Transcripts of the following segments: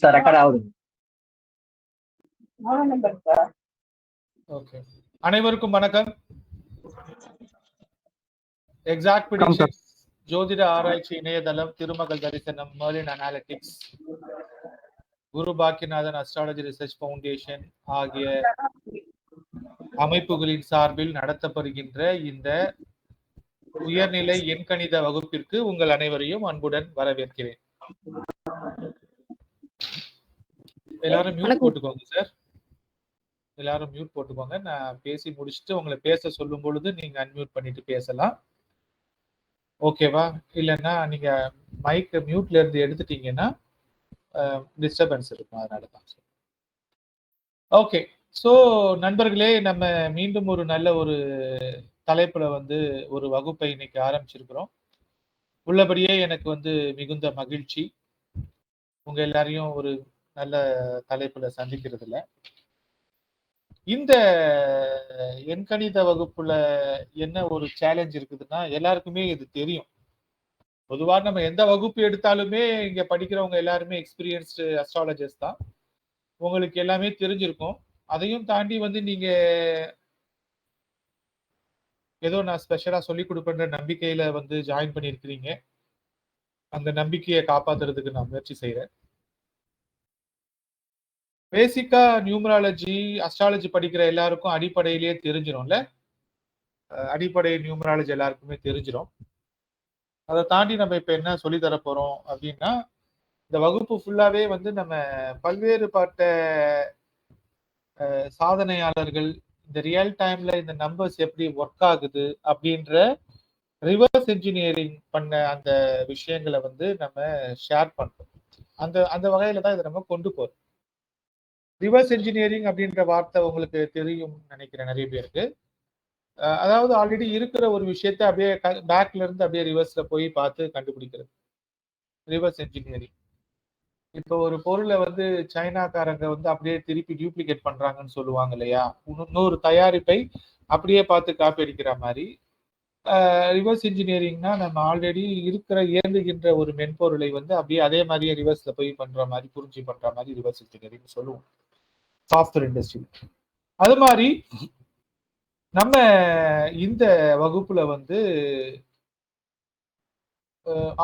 Sir record ஆகுது. Okay, அனைவருக்கும் வணக்கம். எக்ஸாக்ட் ப்ரெடிக்ஷன் ஜோதிட ஆராய்ச்சி இணையதளம், திருமகள் தரிசனம், மர்லின் அனாலிட்டிக்ஸ், குரு பாக்கியநாதன் அஸ்ட்ராலஜி ரிசர்ச் ஃபவுண்டேஷன் ஆகிய அமைப்புகளின் சார்பில் நடத்தப்படுகின்ற இந்த உயர்நிலை எண்கணித வகுப்பிற்கு உங்கள் அனைவரையும் அன்புடன் வரவேற்கிறேன். எல்லாரும் மியூட் போட்டுக்கோங்க சார். எல்லாரும் மியூட் போட்டுக்கோங்க. நான் பேசி முடிச்சுட்டு உங்களை பேச சொல்லும் பொழுது நீங்க அன்மியூட் பண்ணிட்டு பேசலாம். ஓகேவா? இல்லைன்னா நீங்க மைக் மியூட்ல இருந்து எடுத்துட்டீங்கன்னா டிஸ்டர்பன்ஸ் இருக்கும், அதனால தான். ஓகே, ஸோ நண்பர்களே, நம்ம மீண்டும் ஒரு நல்ல ஒரு தலைப்புல ஒரு வகுப்பை இன்னைக்கு ஆரம்பிச்சிருக்கிறோம். உள்ளபடியே எனக்கு மிகுந்த மகிழ்ச்சி உங்க எல்லாரையும் ஒரு நல்ல தலைப்புல சந்திக்கிறதுல. இந்த எண்கணித வகுப்புல என்ன ஒரு சேலஞ்ச் இருக்குதுன்னா, எல்லாருக்குமே இது தெரியும். பொதுவாக நம்ம எந்த வகுப்பு எடுத்தாலுமே இங்க படிக்கிறவங்க எல்லாருமே எக்ஸ்பீரியன்ஸ்டு அஸ்ட்ராலஜர்ஸ் தான். உங்களுக்கு எல்லாமே தெரிஞ்சிருக்கும். அதையும் தாண்டி நீங்க ஏதோ நான் ஸ்பெஷலா சொல்லி கொடுப்பேன்ற நம்பிக்கையில ஜாயின் பண்ணியிருக்கிறீங்க. அந்த நம்பிக்கையை காப்பாத்துறதுக்கு நான் முயற்சி செய்யறேன். பேசிக்கா நியூமராலஜி அஸ்ட்ராலஜி படிக்கிற எல்லாருக்கும் அடிப்படையிலேயே தெரிஞ்சிடும்ல. அடிப்படை நியூமராலஜி எல்லாருக்குமே தெரிஞ்சிடும். அதை தாண்டி நம்ம இப்ப என்ன சொல்லி தர போறோம் அப்படின்னா, இந்த வகுப்பு ஃபுல்லாவே நம்ம பல்வேறுபட்ட சாதனையாளர்கள் இந்த ரியல் டைம்ல இந்த நம்பர்ஸ் எப்படி ஒர்க் ஆகுது அப்படின்ற ரிவர்ஸ் இன்ஜினியரிங் பண்ண அந்த விஷயங்களை நம்ம ஷேர் பண்றோம். அந்த அந்த வகையில தான் இதை நம்ம கொண்டு போறோம். ரிவர்ஸ் இன்ஜினியரிங் அப்படின்ற வார்த்தை உங்களுக்கு தெரியும் நினைக்கிறேன் நிறைய பேருக்கு. அதாவது ஆல்ரெடி இருக்கிற ஒரு விஷயத்த அப்படியே பேக்ல இருந்து அப்படியே ரிவர்ஸ்ல போய் பார்த்து கண்டுபிடிக்கிறது ரிவர்ஸ் இன்ஜினியரிங். இப்போ ஒரு பொருளை சைனாக்காரங்க அப்படியே திருப்பி டியூப்ளிகேட் பண்றாங்கன்னு சொல்லுவாங்க இல்லையா, இன்னொரு தயாரிப்பை அப்படியே பார்த்து காப்பி அடிக்கிற மாதிரி ரிவர்ஸ் இன்ஜினியரிங்னா நம்ம ஆல்ரெடி இருக்கிற இயங்குகின்ற ஒரு மென்பொருளை அப்படியே அதே மாதிரியே ரிவர்ஸ்ல போய் பண்ற மாதிரி புரிஞ்சு பண்ற மாதிரி ரிவர்ஸ் இன்ஜினியரிங் சொல்லுவோம் சாஃப்ட்வேர் இண்டஸ்ட்ரி. அது மாதிரி நம்ம இந்த வகுப்புல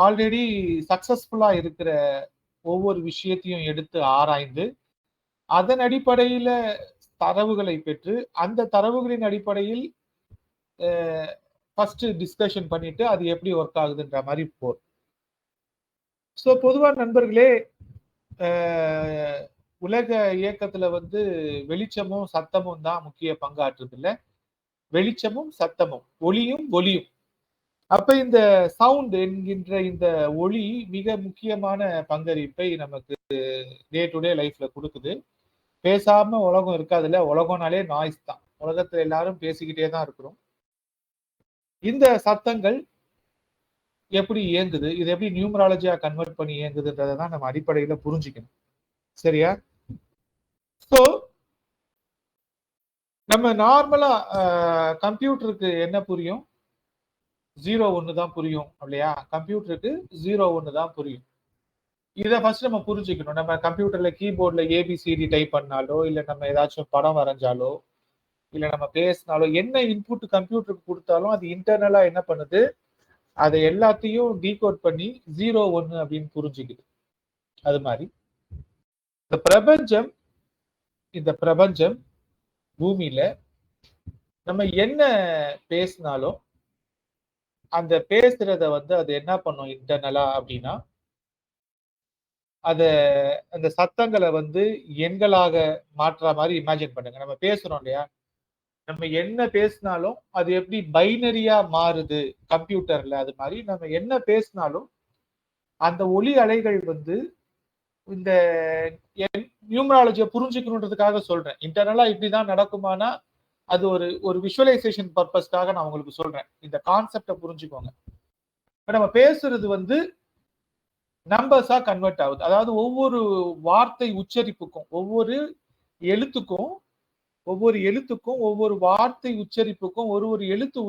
ஆல்ரெடி சக்சஸ்ஃபுல்லா இருக்கிற ஒவ்வொரு விஷயத்தையும் எடுத்து ஆராய்ந்து அதன் அடிப்படையில தரவுகளை பெற்று அந்த தரவுகளின் அடிப்படையில் ஃபர்ஸ்ட் டிஸ்கஷன் பண்ணிட்டு அது எப்படி ஒர்க் ஆகுதுன்ற மாதிரி போர். ஸோ பொதுவாக நண்பர்களே, உலக இயக்கத்துல வெளிச்சமும் சத்தமும் தான் முக்கிய பங்காற்றுது இல்ல. வெளிச்சமும் சத்தமும், ஒளியும் ஒலியும். அப்ப இந்த சவுண்ட் என்கின்ற இந்த ஒளி மிக முக்கியமான பங்களிப்பை நமக்கு டே டு டே லைஃப்ல கொடுக்குது. பேசாம உலகம் இருக்காதுல்ல. உலகம்னாலே நாய்ஸ் தான். உலகத்துல எல்லாரும் பேசிக்கிட்டே தான் இருக்கிறோம். இந்த சத்தங்கள் எப்படி இயங்குது, இது எப்படி நியூமராலஜியா கன்வெர்ட் பண்ணி இயங்குதுன்றதை தான் நம்ம அடிப்படையில புரிஞ்சுக்கணும். சரியா? ஸோ நம்ம நார்மலா கம்ப்யூட்டருக்கு என்ன புரியும்? 0-1 தான் புரியும் இல்லையா? கம்ப்யூட்டருக்கு 0-1 தான் புரியும். இதை ஃபர்ஸ்ட் நம்ம புரிஞ்சுக்கணும். நம்ம கம்ப்யூட்டர்ல கீபோர்ட்ல ஏபிசிடி டைப் பண்ணாலோ, இல்லை நம்ம ஏதாச்சும் படம் வரைஞ்சாலோ, இல்லை நம்ம பேசினாலோ, என்ன இன்புட் கம்ப்யூட்டருக்கு கொடுத்தாலும் அது இன்டர்னலா என்ன பண்ணுது, அதை எல்லாத்தையும் டீகோட் பண்ணி 0-1 அப்படின்னு புரிஞ்சுக்குது. அது மாதிரி இந்த பிரபஞ்சம் பூமியில நம்ம என்ன பேசினாலும் அந்த பேசுறத அது என்ன பண்ணும் இன்டர்னலா அப்படின்னா, அந்த சத்தங்களை எண்களாக மாற்ற மாதிரி இமேஜின் பண்ணுங்க. நம்ம பேசுறோம் இல்லையா, நம்ம என்ன பேசினாலும் அது எப்படி பைனரியா மாறுது கம்ப்யூட்டர்ல, அது மாதிரி நம்ம என்ன பேசினாலும் அந்த ஒலி அலைகள் இந்த நியூமராலஜியை புரிஞ்சுக்கணுன்றதுக்காக சொல்றேன். இன்டர்னலா இப்படிதான் நடக்குமானா அது ஒரு விஷுவலைசேஷன் பர்பஸ்க்காக நான் உங்களுக்கு சொல்றேன். இந்த கான்செப்டை புரிஞ்சுக்கோங்க. இப்ப நம்ம பேசுறது நம்பர்ஸா கன்வெர்ட் ஆகுது. அதாவது ஒவ்வொரு வார்த்தை உச்சரிப்புக்கும், ஒவ்வொரு எழுத்துக்கும், ஒவ்வொரு வார்த்தை உச்சரிப்புக்கும், ஒரு எழுத்து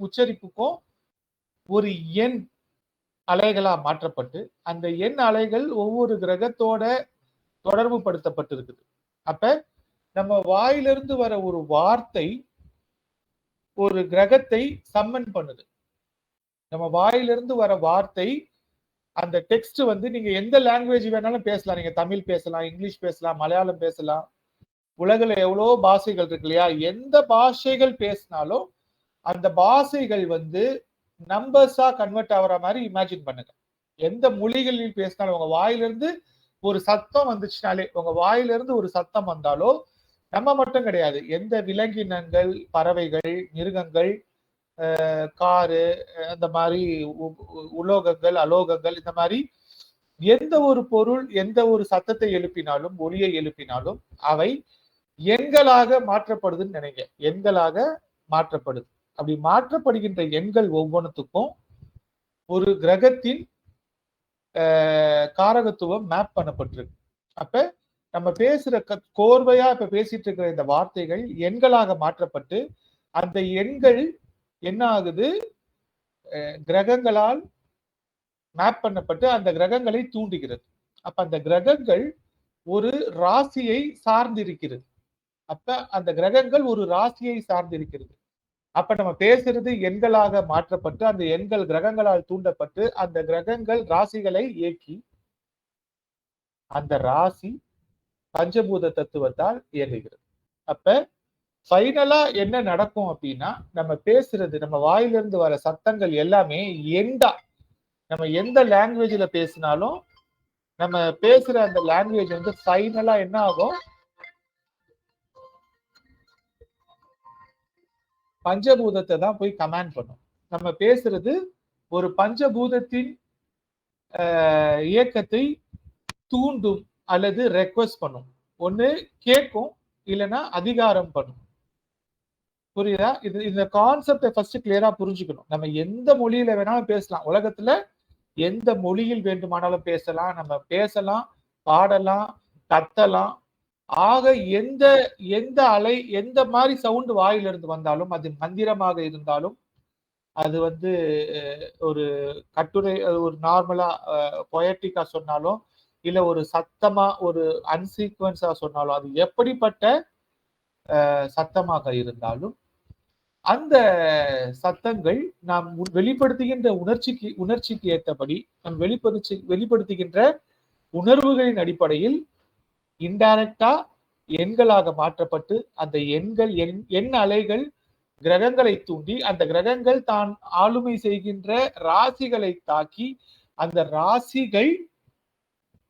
உச்சரிப்புக்கும் ஒரு எண் அலைகளா மாற்றப்பட்டு அந்த எண் அலைகள் ஒவ்வொரு கிரகத்தோட தொடர்பு படுத்தப்பட்டிருக்குது. அப்ப நம்ம வாயிலிருந்து வர ஒரு வார்த்தை ஒரு கிரகத்தை சம்மன் பண்ணுது. நம்ம வாயிலிருந்து வர வார்த்தை அந்த டெக்ஸ்ட் வந்து நீங்க எந்த லாங்குவேஜ் வேணாலும் பேசலாம். நீங்க தமிழ் பேசலாம், இங்கிலீஷ் பேசலாம், மலையாளம் பேசலாம். உலகில் எவ்வளவோ பாஷைகள் இருக்கு இல்லையா? எந்த பாஷைகள் பேசினாலும் அந்த பாஷைகள் வந்து நம்பர்ஸா கன்வெர்ட் ஆகிற மாதிரி இமேஜின் பண்ணுங்க. எந்த மொழிகளில் பேசினாலும் உங்க வாயிலிருந்து ஒரு சத்தம் வந்துச்சுனாலே, உங்க வாயிலிருந்து ஒரு சத்தம் வந்தாலோ, நம்ம மட்டும் கிடையாது, எந்த விலங்கினங்கள், பறவைகள், மிருகங்கள், காரு, அந்த மாதிரி உலோகங்கள், அலோகங்கள், இந்த மாதிரி எந்த ஒரு பொருள் எந்த ஒரு சத்தத்தை எழுப்பினாலும், ஒலியை எழுப்பினாலும் அவை எண்களாக மாற்றப்படுதுன்னு நினைங்க. எண்களாக மாற்றப்படுது. அப்படி மாற்றப்படுகின்ற எண்கள் ஒவ்வொன்றுத்துக்கும் ஒரு கிரகத்தின் காரகத்துவம் மேப் பண்ணப்பட்டிருக்கு. அப்ப நம்ம பேசுற கோர்வையா இப்ப பேசிட்டு இருக்கிற இந்த வார்த்தைகள் எண்களாக மாற்றப்பட்டு அந்த எண்கள் என்ன ஆகுது, கிரகங்களால் மேப் பண்ணப்பட்டு அந்த கிரகங்களை தூண்டுகிறது. அப்ப அந்த கிரகங்கள் ஒரு ராசியை சார்ந்திருக்கிறது. அப்ப அந்த கிரகங்கள் ஒரு ராசியை சார்ந்திருக்கிறது. அப்ப நம்ம பேசுறது எண்களாக மாற்றப்பட்டு அந்த எண்கள் கிரகங்களால் தூண்டப்பட்டு அந்த கிரகங்கள் ராசிகளை இயக்கி அந்த ராசி பஞ்சபூத தத்துவத்தால் இயங்குகிறது. அப்ப ஃபைனலா என்ன நடக்கும் அப்படின்னா, நம்ம பேசுறது, நம்ம வாயிலிருந்து வர சத்தங்கள் எல்லாமே எண்டா, நம்ம எந்த லாங்குவேஜ்ல பேசினாலும் நம்ம பேசுற அந்த லாங்குவேஜ் வந்து ஃபைனலா என்ன ஆகும், பஞ்சபூதத்தை தான் போய் கமாண்ட் பண்ணும். நம்ம பேசுறது ஒரு பஞ்சபூதத்தின் இயக்கத்தை தூண்டும் அல்லது ரெக்வெஸ்ட் பண்ணும். ஒண்ணு கேட்கும், இல்லைன்னா அதிகாரம் பண்ணும். புரியுதா? இது இந்த கான்செப்டை ஃபர்ஸ்ட் கிளியரா புரிஞ்சுக்கணும். நம்ம எந்த மொழியில வேணாலும் பேசலாம். உலகத்துல எந்த மொழியில் வேண்டுமானாலும் பேசலாம். நம்ம பேசலாம், பாடலாம், கத்தலாம். ஆக எந்த எந்த அலை, எந்த மாதிரி சவுண்ட் வாயில இருந்து வந்தாலும், அது மந்திரமாக இருந்தாலும், அது வந்து ஒரு கட்டுரை, ஒரு நார்மலா பொயட்டிக்கா சொன்னாலும், இல்ல ஒரு சத்தமா ஒரு அன்சீக்வன்ஸா சொன்னாலும், அது எப்படிப்பட்ட சத்தமாக இருந்தாலும் அந்த சத்தங்கள் நாம் வெளிப்படுத்துகின்ற உணர்ச்சிக்கு ஏற்றபடி நாம் வெளிப்படுத்துகின்ற உணர்வுகளின் அடிப்படையில் இன்டைரக்டா எண்களாக மாற்றப்பட்டு அந்த எண் அலைகள் கிரகங்களை தூண்டி அந்த கிரகங்கள் தான் ஆளுமை செய்கின்ற ராசிகளை தாக்கி அந்த ராசிகள்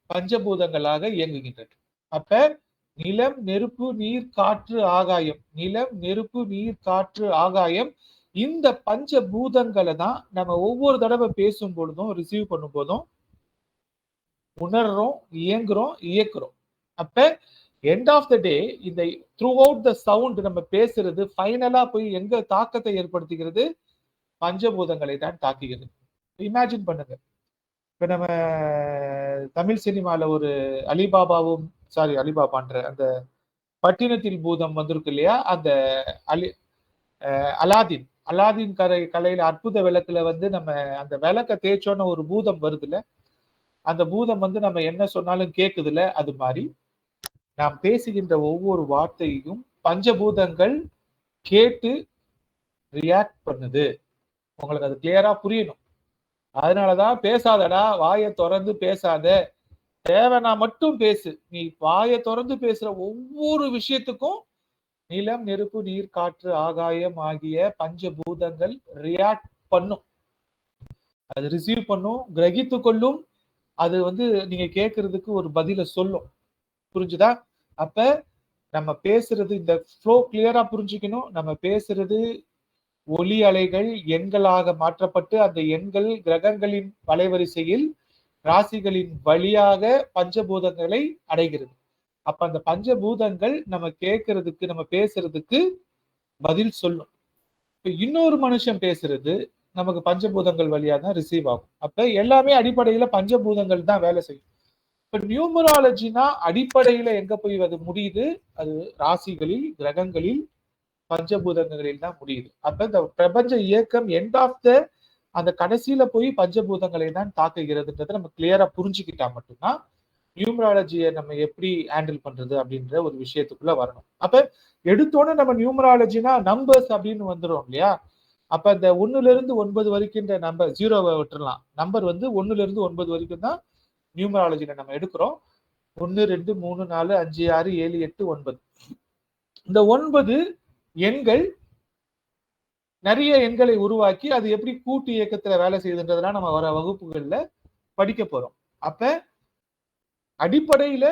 பஞ்சபூதங்களாக இயங்குகின்றன. அப்ப நிலம், நெருப்பு, நீர், காற்று, ஆகாயம், நிலம், நெருப்பு, நீர், காற்று, ஆகாயம், இந்த பஞ்சபூதங்களை தான் நம்ம ஒவ்வொரு தடவை பேசும் பொழுதும் ரிசீவ் பண்ணும் போதும் உணர்றோம், இயங்குறோம், இயக்குறோம். அப்ப எண்ட் ஆஃப் த டே இந்த த்ரூ அவுட் த சவுண்ட் நம்ம பேசுறது ஃபைனலா போய் எங்க தாக்கத்தை ஏற்படுத்துகிறது, பஞ்சபூதங்களை தான் தாக்குகிறது. இமேஜின் பண்ணுங்க, இப்ப நம்ம தமிழ் சினிமால ஒரு அலிபாபான்ற அந்த பட்டினத்தில் பூதம் வந்திருக்கு இல்லையா, அந்த அலாதீன் கலையில அற்புத விளக்குல வந்து நம்ம அந்த விளக்க தேய்ச்சோன்னு ஒரு பூதம் வருதுல்ல, அந்த பூதம் வந்து நம்ம என்ன சொன்னாலும் கேக்குதுல, அது மாதிரி நாம் பேசுகின்ற ஒவ்வொரு வார்த்தையும் பஞ்சபூதங்கள் கேட்டு ரியாக்ட் பண்ணுது. உங்களுக்கு அது கிளியரா புரியணும். அதனாலதான் பேசாதடா, வாயை திறந்து பேசாத, தேவைனா மட்டும் பேசு. நீ வாயை திறந்து பேசுற ஒவ்வொரு விஷயத்துக்கும் நிலம், நெருப்பு, நீர், காற்று, ஆகாயம் ஆகிய பஞ்சபூதங்கள் ரியாக்ட் பண்ணும். அது ரிசீவ் பண்ணும், கிரகித்து கொள்ளும். அது வந்து நீங்க கேட்கறதுக்கு ஒரு பதில சொல்லும். புரிஞ்சுதா? அப்ப நம்ம பேசுறது இந்த ஃப்ளோ கிளியரா புரிஞ்சுக்கணும். நம்ம பேசுறது ஒலி அலைகள் எண்களாக மாற்றப்பட்டு அந்த எண்கள் கிரகங்களின் வலைவரிசையில் ராசிகளின் வழியாக பஞ்சபூதங்களை அடைகிறது. அப்ப அந்த பஞ்சபூதங்கள் நம்ம கேட்கறதுக்கு, நம்ம பேசுறதுக்கு பதில் சொல்லும். இன்னொரு மனுஷன் பேசுறது நமக்கு பஞ்சபூதங்கள் வழியா தான் ரிசீவ் ஆகும். அப்ப எல்லாமே அடிப்படையில பஞ்சபூதங்கள் தான் வேலை செய்யும். இப்ப நியூமராலஜினா அடிப்படையில எங்க போய் அது முடியுது, அது ராசிகளில், கிரகங்களில், பஞ்சபூதங்களில் தான் முடியுது. அப்ப இந்த பிரபஞ்ச இயக்கம் எண்ட் ஆஃப் த அந்த கடைசியில போய் பஞ்சபூதங்களை தான் தாக்குகிறதுன்றதை நம்ம கிளியரா புரிஞ்சுக்கிட்டா மட்டும்தான் நியூமராலஜியை நம்ம எப்படி ஹேண்டில் பண்றது அப்படின்ற ஒரு விஷயத்துக்குள்ள வரணும். அப்ப எடுத்தோன்னே நம்ம நியூமராலஜினா நம்பர்ஸ் அப்படின்னு வந்துடும் இல்லையா? அப்ப இந்த 1ல இருந்து 9 வரைக்கும் நம்பர் 0வை விட்டுறலாம். நம்பர் வந்து 1ல இருந்து 9 வரைக்கும் தான் நியூமராலஜில நம்ம எடுக்கிறோம். 1 2 3 4 5 6 7 8 9. இந்த 9 எண்கள் நிறைய எண்களை உருவாக்கி அது எப்படி கூட்டு இயக்கத்துல வேலை செய்யுதுன்றதெல்லாம் நம்ம வர வகுப்புகள்ல படிக்க போறோம். அப்ப அடிப்படையில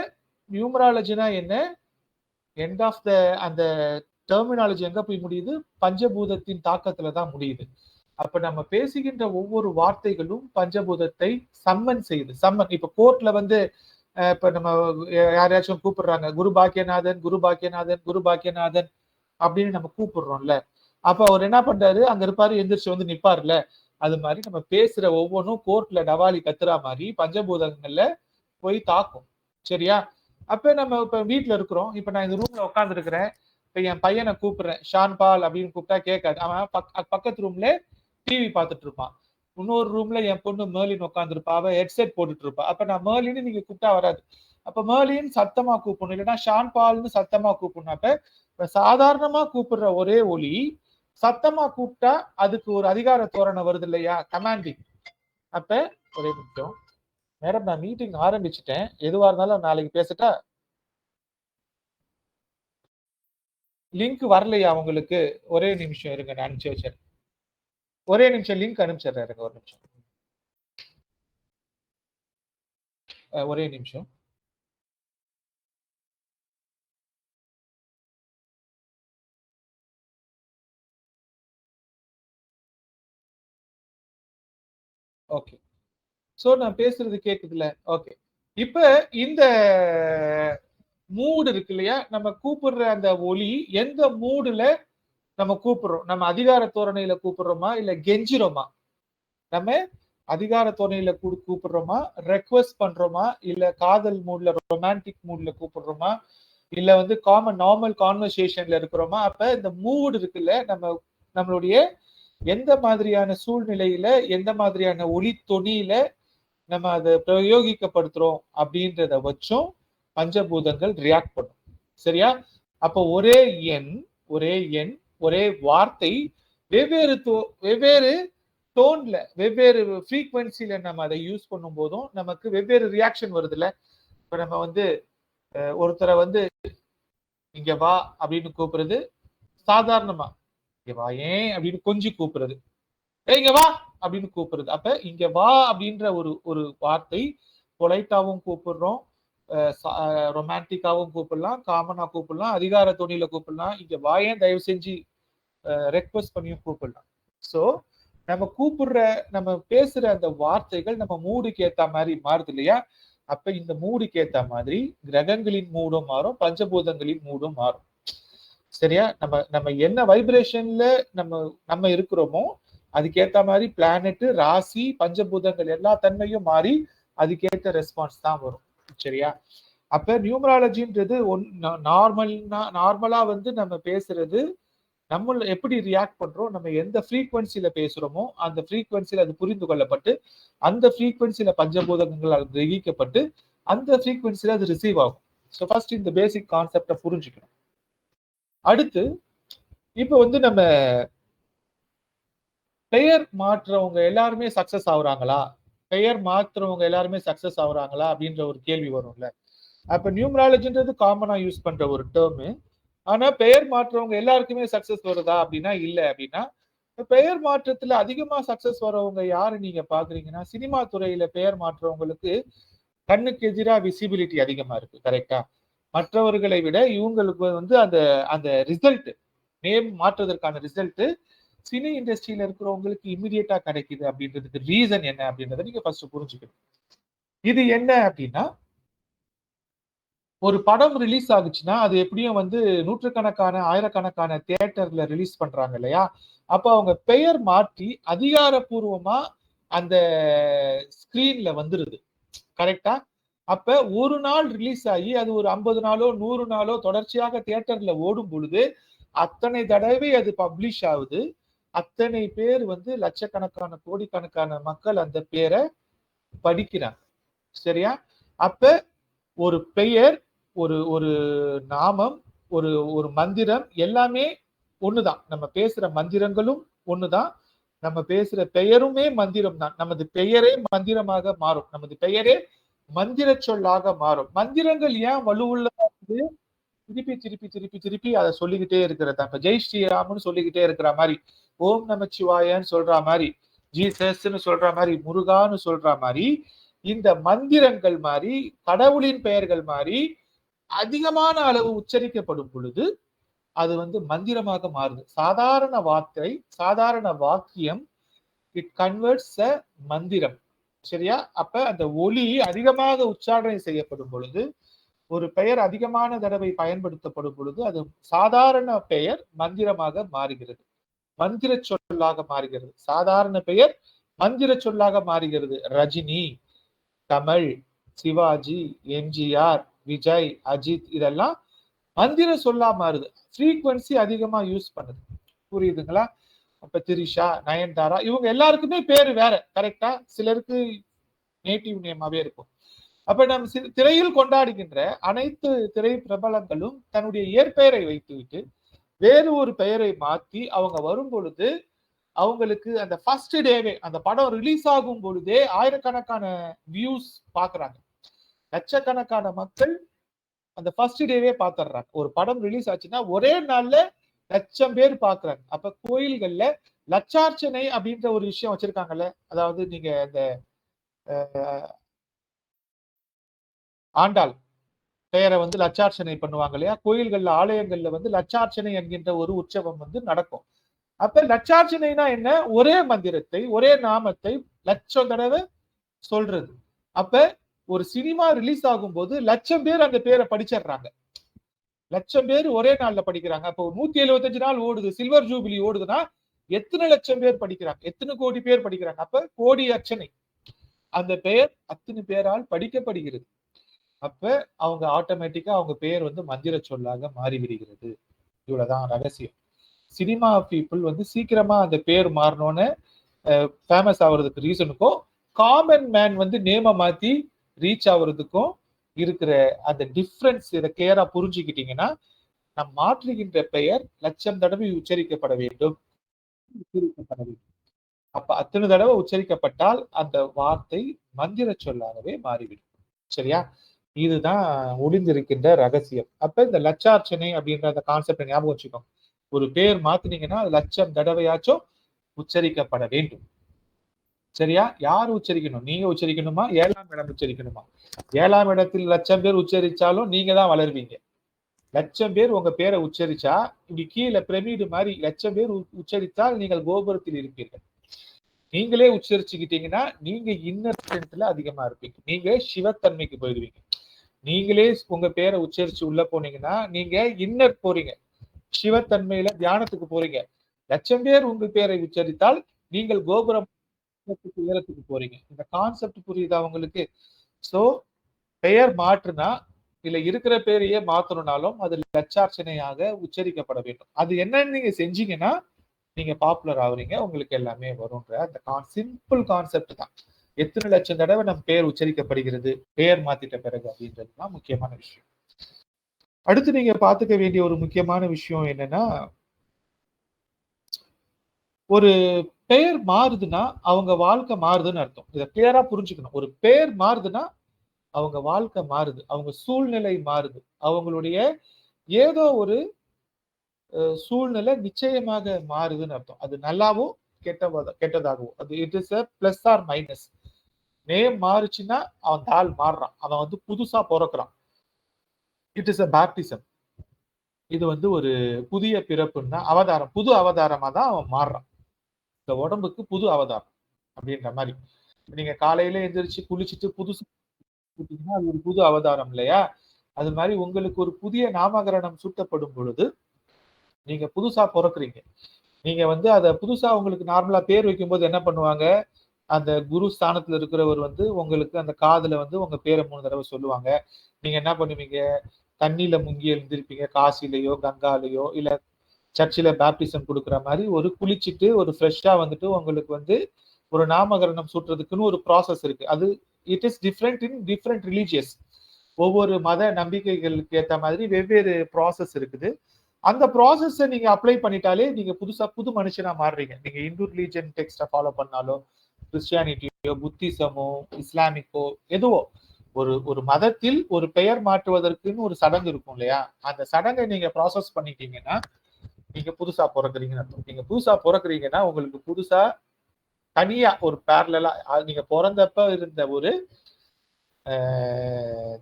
நியூமராலஜினா என்ன, எண்ட் ஆஃப் த அந்த டெர்மினாலஜி எங்க போய் முடியுது, பஞ்சபூதத்தின் தாக்கத்துல தான் முடியுது. அப்ப நம்ம பேசுகின்ற ஒவ்வொரு வார்த்தைகளும் பஞ்சபூதத்தை சம்மன் செய்யுது. சம்மன் இப்ப கோர்ட்ல வந்து இப்ப நம்ம யாரையாச்சும் கூப்பிடுறாங்க, குரு பாக்கியநாதன் குரு பாக்கியநாதன் குரு பாக்கியநாதன் அப்படின்னு நம்ம கூப்பிடுறோம்ல. அப்ப அவர் என்ன பண்றாரு, அங்க இருப்பாரு, எந்திரிச்சு வந்து நிப்பாருல. அது மாதிரி நம்ம பேசுற ஒவ்வொன்றும் கோர்ட்ல டவாலி கத்துறா மாதிரி பஞ்சபூதங்கள்ல போய் தாக்கும். சரியா? அப்ப நம்ம இப்ப வீட்டுல இருக்கிறோம். இப்ப நான் இந்த ரூம்ல உட்கார்ந்து இருக்கிறேன். இப்ப என் பையனை கூப்பிடுறேன், ஷான் பால் அப்படின்னு கூப்பிட்டா கேட்காது. அவன் பக்கத்து ரூம்ல டிவி பார்த்துட்டு இருப்பான். இன்னொரு ரூம்ல என் பொண்ணு மேர்லின் உட்காந்துருப்பா, அவ ஹெட்செட் போட்டுட்டு இருப்பா. அப்ப நான் மேர்லின்னு நீங்க கூப்பிட்டா வராது. அப்ப மேர்லின் சத்தமா கூப்பிடணும், இல்லைன்னா ஷான் பால்னு சத்தமா கூப்பிடணும். அப்ப சாதாரணமா கூப்பிடுற ஒரே ஒலி சத்தமா கூப்பிட்டா அதுக்கு ஒரு அதிகார தோரணை வருது இல்லையா, கமாண்டிங். அப்ப ஒரே நிமிஷம் மேடம், நான் மீட்டிங் ஆரம்பிச்சுட்டேன். எதுவா இருந்தாலும் நாளைக்கு பேசட்டா? லிங்க் வரலையா உங்களுக்கு? ஒரே நிமிஷம் இருங்க, நான் அனுப்பிச்சு வச்சேன். ஒரே நிமிஷம் லிங்க் அனுப்பிச்சிடுறேன், இருங்க ஒரு நிமிஷம். ஒரே நிமிஷம். ஓகே, சோ நான் பேசுறது கேக்குதுல? ஓகே. இப்ப இந்த மூடு இருக்கு இல்லையா, நம்ம கூப்பிடுற அந்த ஒலி எந்த மூடுல நம்ம கூப்பிடுறோம்? நம்ம அதிகார தோரணையில கூப்பிடுறோமா, இல்ல கெஞ்சிரோமா? நம்ம அதிகார தோரணையில கூப்பிடுறோமா, ரெக்வெஸ்ட் பண்றோமா, இல்ல காதல் மூட்ல ரொமான்டிக் மூட்ல கூப்பிடுறோமா, இல்ல வந்து நார்மல் கான்வர்சேஷன்ல இருக்கிறோமா? அப்ப இந்த மூடு இருக்குல்ல, நம்மளுடைய எந்த மாதிரியான சூழ்நிலையில, எந்த மாதிரியான ஒலி தொனியில நம்ம அதை பிரயோகிக்கப்படுத்துறோம் அப்படின்றத வச்சும் பஞ்சபூதங்கள் ரியாக்ட் பண்ணும். சரியா? அப்ப ஒரே எண் ஒரே வார்த்தை வெவ்வேறு டோன்ல, வெவ்வேறு ஃப்ரீக்வன்சில நம்ம அதை யூஸ் பண்ணும் போதும் நமக்கு வெவ்வேறு ரியாக்ஷன் வருது இல்ல. இப்ப நம்ம வந்து ஒருத்தரை வந்து இங்க வா அப்படின்னு கூப்பிடுறது சாதாரணமா, இங்க வா ஏன் அப்படின்னு கொஞ்சம் கூப்பிடுறது, இங்க வா அப்படின்னு கூப்பிடுறது. அப்ப இங்க வா அப்படின்ற ஒரு வார்த்தை பொலைட்டாவும் கூப்பிடுறோம், ரொமான்டிக்காவும் கூப்பிடலாம், காமனா கூப்பிடலாம், அதிகார தொனியில கூப்பிடலாம், இங்க வாயேன் தயவு செஞ்சு ரெக்வெஸ்ட் பண்ணியும் கூப்பிடலாம். சோ நம்ம கூப்பிடுற, நம்ம பேசுற அந்த வார்த்தைகள் நம்ம மூடுக்கு ஏத்த மாதிரி மாறுது இல்லையா? அப்ப இந்த மூடுக்கு ஏத்த மாதிரி கிரகங்களின் மூடும் மாறும், பஞ்சபூதங்களின் மூடும் மாறும். சரியா? நம்ம என்ன வைப்ரேஷன்ல நம்ம இருக்கிறோமோ அதுக்கேத்த மாதிரி பிளானட், ராசி, பஞ்சபூதங்கள் எல்லா தன்மையும் மாறி அதுக்கேற்ற ரெஸ்பான்ஸ் தான் வரும். சரியா? அப்ப நியூமராலஜின்றது நார்மலா வந்து நம்ம பேசுறது, நம்ம எப்படி ரியாக்ட் பண்றோம், நம்ம எந்த ஃப்ரீக்வன்சில பேசுறோமோ அந்த ஃப்ரீக்வன்சில அது புரிந்து கொள்ளப்பட்டு, அந்த ஃப்ரீக்வன்சில பஞ்சபூதங்களால் கிரகிக்கப்பட்டு அந்த ஃப்ரீக்வன்சில அது ரிசீவ் ஆகும். ஸோ ஃபர்ஸ்ட் இந்த பேசிக் கான்செப்டை புரிஞ்சுக்கணும். அடுத்து இப்ப வந்து நம்ம பெயர் மாற்றுறவங்க எல்லாருமே சக்சஸ் ஆகுறாங்களா, பெயர் மாற்றுறவங்க எல்லாருமே சக்சஸ் ஆகுறாங்களா அப்படின்ற ஒரு கேள்வி வரும்ல. அப்ப நியூமராலஜின்றது காமனா யூஸ் பண்ற ஒரு டேர்மு. ஆனா பெயர் மாற்றவங்க எல்லாருக்குமே சக்சஸ் வருதா அப்படின்னா இல்ல. அப்படின்னா பெயர் மாற்றத்துல அதிகமா சக்சஸ் வரவங்க யாரு நீங்க பாக்குறீங்கன்னா, சினிமா துறையில பெயர் மாற்றவங்களுக்கு கண்ணுக்கு எதிரா விசிபிலிட்டி அதிகமா இருக்கு. கரெக்டா? மற்றவர்களை விட இவங்களுக்கு வந்து அந்த அந்த ரிசல்ட், நேம் மாற்றுவதற்கான ரிசல்ட் சினி இண்டஸ்ட்ரியில இருக்கிறவங்களுக்கு இமிடியேட்டா கிடைக்குது. அப்படின்றதுக்கு ரீசன் என்ன அப்படின்றத நீங்க ஃபர்ஸ்ட் புரிஞ்சுக்கணும். இது என்ன அப்படின்னா, ஒரு படம் ரிலீஸ் ஆகுச்சுன்னா அது எப்படியும் வந்து நூற்றுக்கணக்கான, ஆயிரக்கணக்கான தியேட்டர்ல ரிலீஸ் பண்றாங்க இல்லையா? அப்ப அவங்க பெயர் மாற்றி அதிகாரப்பூர்வமா அந்த ஸ்கிரீன்ல வந்துருது. கரெக்டா? அப்ப ஒரு நாள் ரிலீஸ் ஆகி அது ஒரு 50 நாளோ 100 நாளோ தொடர்ச்சியாக தியேட்டர்ல ஓடும் பொழுது அத்தனை தடவை அது பப்ளிஷ் ஆகுது. அத்தனை பேர் வந்து லட்சக்கணக்கான, கோடிக்கணக்கான மக்கள் அந்த பேரை படிக்கிறாங்க. சரியா? அப்ப ஒரு பெயர், ஒரு ஒரு நாமம், ஒரு ஒரு மந்திரம் எல்லாமே ஒண்ணுதான். நம்ம பேசுற மந்திரங்களும் ஒண்ணுதான். நம்ம பேசுற பெயருமே மந்திரம் தான். நமது பெயரே மந்திரமாக மாறும். நமது பெயரே மந்திர சொல்லாக மாறும். மந்திரங்கள் ஏன் வலுவுள்ளதா இருக்குது? திருப்பி திருப்பி திருப்பி திருப்பி அதை சொல்லிக்கிட்டே இருக்கிறது. அப்ப ஜெய் ஸ்ரீராம்னு சொல்லிக்கிட்டே இருக்கிற மாதிரி, ஓம் நமச்சிவாயன்னு சொல்ற மாதிரி, ஜீசஸ்ன்னு சொல்ற மாதிரி, முருகான்னு சொல்ற மாதிரி, இந்த மந்திரங்கள் மாதிரி, கடவுளின் பெயர்கள் மாதிரி அதிகமான அளவு உச்சரிக்கப்படும் பொழுது அது வந்து மந்திரமாக மாறுது. சாதாரண வார்த்தை, சாதாரண வாக்கியம், இட் கன்வெர்ட்ஸ் அ மந்திரம். சரியா? அப்ப அந்த ஒலி அதிகமாக உச்சாரணை செய்யப்படும் பொழுது, ஒரு பெயர் அதிகமான தடவை பயன்படுத்தப்படும் பொழுது அது சாதாரண பெயர் மந்திரமாக மாறுகிறது, மந்திர சொல்லாக மாறுகிறது. சாதாரண பெயர் மந்திர சொல்லாக மாறுகிறது. ரஜினி, கமல், சிவாஜி, எம்ஜிஆர், விஜய், அஜித் இதெல்லாம் மந்திர சொல்லா மாறுது. ஃப்ரீக்வன்சி அதிகமா யூஸ் பண்ணுது. புரியுதுங்களா? அப்ப திரிஷா, நயன்தாரா இவங்க எல்லாருக்குமே பேரு வேற. கரெக்டா? சிலருக்கு நேட்டிவ் நேமாவே இருக்கும். அப்ப நம் திரையில் கொண்டாடுகின்ற அனைத்து திரை பிரபலங்களும் தன்னுடைய இயற்பெயரை வைத்துவிட்டு வேறு ஒரு பெயரை மாத்தி அவங்க வரும் பொழுது அவங்களுக்கு அந்த ஃபர்ஸ்ட் டேவே, அந்த படம் ரிலீஸ் ஆகும் பொழுதே ஆயிரக்கணக்கான வியூஸ் பாக்குறாங்க. லட்சக்கணக்கான மக்கள் அந்த ஃபர்ஸ்ட் டேவே பாத்துறாங்க. ஒரு படம் ரிலீஸ் ஆச்சுன்னா ஒரே நாள்ல 1,00,000 பேர் பாக்குறாங்க. அப்ப கோயில்கள்ல லட்சார்ச்சனை அப்படின்ற ஒரு விஷயம் வச்சிருக்காங்கல்ல. அதாவது நீங்க இந்த ஆண்டாள் பெயரை வந்து லட்சார்ச்சனை பண்ணுவாங்க இல்லையா? கோயில்கள்ல, ஆலயங்கள்ல வந்து லட்சார்ச்சனை என்கின்ற ஒரு உற்சவம் வந்து நடக்கும். அப்ப லட்சார்ச்சனைனா என்ன? ஒரே மந்திரத்தை, ஒரே நாமத்தை 1,00,000 தடவை சொல்றது. அப்ப ஒரு சினிமா ரிலீஸ் ஆகும் போது 1,00,000 பேர் அந்த பேரை படிச்சிடுறாங்க. 1,00,000 பேர் ஒரே நாள்ல படிக்கிறாங்க. அப்போ 175 நாள் ஓடுது, சில்வர் ஜூபிலி ஓடுதுன்னா எத்தனை லட்சம் பேர் படிக்கிறாங்க? எத்தனை கோடி பேர் படிக்கிறாங்க? அப்ப கோடி அர்ச்சனை. அந்த பெயர் அத்தனை பேரால் படிக்கப்படுகிறது. அப்ப அவங்க ஆட்டோமேட்டிக்கா அவங்க பெயர் வந்து மந்திர சொல்லாக மாறிவிடுகிறது. இவ்வளவுதான் ரகசியம். சினிமா பீப்புள் வந்து சீக்கிரமா அந்த பேர் மாறணும்னு ஃபேமஸ் ஆகுறதுக்கு ரீசனுக்கும், காமன் மேன் வந்து நேம மாத்தி ரீச் ஆகுறதுக்கும் இருக்கிற அந்த டிஃபரன்ஸ் இதை கிளியரா புரிஞ்சுக்கிட்டீங்கன்னா, நம் மாற்றுகின்ற பெயர் 1,00,000 தடவை உச்சரிக்கப்பட வேண்டும். அப்ப அத்தனை தடவை உச்சரிக்கப்பட்டால் அந்த வார்த்தை மந்திர சொல்லாகவே மாறிவிடும். சரியா? இதுதான் ஒளிந்திருக்கின்ற ரகசியம். அப்ப இந்த லட்சார்ச்சனை அப்படின்ற அந்த கான்செப்டை ஞாபகம் வச்சுக்கோங்க. ஒரு பேர் மாத்தினீங்கன்னா 1,00,000 தடவையாச்சும் உச்சரிக்கப்பட வேண்டும். சரியா? யார் உச்சரிக்கணும்? நீங்க உச்சரிக்கணுமா? 7ஆம் இடம் உச்சரிக்கணுமா? 7ஆம் இடத்தில் 1,00,000 பேர் உச்சரிச்சாலும் நீங்க தான் வளருவீங்க. 1,00,000 பேர் உங்க பேரை உச்சரிச்சா, இப்படி கீழே பிரமிடு மாதிரி 1,00,000 பேர் உச்சரித்தால் நீங்கள் கோபுரத்தில் இருப்பீர்கள். நீங்களே உச்சரிச்சுக்கிட்டீங்கன்னா நீங்க இன்னர் ஸ்ட்ரென்த்ல அதிகமா இருப்பீங்க. நீங்க சிவத்தன்மைக்கு போயிடுவீங்க. நீங்களே உங்க பேரை உச்சரிச்சு உள்ள போனீங்கன்னா நீங்க இன்னர் போறீங்க, சிவத்தன்மையில தியானத்துக்கு போறீங்க. 1,00,000 பேர் உங்க பேரை உச்சரித்தால் நீங்கள் கோபுரம் உயரத்துக்கு போறீங்க. இந்த கான்செப்ட் புரியுதா உங்களுக்கு? சோ பெயர் மாற்றுனா இல்ல இருக்கிற பேரையே மாத்தணும்னாலும் அது லட்சார்ச்சனையாக உச்சரிக்கப்பட வேண்டும். அது என்னன்னு நீங்க செஞ்சீங்கன்னா நீங்க பாப்புலர் ஆகுறீங்க, உங்களுக்கு எல்லாமே வரும்ன்ற அந்த சிம்பிள் கான்செப்ட் தான். எத்தனை லட்சம் தடவை நம்ம பேர் உச்சரிக்கப்படுகிறது பெயர் மாத்திட்ட பிறகு அப்படின்றதுதான் முக்கியமான விஷயம். அடுத்து நீங்க பாத்துக்க வேண்டிய ஒரு முக்கியமான விஷயம் என்னன்னா, ஒரு பெயர் மாறுதுன்னா அவங்க வாழ்க்கை மாறுதுன்னு அர்த்தம். இதை கிளியரா புரிஞ்சுக்கணும். ஒரு பெயர் மாறுதுன்னா அவங்க வாழ்க்கை மாறுது, அவங்க சூழ்நிலை மாறுது, அவங்களுடைய ஏதோ ஒரு சூழ்நிலை நிச்சயமாக மாறுதுன்னு அர்த்தம். அது நல்லாவோ கெட்டதாகவோ அது it is a plus or minus. Name மாறுச்சுன்னா அவன் தாள் மாறுறான், அவன் வந்து புதுசா பிறக்கிறான். It is a baptism. இது வந்து ஒரு புதிய பிறப்புன்னா அவதாரம், புது அவதாரமா தான் அவன் மாறுறான். இந்த உடம்புக்கு புது அவதாரம் அப்படின்ற மாதிரி. நீங்க காலையில எந்திரிச்சு குளிச்சுட்டு புதுசு அது ஒரு புது அவதாரம் இல்லையா? அது மாதிரி உங்களுக்கு ஒரு புதிய நாமகரணம் சூட்டப்படும் பொழுது நீங்க புதுசா பிறக்குறீங்க. நீங்க வந்து அத புதுசா உங்களுக்கு நார்மலா பேர் வைக்கும்போது என்ன பண்ணுவாங்க, அந்த குரு ஸ்தானத்துல இருக்கிறவர் வந்து உங்களுக்கு அந்த காதுல வந்து உங்க பேரை 3 தடவை சொல்லுவாங்க. நீங்க என்ன பண்ணுவீங்க, தண்ணியில முங்கி எழுந்திருப்பீங்க. காசிலேயோ கங்காலேயோ இல்ல சர்ச்சில் பேப்டிசம் கொடுக்குற மாதிரி ஒரு குளிச்சுட்டு ஒரு ஃப்ரெஷ்ஷா வந்துட்டு உங்களுக்கு வந்து ஒரு நாமகரணம் சூட்டுறதுக்குன்னு ஒரு ப்ராசஸ் இருக்கு. அது it is different in different religious. ஒவ்வொரு மத நம்பிக்கைகளுக்கு ஏற்ற மாதிரி வெவ்வேறு ப்ராசஸ் இருக்குது. அந்த ப்ராசஸை நீங்க அப்ளை பண்ணிட்டாலே நீங்க புது மனுஷனா மாறுறீங்க. நீங்க இந்து ரிலீஜன் டெக்ஸ்ட ஃபாலோ பண்ணாலோ, கிறிஸ்டியானிட்டியோ, புத்திசமோ, இஸ்லாமிக்கோ, எதுவோ ஒரு மதத்தில் ஒரு பெயர் மாற்றுவதற்குன்னு ஒரு சடங்கு இருக்கும் இல்லையா? அந்த சடங்கை நீங்க ப்ராசஸ் பண்ணிட்டீங்கன்னா நீங்க புதுசா பிறக்குறீங்கன்னு அர்த்தம். நீங்க புதுசா பிறக்குறீங்கன்னா உங்களுக்கு புதுசா தனியா ஒரு பேரலா நீங்க பிறந்தப்ப இருந்த ஒரு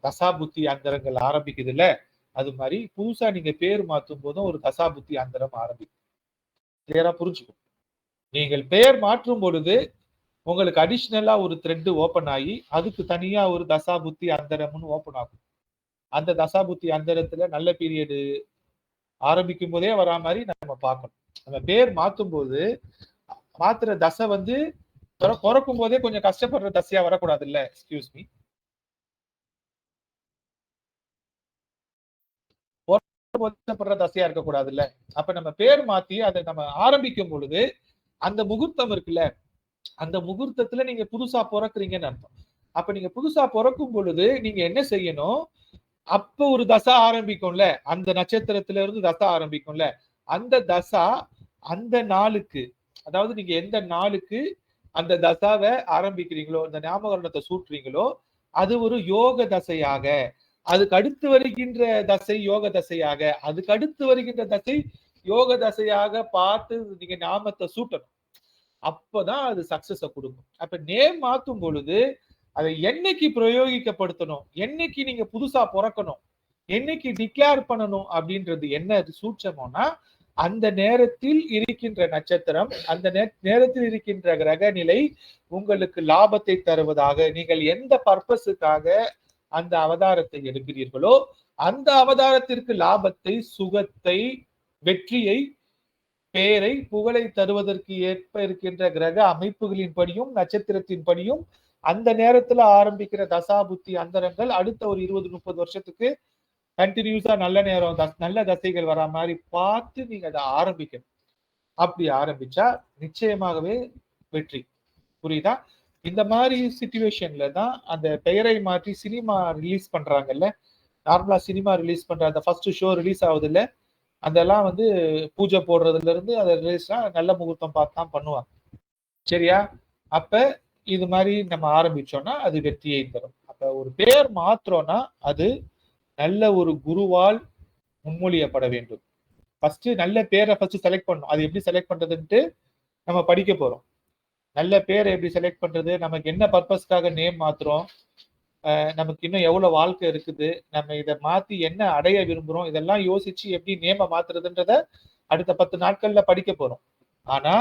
தசாபுத்தி அந்தரங்கள் ஆரம்பிக்குது இல்ல, அது மாதிரி புதுசா நீங்க பேர் மாற்றும் போதும் ஒரு தசாபுத்தி அந்தரம் ஆரம்பிக்கும். கிளியரா புரிஞ்சுக்கும். நீங்கள் பெயர் மாற்றும் பொழுது உங்களுக்கு அடிஷனலா ஒரு த்ரெட் ஓபன் ஆகி அதுக்கு தனியா ஒரு தசாபுத்தி அந்தரம்னு ஓபன் ஆகும். அந்த தசாபுத்தி அந்தரத்துல நல்ல பீரியடு ஆரம்பிக்கும் போதே வரா மாதிரி நம்ம பார்க்கணும். நம்ம பேர் மாற்றும் போது மாத்துற தசை வந்து பிறக்கும் போதே கொஞ்சம் கஷ்டப்படுற தசையா வரக்கூடாது இல்ல. எக்ஸ்கியூஸ் மீ, கஷ்டப்படுற தசையா இருக்கக்கூடாது இல்ல. அப்ப நம்ம பேர் மாத்தி அதை நம்ம ஆரம்பிக்கும் பொழுது அந்த முகூர்த்தம் இருக்குல்ல, அந்த முகூர்த்தத்துல நீங்க புதுசா பிறக்குறீங்கன்னு அர்த்தம். அப்ப நீங்க புதுசா பிறக்கும் பொழுது நீங்க என்ன செய்யணும், அப்ப ஒரு தசா ஆரம்பிக்கும்ல, அந்த நட்சத்திரத்துல இருந்து தசா ஆரம்பிக்கும்ல, அந்த தசா அந்த நாளுக்கு, அதாவது நீங்க எந்த நாளுக்கு அந்த தசாவை ஆரம்பிக்கிறீங்களோ, இந்த ஞாபகத்தை சூட்டுறீங்களோ, அது ஒரு யோக தசையாக, அதுக்கு அடுத்து வருகின்ற தசை யோக தசையாக, அதுக்கு அடுத்து வருகின்ற தசை யோக தசையாக பார்த்து நீங்க நாமத்தை சூட்டணும். அப்பதான் அது சக்சஸ கொடுக்கும். அப்ப நேம் மாத்தும் பொழுது அதை என்னைக்கு பிரயோகிக்கப்படுத்தணும், என்னைக்கு நீங்க புதுசா பிறக்கணும், என்னைக்கு டிக்ளேர் பண்ணணும் அப்படின்றது என்ன சூட்சமோனா, அந்த நேரத்தில் இருக்கின்ற நட்சத்திரம், அந்த நேரத்தில் இருக்கின்ற கிரக நிலை உங்களுக்கு லாபத்தை தருவதாக, நீங்கள் எந்த பர்பஸுக்காக அந்த அவதாரத்தை எடுக்கிறீர்களோ அந்த அவதாரத்திற்கு லாபத்தை, சுகத்தை, வெற்றியை, பெயரை, புகழை தருவதற்கு ஏற்ப இருக்கின்ற கிரக அமைப்புகளின் படியும் நட்சத்திரத்தின் படியும் அந்த நேரத்துல ஆரம்பிக்கிற தசாபுத்தி அந்தரங்கள் அடுத்த ஒரு 20-30 வருஷத்துக்கு கண்டினியூஸா நல்ல நேரம், நல்ல தசைகள் வரா மாதிரி பார்த்து நீங்க அதை ஆரம்பிக்கணும். அப்படி ஆரம்பிச்சா நிச்சயமாகவே வெற்றி. புரியுதா? இந்த மாதிரி சிச்சுவேஷன்ல தான் அந்த பெயரை மாற்றி சினிமா ரிலீஸ் பண்றாங்கல்ல. நார்மலா சினிமா ரிலீஸ் பண்ற அந்த ஃபர்ஸ்ட் ஷோ ரிலீஸ் ஆகுது இல்ல, அதெல்லாம் வந்து பூஜை போடுறதுல இருந்து அதை ரிலீஸ்லாம் நல்ல முகூர்த்தம் பார்த்து தான் பண்ணுவாங்க. சரியா? அப்ப இது மாதிரி நம்ம ஆரம்பிச்சோம்னா அது வெற்றியை தரும். அப்ப ஒரு பெயர் மாத்திரம்னா அது நல்ல ஒரு குருவால் முன்மொழியப்பட வேண்டும். ஃபர்ஸ்ட் நல்ல பேரை ஃபர்ஸ்ட் செலக்ட் பண்ணணும். அது எப்படி செலக்ட் பண்றதுன்ட்டு நம்ம படிக்க போறோம். நல்ல பேரை எப்படி செலக்ட் பண்றது, நமக்கு என்ன பர்பஸ்க்காக நேம் மாத்துறோம், நமக்கு இன்னும் எவ்வளவு வாழ்க்கை இருக்குது, நம்ம இதை மாத்தி என்ன அடைய விரும்புறோம், இதெல்லாம் யோசிச்சு எப்படி நேம மாத்துறதுன்றத அடுத்த 10 நாட்கள்ல படிக்க போறோம். ஆனா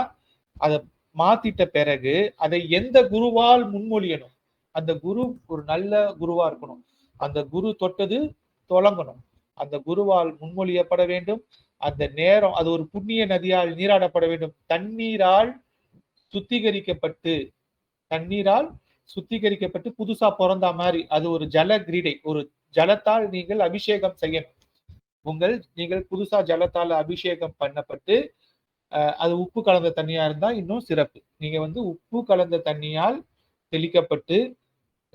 அதை மாத்திட்ட பிறகு அதை எந்த குருவால் முன்மொழியணும், அந்த குரு ஒரு நல்ல குருவா இருக்கணும், அந்த குரு தொட்டது தொடங்கணும், அந்த குருவால் முன்மொழியப்பட வேண்டும். அந்த நேரம் அது ஒரு புண்ணிய நதியால் நீராடப்பட வேண்டும். தண்ணீரால் சுத்திகரிக்கப்பட்டு புதுசா பிறந்த மாதிரி அது ஒரு ஜல கிரீடை, ஒரு ஜலத்தால் நீங்கள் அபிஷேகம் செய்யணும். நீங்கள் புதுசா ஜலத்தால் அபிஷேகம் பண்ணப்பட்டு அது உப்பு கலந்த தண்ணியா இருந்தா இன்னும் சிறப்பு. நீங்க வந்து உப்பு கலந்த தண்ணியால் தெளிக்கப்பட்டு,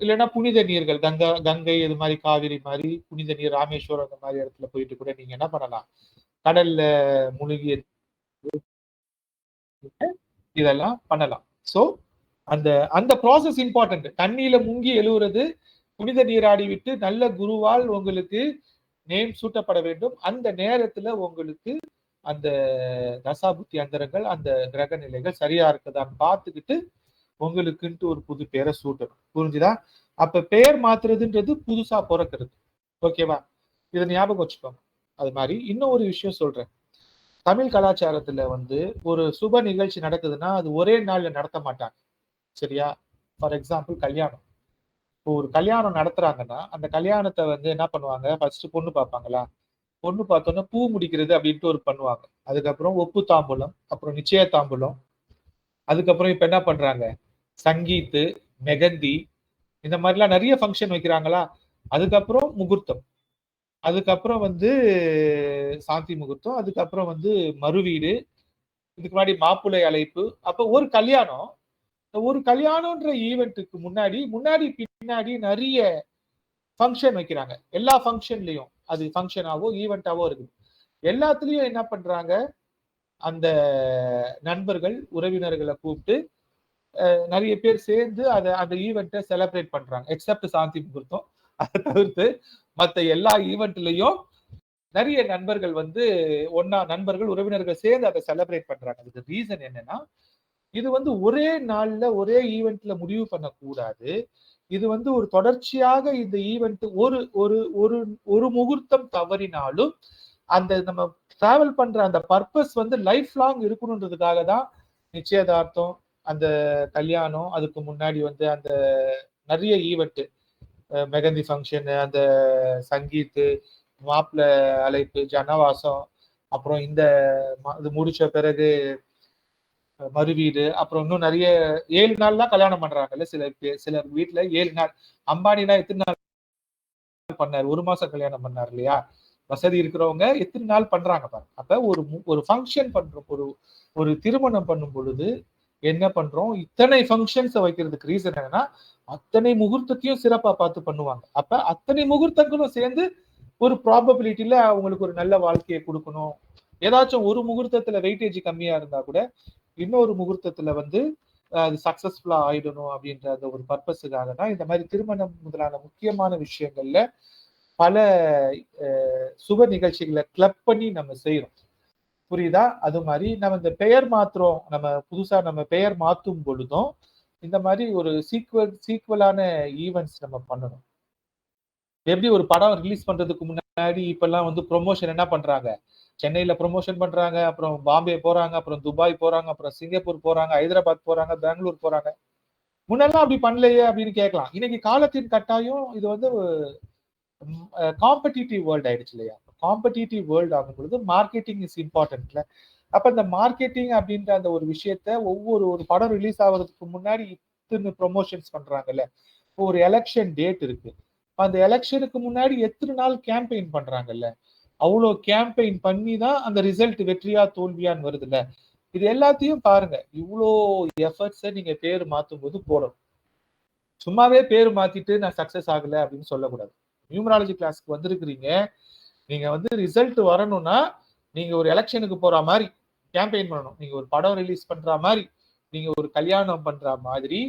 இல்லைன்னா புனித நீர்கள் கங்கை இது மாதிரி காவிரி மாதிரி புனித நீர், ராமேஸ்வரம் அந்த மாதிரி இடத்துல போயிட்டு கூட நீங்க என்ன பண்ணலாம், கடல்ல முழுகிய இதெல்லாம் பண்ணலாம். சோ அந்த அந்த ப்ராசஸ் இம்பார்ட்டன்ட். தண்ணியில முங்கி எழுவுறது, புனித நீராடி விட்டு நல்ல குருவால் உங்களுக்கு நேம் சூட்டப்பட வேண்டும். அந்த நேரத்துல உங்களுக்கு அந்த தசாபுத்தி அந்தரங்கள், அந்த கிரக நிலைகள் சரியா இருக்குதான்னு பார்த்துக்கிட்டு உங்களுக்குன்ட்டு ஒரு புது பேரை சூட்டணும். புரிஞ்சுதா? அப்ப பெயர் மாத்துறதுன்றது புதுசா பிறக்கிறது. ஓகேவா? இதை ஞாபகம் வச்சுக்கோங்க. அது மாதிரி இன்னும் ஒரு விஷயம் சொல்றேன். தமிழ் கலாச்சாரத்துல வந்து ஒரு சுப நிகழ்ச்சி நடக்குதுன்னா அது ஒரே நாள்ல நடத்த மாட்டாங்க. சரியா? ஃபார் எக்ஸாம்பிள் கல்யாணம். இப்போ ஒரு கல்யாணம் நடத்துறாங்கன்னா அந்த கல்யாணத்தை வந்து என்ன பண்ணுவாங்க, ஃபர்ஸ்ட் பொண்ணு பார்ப்பாங்களா, பொண்ணு பார்த்தோன்னா பூ முடிக்கிறது அப்படின்ட்டு ஒரு பண்ணுவாங்க. அதுக்கப்புறம் ஒப்பு தாம்பூலம், அப்புறம் நிச்சய தாம்பூலம், அதுக்கப்புறம் இப்ப என்ன பண்றாங்க, சங்கீத்து, மெகந்தி, இந்த மாதிரிலாம் நிறைய ஃபங்க்ஷன் வைக்கிறாங்களா. அதுக்கப்புறம் முகூர்த்தம், அதுக்கப்புறம் வந்து சாந்தி முகூர்த்தம், அதுக்கப்புறம் வந்து மறுவீடு, இதுக்கு முன்னாடி மாப்பிள்ளை அழைப்பு. அப்ப ஒரு கல்யாணம்ன்ற ஈவெண்ட்டுக்கு முன்னாடி பின்னாடி நிறைய ஃபங்க்ஷன் வைக்கிறாங்க. எல்லா ஃபங்க்ஷன்லயும் அது ஃபங்க்ஷனாவோ ஈவெண்டாவோ இருக்குது. எல்லாத்துலயும் என்ன பண்றாங்க, அந்த நண்பர்கள் உறவினர்களை கூப்பிட்டு நிறைய பேர் சேர்ந்து அந்த ஈவெண்ட்டை செலிப்ரேட் பண்றாங்க. எக்ஸப்ட் சாந்தி முகூர்த்தம், அதை தவிர்த்து மற்ற எல்லா ஈவெண்ட்லயும் நிறைய நண்பர்கள் வந்து நண்பர்கள் உறவினர்கள் சேர்ந்து அதை செலிப்ரேட் பண்றாங்க. அதுக்கு ரீசன் என்னன்னா, இது வந்து ஒரே நாள்ல ஒரே ஈவெண்ட்ல முடிவு பண்ணக்கூடாது. இது வந்து ஒரு தொடர்ச்சியாக இந்த ஈவெண்ட் ஒரு ஒரு ஒரு ஒரு முகூர்த்தம் தவறினாலும் அந்த நம்ம டிராவல் பண்ற அந்த பர்பஸ் வந்து லைஃப் லாங் இருக்கணுன்றதுக்காக தான் நிச்சயதார்த்தம், அந்த கல்யாணம், அதுக்கு முன்னாடி வந்து அந்த நிறைய ஈவெண்ட், மெகந்தி ஃபங்க்ஷன், அந்த சங்கீத்து, மாப்பிள்ளை அழைப்பு, ஜனவாசம், அப்புறம் இந்த இது முடிச்ச பிறகு மறுவீடு, அப்புறம் இன்னும் நிறைய 7 நாள்லாம் கல்யாணம் பண்றாங்கல்ல சிலர் வீட்டுல 7 நாள். அம்பானிலாம் எத்தனை நாள் பண்ணாரு? 1 மாசம் கல்யாணம் பண்ணாரு இல்லையா? வசதி இருக்கிறவங்க எத்தனை நாள் பண்றாங்க பாருங்க. அப்ப ஒரு ஃபங்க்ஷன் பண்றோம், ஒரு திருமணம் பண்ணும் பொழுது என்ன பண்றோம், இத்தனை ஃபங்க்ஷன்ஸ் வைக்கிறதுக்கு ரீசன் என்னன்னா, அத்தனை முகூர்த்தத்தையும் சிறப்பா பார்த்து பண்ணுவாங்க. அப்ப அத்தனை முகூர்த்தங்களும் சேர்ந்து ஒரு ப்ராபபிலிட்டியில அவங்களுக்கு ஒரு நல்ல வாழ்க்கையை கொடுக்கணும். ஏதாச்சும் ஒரு முகூர்த்தத்துல வெயிட்டேஜ் கம்மியா இருந்தா கூட இன்னொரு முகூர்த்தத்துல வந்து அது சக்சஸ்ஃபுல்லா ஆயிடணும் அப்படின்ற அந்த ஒரு பர்பஸுக்காக தான் இந்த மாதிரி திருமணம் முதலான முக்கியமான விஷயங்கள்ல பல சுப நிகழ்ச்சிகளை கிளப் பண்ணி நம்ம செய்யறோம். புரியுதா? அது மாதிரி நம்ம இந்த பெயர் மாத்துறோம், நம்ம புதுசா நம்ம பெயர் மாத்தும் பொழுதும் இந்த மாதிரி ஒரு சீக்வலான ஈவெண்ட்ஸ் நம்ம பண்ணணும். எப்படி ஒரு படம் ரிலீஸ் பண்றதுக்கு முன்னாடி இப்பெல்லாம் வந்து ப்ரொமோஷன் என்ன பண்றாங்க, சென்னையில ப்ரொமோஷன் பண்றாங்க, அப்புறம் பாம்பே போறாங்க, அப்புறம் துபாய் போறாங்க, அப்புறம் சிங்கப்பூர் போறாங்க, ஹைதராபாத் போறாங்க, பெங்களூர் போறாங்க. முன்னெல்லாம் அப்படி பண்ணலையே அப்படின்னு கேட்கலாம். இன்னைக்கு காலத்தின் கட்டாயம் இது வந்து காம்படிட்டிவ் வேர்ல்டு ஆயிடுச்சு இல்லையா? காம்படிட்டிவ் வேர்ல்டு ஆகும் பொழுது மார்க்கெட்டிங் இஸ் இம்பார்ட்டன்ட்ல. அப்ப இந்த மார்க்கெட்டிங் அப்படின்ற அந்த ஒரு விஷயத்த ஒரு படம் ரிலீஸ் ஆகிறதுக்கு முன்னாடி இத்தனை ப்ரொமோஷன்ஸ் பண்றாங்கல்ல. ஒரு எலெக்ஷன் டேட் இருக்கு, அந்த எலெக்ஷனுக்கு முன்னாடி எத்தனை நாள் கேம்பெயின் பண்றாங்கல்ல. அவ்வளோ கேம்பெயின் பண்ணி தான் அந்த ரிசல்ட் வெற்றியா தோல்வியான்னு வருதுல்ல. இது எல்லாத்தையும் பாருங்க, இவ்வளோ எஃபர்ட்ஸை நீங்க பேர் மாற்றும் போது போடணும். சும்மாவே பேர் மாத்திட்டு நான் சக்சஸ் ஆகல அப்படின்னு சொல்லக்கூடாது. நியூமராலஜி கிளாஸ்க்கு வந்திருக்கிறீங்க, நீங்க வந்து ரிசல்ட் வரணும்னா நீங்க ஒரு எலெக்ஷனுக்கு போற மாதிரி கேம்பெயின் பண்ணணும். நீங்க ஒரு படம் ரிலீஸ் பண்ற மாதிரி, நீங்க ஒரு கல்யாணம் பண்ற மாதிரி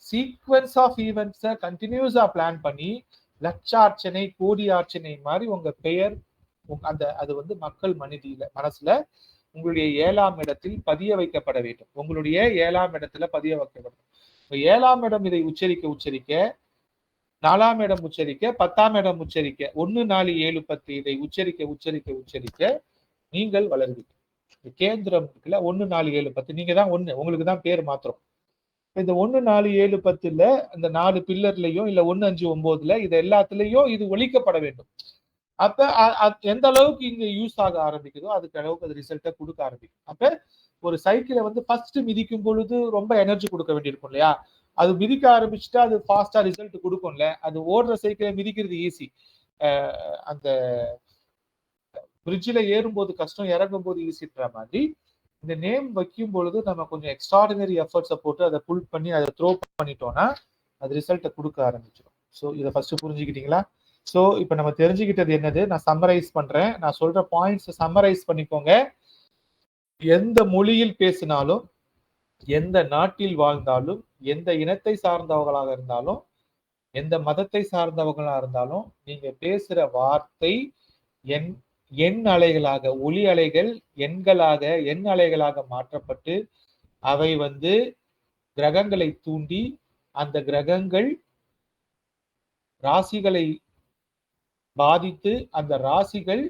சீக்வன்ஸ் ஆஃப் ஈவெண்ட்ஸை கண்டினியூஸா பிளான் பண்ணி லட்சார்ச்சனை கோடி அர்ச்சனை மாதிரி உங்க பெயர் அது வந்து மக்கள் மனசுல உங்களுடைய 7ஆம் இடத்தில் பதிய வைக்கப்பட வேண்டும். உங்களுடைய 7ஆம் இடத்துல பதிய வைக்கப்படும். 7ஆம் இடம் இதை உச்சரிக்க 4ஆம் இடம் உச்சரிக்க, 10ஆம் இடம் உச்சரிக்க, 1 4 7 10 இதை உச்சரிக்க நீங்கள் வளருவீர்கள். கேந்திரம் இருக்குல்ல, 1 4 7 10 நீங்க தான் 1, உங்களுக்கு தான் பேர் மாத்திரம். இந்த 1 4 7 10ல அந்த 4 பில்லர்லயும் இல்ல 1 5 9ல இது எல்லாத்துலயும் இது ஒழிக்கப்பட வேண்டும். அப்ப எந்த அளவுக்கு இங்க யூஸ் ஆக ஆரம்பிக்குதோ அதுக்கு அளவுக்கு அது ரிசல்ட்டை கொடுக்க ஆரம்பிக்கும். அப்ப ஒரு சைக்கிளை வந்து ஃபர்ஸ்ட் மிதிக்கும் பொழுது ரொம்ப எனர்ஜி கொடுக்க வேண்டியிருக்கும் இல்லையா? அது மிதிக்க ஆரம்பிச்சுட்டா அது ஃபாஸ்டா ரிசல்ட் கொடுக்கும்ல. அது ஓடுற சைக்கிளை மிதிக்கிறது ஈஸி, அந்த பிரிட்ஜில் ஏறும்போது கஷ்டம், இறங்கும் போது ஈஸின்ற மாதிரி இந்த நேம் வைக்கும் பொழுது நம்ம கொஞ்சம் எக்ஸ்ட்ராடினரி எஃபர்ட்ஸை போட்டு அதை புல் பண்ணி அதை த்ரோ பண்ணிட்டோம்னா அது ரிசல்ட்டை கொடுக்க ஆரம்பிச்சிடும். ஸோ இதை ஃபர்ஸ்ட் புரிஞ்சுக்கிட்டீங்களா? ஸோ இப்போ நம்ம தெரிஞ்சுக்கிட்டது என்னது, நான் சம்மரைஸ் பண்றேன். நான் சொல்ற பாயிண்ட்ஸ் சம்மரைஸ் பண்ணிக்கோங்க. எந்த மொழியில் பேசினாலும், எந்த நாட்டில் வாழ்ந்தாலும், எந்த இனத்தை சார்ந்தவர்களாக இருந்தாலும், எந்த மதத்தை சார்ந்தவர்களாக இருந்தாலும், நீங்க பேசுற வார்த்தை எண் அலைகளாக, ஒளி அலைகள் எண்களாக, எண் அலைகளாக மாற்றப்பட்டு அவை வந்து கிரகங்களை தூண்டி அந்த கிரகங்கள் ராசிகளை பாதித்து அந்த ராசிகள்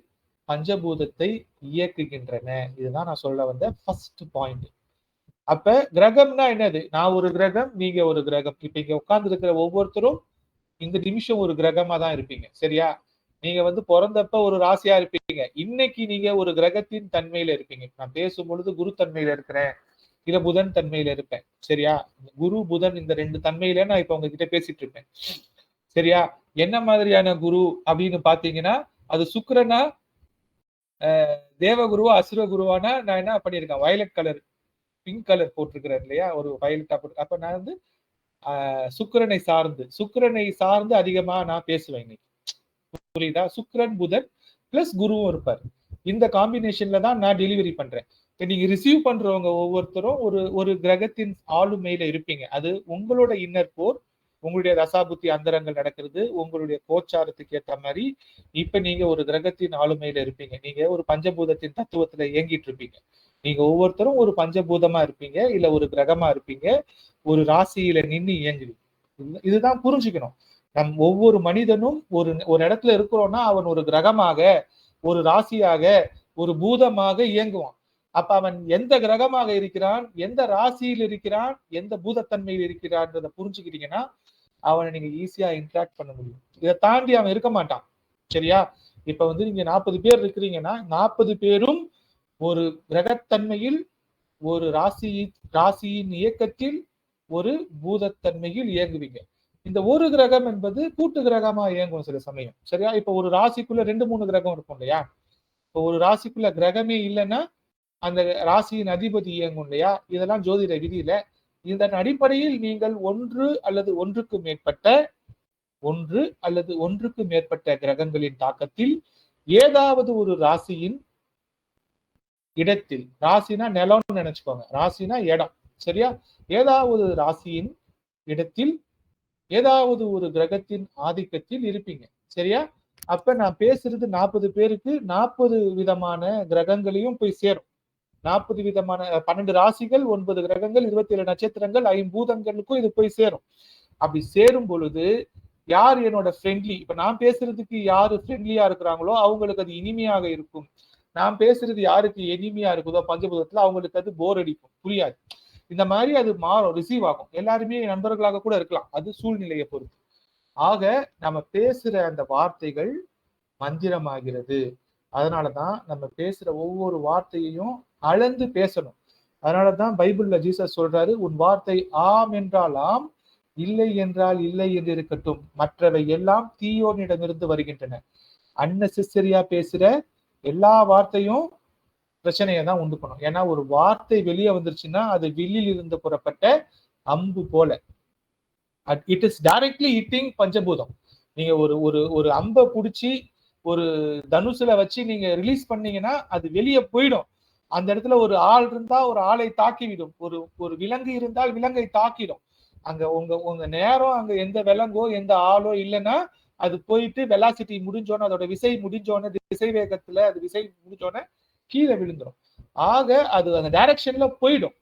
பஞ்சபூதத்தை இயக்குகின்றன. இதுதான் நான் சொல்ல வந்த ஃபர்ஸ்ட் பாயிண்ட். அப்ப கிரகம்னா என்னது? நான் ஒரு கிரகம், நீங்க ஒரு கிரகம். இப்ப இங்க உட்கார்ந்து இருக்கிற ஒவ்வொருத்தரும் இந்த நிமிஷம் ஒரு கிரகமா தான் இருப்பீங்க. சரியா? நீங்க வந்து பிறந்தப்ப ஒரு ராசியா இருப்பீங்க, இன்னைக்கு நீங்க ஒரு கிரகத்தின் தன்மையில இருப்பீங்க. நான் பேசும் பொழுது குரு தன்மையில இருக்கிறேன், இல்ல புதன் தன்மையில இருப்பேன். சரியா? குரு புதன் இந்த 2 தன்மையில நான் இப்ப உங்ககிட்ட பேசிட்டு இருப்பேன். சரியா? என்ன மாதிரியான குரு அப்படின்னு பாத்தீங்கன்னா, அது சுக்கிரனா தேவகுருவா அசுரகுருவானா நான் என்ன பண்ணியிருக்கேன், வயலட் கலர் பிங்க் கலர் போட்டிருக்கிறேன் இல்லையா, ஒரு வயலட்டா போட்டு. அப்ப நான் வந்து சுக்கிரனை சார்ந்து அதிகமா நான் பேசுவேன் இன்னைக்கு. புரியுதா? சுக்கிரன் புதன் பிளஸ் குருவும் இருப்பார். இந்த காம்பினேஷன்ல தான் நான் டெலிவரி பண்றேன். நீங்க ரிசீவ் பண்றவங்க ஒவ்வொருத்தரும் ஒரு கிரகத்தின் ஆளுமையில இருப்பீங்க. அது உங்களோட இன்னர் கோர், உங்களுடைய தசாபுத்தி அந்தரங்கள் நடக்கிறது, உங்களுடைய கோச்சாரத்துக்கு ஏற்ற மாதிரி இப்ப நீங்க ஒரு கிரகத்தின் ஆளுமையில இருப்பீங்க. நீங்க ஒரு பஞ்சபூதத்தின் தத்துவத்துல இயங்கிட்டு இருப்பீங்க. நீங்க ஒவ்வொருத்தரும் ஒரு பஞ்சபூதமா இருப்பீங்க, இல்ல ஒரு கிரகமா இருப்பீங்க, ஒரு ராசியில நின்று இயங்குவீங்க. இதுதான் புரிஞ்சுக்கணும். ஒவ்வொரு மனிதனும் ஒரு இடத்துல இருக்கிறோம்னா அவன் ஒரு கிரகமாக, ஒரு ராசியாக, ஒரு பூதமாக இயங்குவான். அப்ப அவன் எந்த கிரகமாக இருக்கிறான், எந்த ராசியில் இருக்கிறான், எந்த பூதத்தன்மையில் இருக்கிறான்றத புரிஞ்சுக்கிட்டீங்கன்னா அவனை நீங்க ஈஸியா இன்ட்ராக்ட் பண்ண முடியும். இதை தாண்டி அவன் இருக்க மாட்டான். சரியா? இப்ப வந்து நீங்க 40 பேர் இருக்கிறீங்கன்னா 40 பேரும் ஒரு கிரகத்தன்மையில், ஒரு ராசியின் இயக்கத்தில், ஒரு பூதத்தன்மையில் இயங்குவீங்க. இந்த ஒரு கிரகம் என்பது கூட்டு கிரகமா இயங்கும் சில சமயம். சரியா? இப்ப ஒரு ராசிக்குள்ள 2-3 கிரகம் இருக்கும் இல்லையா? இப்போ ஒரு ராசிக்குள்ள கிரகமே இல்லைன்னா அந்த ராசியின் அதிபதி இயங்கும் இல்லையா? இதெல்லாம் ஜோதிட விதியில. இதன் அடிப்படையில் நீங்கள் ஒன்று அல்லது ஒன்றுக்கு மேற்பட்ட கிரகங்களின் தாக்கத்தில் ஏதாவது ஒரு ராசியின் இடத்தில், ராசினா நிலம்னு நினைச்சுக்கோங்க, ராசினா இடம், சரியா? ஏதாவது ராசியின் இடத்தில் ஏதாவது ஒரு கிரகத்தின் ஆதிக்கத்தில் இருப்பீங்க. சரியா? அப்ப நான் பேசுறது 40 பேருக்கு 40 விதமான கிரகங்களையும் போய் சேரும். 40 விதமான 12 ராசிகள், 9 கிரகங்கள், 27 நட்சத்திரங்கள், 5 பூதங்களுக்கும் இது போய் சேரும். அப்படி சேரும் பொழுது யார் என்னோட ஃப்ரெண்ட்லி, இப்ப நான் பேசுறதுக்கு யாரு ஃப்ரெண்ட்லியா இருக்கிறாங்களோ அவங்களுக்கு அது இனிமையாக இருக்கும். நான் பேசுறது யாருக்கு இனிமையா இருக்குதோ பஞ்சபூதத்துல அவங்களுக்கு அது போர் அடிக்கும், புரியாது. இந்த மாதிரி அது மாறும், ரிசீவ் ஆகும். எல்லாருமே நண்பர்களாக கூட இருக்கலாம், அது சூழ்நிலையை பொறுத்து. ஆக நம்ம பேசுற அந்த வார்த்தைகள் மந்திரமாகிறது. அதனாலதான் நம்ம பேசுற ஒவ்வொரு வார்த்தையையும் அளந்து பேசணும். அதனாலதான் பைபிள்ல ஜீசஸ் சொல்றாரு, உன் வார்த்தை ஆம் என்றால் ஆம், இல்லை என்றால் இல்லை என்று இருக்கட்டும், மற்றவை எல்லாம் தீயோனிடமிருந்து வருகின்றன. அன்னெசரியா பேசுற எல்லா வார்த்தையும் பிரச்சனையை தான் உண்டு பண்ணும். ஏன்னா ஒரு வார்த்தை வெளியே வந்துருச்சுன்னா அது வில்லில் இருந்து புறப்பட்ட அம்பு போல. இட் இஸ் டைரக்ட்லி ஹிட்டிங் பஞ்சபூதம். நீங்க ஒரு அம்பை பிடிச்சி ஒரு தனுசுல வச்சு நீங்க ரிலீஸ் பண்ணீங்கன்னா அது வெளியே போயிடும். அந்த இடத்துல ஒரு ஆள் இருந்தா ஒரு ஆளை தாக்கிவிடும், ஒரு விலங்கு இருந்தால் விலங்கை தாக்கிடும். அங்க உங்க நேரம் அங்க எந்த விலங்கோ எந்த ஆளோ இல்லைன்னா அது போயிட்டு வெலாசிட்டி முடிஞ்சோன்னு, அதோட விசை முடிஞ்சோன்னு, திசை வேகத்துல அது விசை முடிஞ்சோன்னு கீழே விழுந்துடும். ஆக அது அந்த டைரக்ஷன்ல போயிடும்.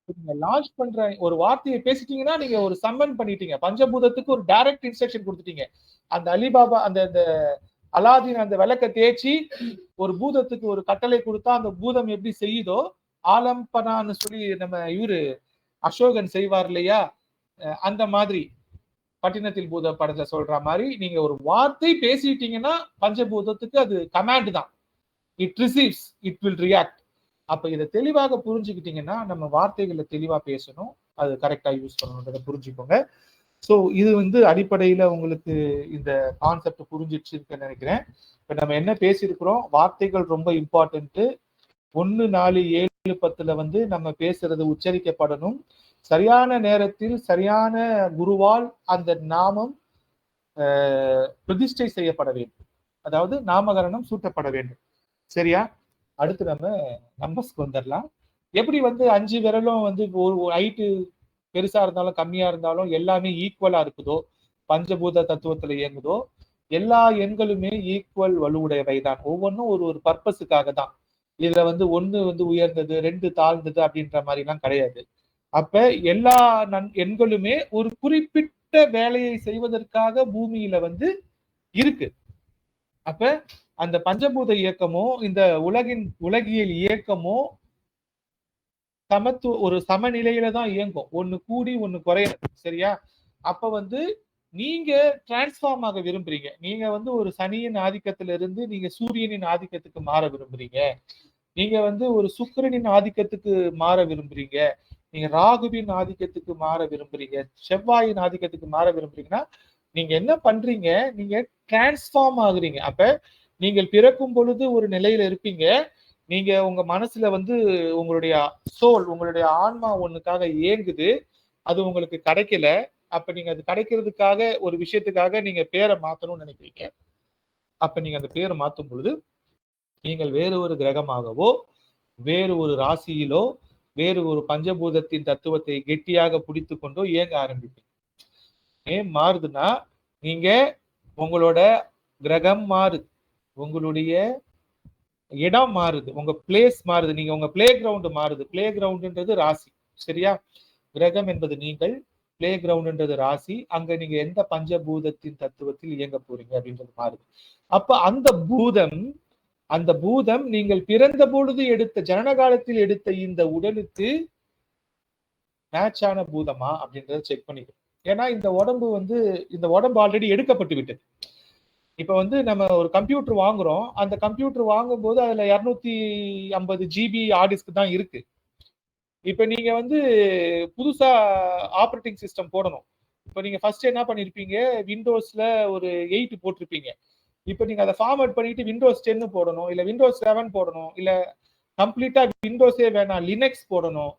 நீங்க லான்ச் பண்ற ஒரு வார்த்தையை பேசிட்டீங்கன்னா நீங்க ஒரு சம்மன் பண்ணிட்டீங்க, பஞ்சபூதத்துக்கு ஒரு டைரக்ட் இன்ஸ்ட்ரக்ஷன் கொடுத்துட்டீங்க. அந்த அலிபாபா அந்த அலாதீன் அந்த விளக்க தேய்ச்சி ஒரு பூதத்துக்கு ஒரு கட்டளை கொடுத்தா அந்த பூதம் எப்படி செய்யுதோ, ஆலம்பனான்னு சொல்லி நம்ம இவரு அசோகன் செய்வார் இல்லையா, அந்த மாதிரி பட்டினத்தில் பூத படத்துல சொல்ற மாதிரி நீங்க ஒரு வார்த்தை பேசிட்டீங்கன்னா பஞ்சபூதத்துக்கு அது கமாண்ட் தான். It receives, it will react. அப்ப இதை தெளிவாக புரிஞ்சுக்கிட்டீங்கன்னா நம்ம வார்த்தைகளை தெளிவா பேசணும், அது கரெக்டா யூஸ் பண்ணணுன்றதை புரிஞ்சுக்கோங்க. ஸோ இது வந்து அடிப்படையில உங்களுக்கு இந்த கான்செப்ட் புரிஞ்சிச்சுன்னு நினைக்கிறேன். இப்ப நம்ம என்ன பேசியிருக்கிறோம், வார்த்தைகள் ரொம்ப இம்பார்ட்டன்ட். 1, 4, 7, 10 வந்து நம்ம பேசுறது உச்சரிக்கப்படணும். சரியான நேரத்தில் சரியான குருவால் அந்த நாமம் பிரதிஷ்டை செய்யப்பட வேண்டும், அதாவது நாமகரணம் சூட்டப்பட வேண்டும். சரியா? அடுத்து நம்ம நம்பர்ஸ்க்கு வந்துடலாம். எப்படி வந்து 5 விரலும் வந்து ஒரு ஹைட்டு பெருசா இருந்தாலும் கம்மியா இருந்தாலும் எல்லாமே ஈக்குவலா இருக்குதோ, பஞ்சபூத தத்துவத்துல இயங்குதோ, எல்லா எண்களுமே ஈக்குவல் வலுவுடையவை தான். ஒவ்வொன்றும் ஒரு பர்பஸுக்காக தான். இதுல வந்து 1 வந்து உயர்ந்தது, 2 தாழ்ந்தது அப்படின்ற மாதிரி எல்லாம் கிடையாது. அப்ப எல்லா எண்களுமே ஒரு குறிப்பிட்ட வேலையை செய்வதற்காக பூமியில வந்து இருக்கு. அப்ப அந்த பஞ்சபூத இயக்கமோ இந்த உலகியல் இயக்கமோ ஒரு சமநிலையில தான் இயங்கும், ஒண்ணு கூடி ஒண்ணு குறையாது. சரியா? அப்ப வந்து நீங்க டிரான்ஸ்ஃபார்ம் ஆக விரும்புறீங்க. நீங்க வந்து ஒரு சனியின் ஆதிக்கத்தில இருந்து நீங்க சூரியனின் ஆதிக்கத்துக்கு மாற விரும்புறீங்க. நீங்க வந்து ஒரு சுக்கிரனின் ஆதிக்கத்துக்கு மாற விரும்புறீங்க. நீங்க ராகுவின் ஆதிக்கத்துக்கு மாற விரும்புறீங்க, செவ்வாயின் ஆதிக்கத்துக்கு மாற விரும்புறீங்கன்னா நீங்க என்ன பண்றீங்க, நீங்க டிரான்ஸ்ஃபார்ம் ஆகுறீங்க. அப்ப நீங்கள் பிறக்கும் பொழுது ஒரு நிலையில இருப்பீங்க. நீங்க உங்க மனசுல வந்து உங்களுடைய சோல், உங்களுடைய ஆன்மா ஒண்ணுக்காக ஏங்குது. அது உங்களுக்கு கிடைக்கல. அப்ப நீங்க அது கிடைக்கிறதுக்காக ஒரு விஷயத்துக்காக நீங்க பேரை மாத்தணும்னு நினைக்கிறீங்க. அப்ப நீங்க அந்த பேரை மாற்றும் பொழுது நீங்கள் வேறு ஒரு கிரகமாகவோ வேறு ஒரு ராசியிலோ வேறு ஒரு பஞ்சபூதத்தின் தத்துவத்தை கெட்டியாக பிடித்து கொண்டோ இயங்க ஆரம்பிப்பீங்க. ஏன் மாறுதுன்னா, நீங்க உங்களோட கிரகம் மாறுது, உங்களுடைய இடம் மாறுது, உங்க பிளேஸ் மாறுது, நீங்க உங்க பிளே கிரவுண்ட் மாறுது. பிளே கிரவுண்ட்ன்றது ராசி, சரியா? கிரகம் என்பது நீங்கள், பிளே கிரவுண்ட்ன்றது ராசி. அங்க நீங்க எந்த பஞ்சபூதத்தின் தத்துவத்தில் இயங்க போறீங்க அப்படின்றது மாறுது. அப்ப அந்த பூதம் நீங்கள் பிறந்த பொழுது எடுத்த ஜனன காலத்தில் எடுத்த இந்த உடலுக்கு மேட்ச் ஆன பூதமா அப்படின்றத செக் பண்ணிக்கணும். ஏன்னா இந்த உடம்பு ஆல்ரெடி எடுக்கப்பட்டு விட்டது. இப்ப நம்ம ஒரு கம்ப்யூட்டர் வாங்குறோம். அந்த கம்ப்யூட்டர் வாங்கும் போது அதுல 250 GB ஹார்ட் டிஸ்க் தான் இருக்கு. இப்ப நீங்க புதுசா ஆப்ரேட்டிங் சிஸ்டம் போடணும். இப்ப நீங்க ஃபர்ஸ்ட் என்ன பண்ணிருப்பீங்க, விண்டோஸ்ல ஒரு 8 போட்டிருப்பீங்க. இப்ப நீங்க அதை ஃபார்மேட் பண்ணிட்டு விண்டோஸ் 10 போடணும், இல்ல விண்டோஸ் 7 போடணும், இல்ல கம்ப்ளீட்டா விண்டோஸே வேணாம் லினக்ஸ் போடணும்.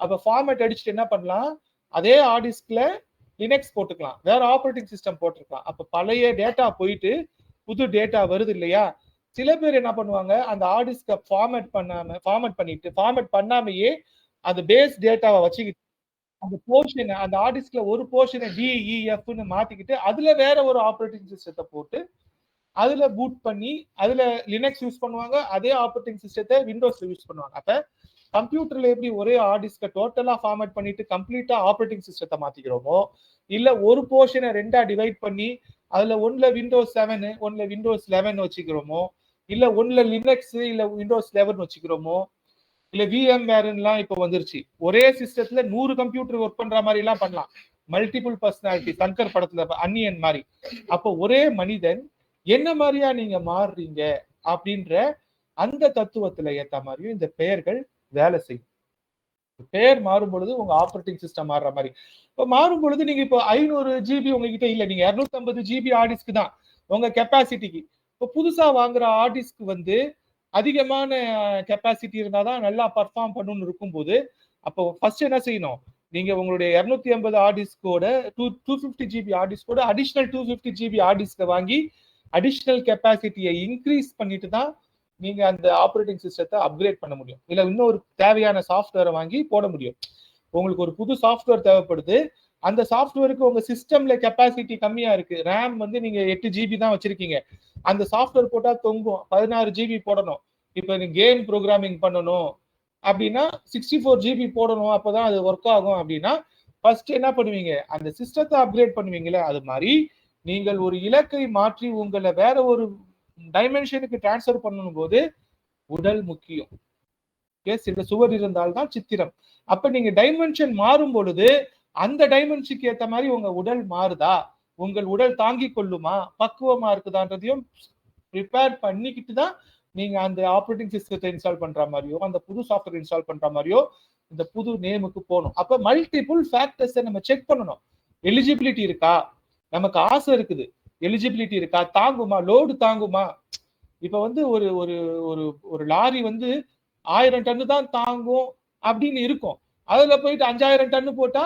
அப்ப ஃபார்மேட் அடிச்சுட்டு என்ன பண்ணலாம், அதே ஹார்ட் டிஸ்க்ல லினக்ஸ் போட்டுக்கலாம், வேற ஆப்ரேட்டிங் சிஸ்டம் போட்டுக்கலாம். அப்ப பழைய டேட்டா போயிட்டு புது டேட்டா வருது இல்லையா? சில பேர் என்ன பண்ணுவாங்க, அந்த ஹார்ட் டிஸ்க ஃபார்மேட் பண்ணாமையே அந்த பேஸ் டேட்டாவை வச்சுக்கிட்டு அந்த போர்ஷன், அந்த ஹார்ட் டிஸ்க்ல ஒரு போர்ஷனை DEFன்னு மாத்திக்கிட்டு அதுல வேற ஒரு ஆப்ரேட்டிங் சிஸ்டத்தை போட்டு அதுல பூட் பண்ணி அதுல லினக்ஸ் யூஸ் பண்ணுவாங்க, அதே ஆப்ரேட்டிங் சிஸ்டத்தை விண்டோஸ்ல யூஸ் பண்ணுவாங்க. அப்ப கம்ப்யூட்டர்ல எப்படி ஒரே ஹார்ட் டிஸ்க டோட்டலா ஃபார்மேட் பண்ணிட்டு கம்ப்ளீட்டா ஆப்ரேட்டிங் சிஸ்டத்தை மாத்திக்கிறோமோ, இல்ல ஒரு போர்ஷனை ரெண்டா டிவைட் பண்ணி அதுல ஒன்ல விண்டோஸ் 7 ஒன்ல விண்டோஸ் 11 வச்சுக்கிறோமோ, இல்ல ஒன்ல லினக்ஸ் இல்ல விண்டோஸ் 11 வச்சுக்கிறோமோ, இல்ல VMwareலாம் இப்ப வந்துருச்சு. ஒரே சிஸ்டத்துல 100 கம்ப்யூட்டர் ஒர்க் பண்ற மாதிரி எல்லாம் பண்ணலாம். மல்டிபிள் பர்சனாலிட்டி, சங்கர் படத்துல அன்னியன் மாதிரி. அப்போ ஒரே மனிதன் என்ன மாதிரியா நீங்க மாறுறீங்க அப்படின்ற அந்த தத்துவத்துல ஏத்த மாதிரியும் இந்த பெயர்கள் வேலை செய்யும். பெயர் மாறும் பொழுது உங்க ஆப்ரேட்டிங் சிஸ்டம் மாறுற மாதிரி. இப்ப மாறும் பொழுது நீங்க இப்போ 500 GB உங்ககிட்ட இல்ல, நீங்க 250 GB ஹார்ட் டிஸ்க் தான் உங்க கெப்பாசிட்டிக்கு. இப்போ புதுசா வாங்குற ஹார்ட் டிஸ்க் அதிகமான கெப்பாசிட்டி இருந்தாதான் நல்லா பர்ஃபார்ம் பண்ணணும்னு இருக்கும்போது, அப்போ ஃபர்ஸ்ட் என்ன செய்யணும், நீங்க உங்களுடைய 250 ஹார்ட் டிஸ்கோட 250 GB ஹார்ட் டிஸ்கோட அடிஷனல் 250 GB ஹார்ட் டிஸ்கை வாங்கி அடிஷனல் கெப்பாசிட்டியை இன்க்ரீஸ் பண்ணிட்டு தான் நீங்க அந்த ஆப்ரேட்டிங் சிஸ்டத்தை அப்கிரேட் பண்ண முடியும். இல்ல இன்னொரு தேவையான சாஃப்ட்வேரை வாங்கி போட முடியும். உங்களுக்கு ஒரு புது சாஃப்ட்வேர் தேவைப்படுது, அந்த சாஃப்ட்வேருக்கு உங்க சிஸ்டம்ல கெப்பாசிட்டி கம்மியா இருக்கு, ரேம் நீங்க 8 GB தான் வச்சிருக்கீங்க, அந்த சாஃப்ட்வேர் போட்டா தொங்கும், 16 GB போடணும். இப்ப நீங்க கேம் ப்ரோக்ராமிங் பண்ணணும் அப்படின்னா 64 GB போடணும், அப்பதான் அது ஒர்க் ஆகும். அப்படின்னா ஃபர்ஸ்ட் என்ன பண்ணுவீங்க, அந்த சிஸ்டத்தை அப்கிரேட் பண்ணுவீங்களே. அது மாதிரி நீங்கள் ஒரு இலக்கை மாற்றி உங்களை வேற ஒரு டைமென்ஷனுக்கு டிரான்ஸ்ஃபர் பண்ணணும் போது உடல் முக்கியம். இந்த சுவர் இருந்தால்தான் சித்திரம். அப்ப நீங்க டைமென்ஷன் மாறும் பொழுது அந்த டைமென்ஷனுக்கு ஏற்ற மாதிரி உங்க உடல் மாறுதா, உங்கள் உடல் தாங்கி கொள்ளுமா, பக்குவமா இருக்குதான்றதையும் ப்ரிப்பேர் பண்ணிக்கிட்டு தான் நீங்க அந்த ஆப்ரேட்டிங் சிஸ்டத்தை இன்ஸ்டால் பண்ற மாதிரியோ அந்த புது சாஃப்ட்வேர் இன்ஸ்டால் பண்ற மாதிரியோ இந்த புது நேமுக்கு போகணும். அப்ப மல்டிபிள் ஃபேக்டர்ஸை நம்ம செக் பண்ணணும். எலிஜிபிலிட்டி இருக்கா, நமக்கு ஆசை இருக்குது, எலிஜிபிலிட்டி இருக்கா, தாங்குமா, லோடு தாங்குமா. இப்ப ஒரு ஒரு ஒரு ஒரு லாரி 1000 டன்னு தான் தாங்கும் அப்படின்னு இருக்கும். அதுல போயிட்டு 5000 டன்னு போட்டா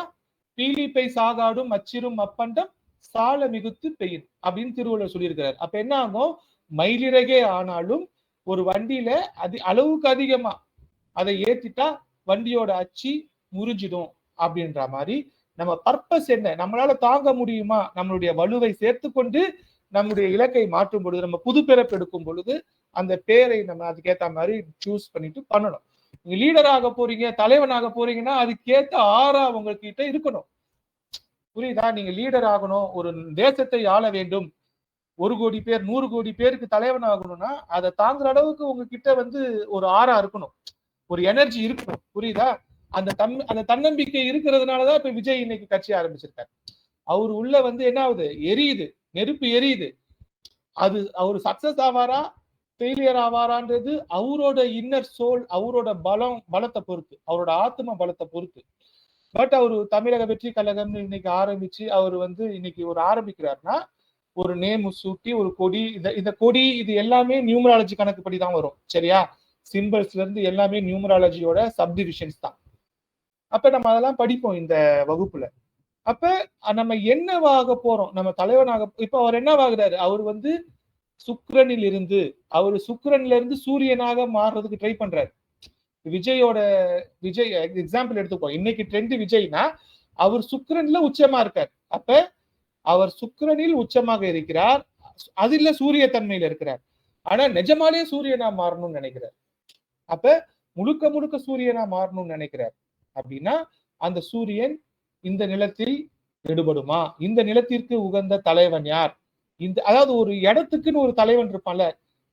பீலிப்பை சாகாடும் அச்சிரும் அப்பண்டம் சால மிகுத்து பெயின் அப்படின்னு திருவள்ளுவர் சொல்லியிருக்கிறார். அப்ப என்ன ஆகும், மயிலிறகே ஆனாலும் ஒரு வண்டியில அளவுக்கு அதிகமா அதை ஏத்திட்டா வண்டியோட அச்சு முறிஞ்சிடும் அப்படின்ற மாதிரி நம்ம பர்பஸ் என்ன, நம்மளால தாங்க முடியுமா, நம்மளுடைய வலுவை சேர்த்து கொண்டு நம்முடைய இலக்கை மாற்றும் பொழுது, நம்ம புது பிறப்பு எடுக்கும் பொழுது அந்த பேரை நம்ம அதுக்கேற்ற மாதிரி சூஸ் பண்ணிட்டு பண்ணணும். நீங்க லீடர் ஆக போறீங்க, தலைவனாக போறீங்கன்னா அதுக்கேற்ற ஆறா உங்ககிட்ட இருக்கணும். புரியுதா? நீங்க லீடர் ஆகணும், ஒரு தேசத்தை ஆள வேண்டும், 1 கோடி பேர் 100 கோடி பேருக்கு தலைவன் ஆகணும்னா அதை தாங்குற அளவுக்கு உங்ககிட்ட ஒரு ஆறா இருக்கணும், ஒரு எனர்ஜி இருக்கணும். புரியுதா? அந்த தன்னம்பிக்கை இருக்கிறதுனாலதான் இப்ப விஜய் இன்னைக்கு கட்சி ஆரம்பிச்சிருக்காரு. அவரு உள்ள என்ன ஆகுது, எரியுது, நெருப்பு எரியுது. அது அவர் சக்சஸ் ஆவாரா ஃபெயிலியர் ஆவாரான்றது அவரோட இன்னர் சோல், அவரோட பலத்தை பொறுத்து, அவரோட ஆத்ம பலத்தை பொறுத்து. பட் அவர் தமிழக வெற்றி கழகம்னு இன்னைக்கு ஆரம்பிச்சு அவர் இன்னைக்கு ஒரு ஆரம்பிக்கிறாருன்னா ஒரு நேம் சூட்டி ஒரு கொடி, இந்த கொடி இது எல்லாமே நியூமராலஜி கணக்குப்படி தான் வரும். சரியா? சிம்பிள்ஸ்ல இருந்து எல்லாமே நியூமராலஜியோட சப்டிவிஷன்ஸ் தான். அப்ப நம்ம அதெல்லாம் படிப்போம் இந்த வகுப்புல. அப்ப நம்ம என்னவாக போறோம், நம்ம தலைவனாக இப்ப அவர் என்னவாகிறாரு, அவர் வந்து சுக்கிரனில் இருந்து சூரியனாக மாறுறதுக்கு ட்ரை பண்றாரு. விஜய் எக்ஸாம்பிள் எடுத்துப்போம். இன்னைக்கு ட்ரெண்ட் விஜய்னா அவர் சுக்கிரன்ல உச்சமா இருக்கார். அப்ப அவர் சுக்கிரனில் உச்சமாக இருக்கிறார். அதுல சூரிய தன்மையில இருக்கிறார். ஆனா நிஜமாலே சூரியனா மாறணும்னு நினைக்கிறார். அப்ப முழுக்க முழுக்க சூரியனா மாறணும்னு நினைக்கிறார். அப்படின்னா அந்த சூரியன் இந்த நிலத்தில் எடுபடுமா, இந்த நிலத்திற்கு உகந்த தலைவன் யார், இந்த அதாவது ஒரு இடத்துக்குன்னு ஒரு தலைவன் இருப்பான்ல,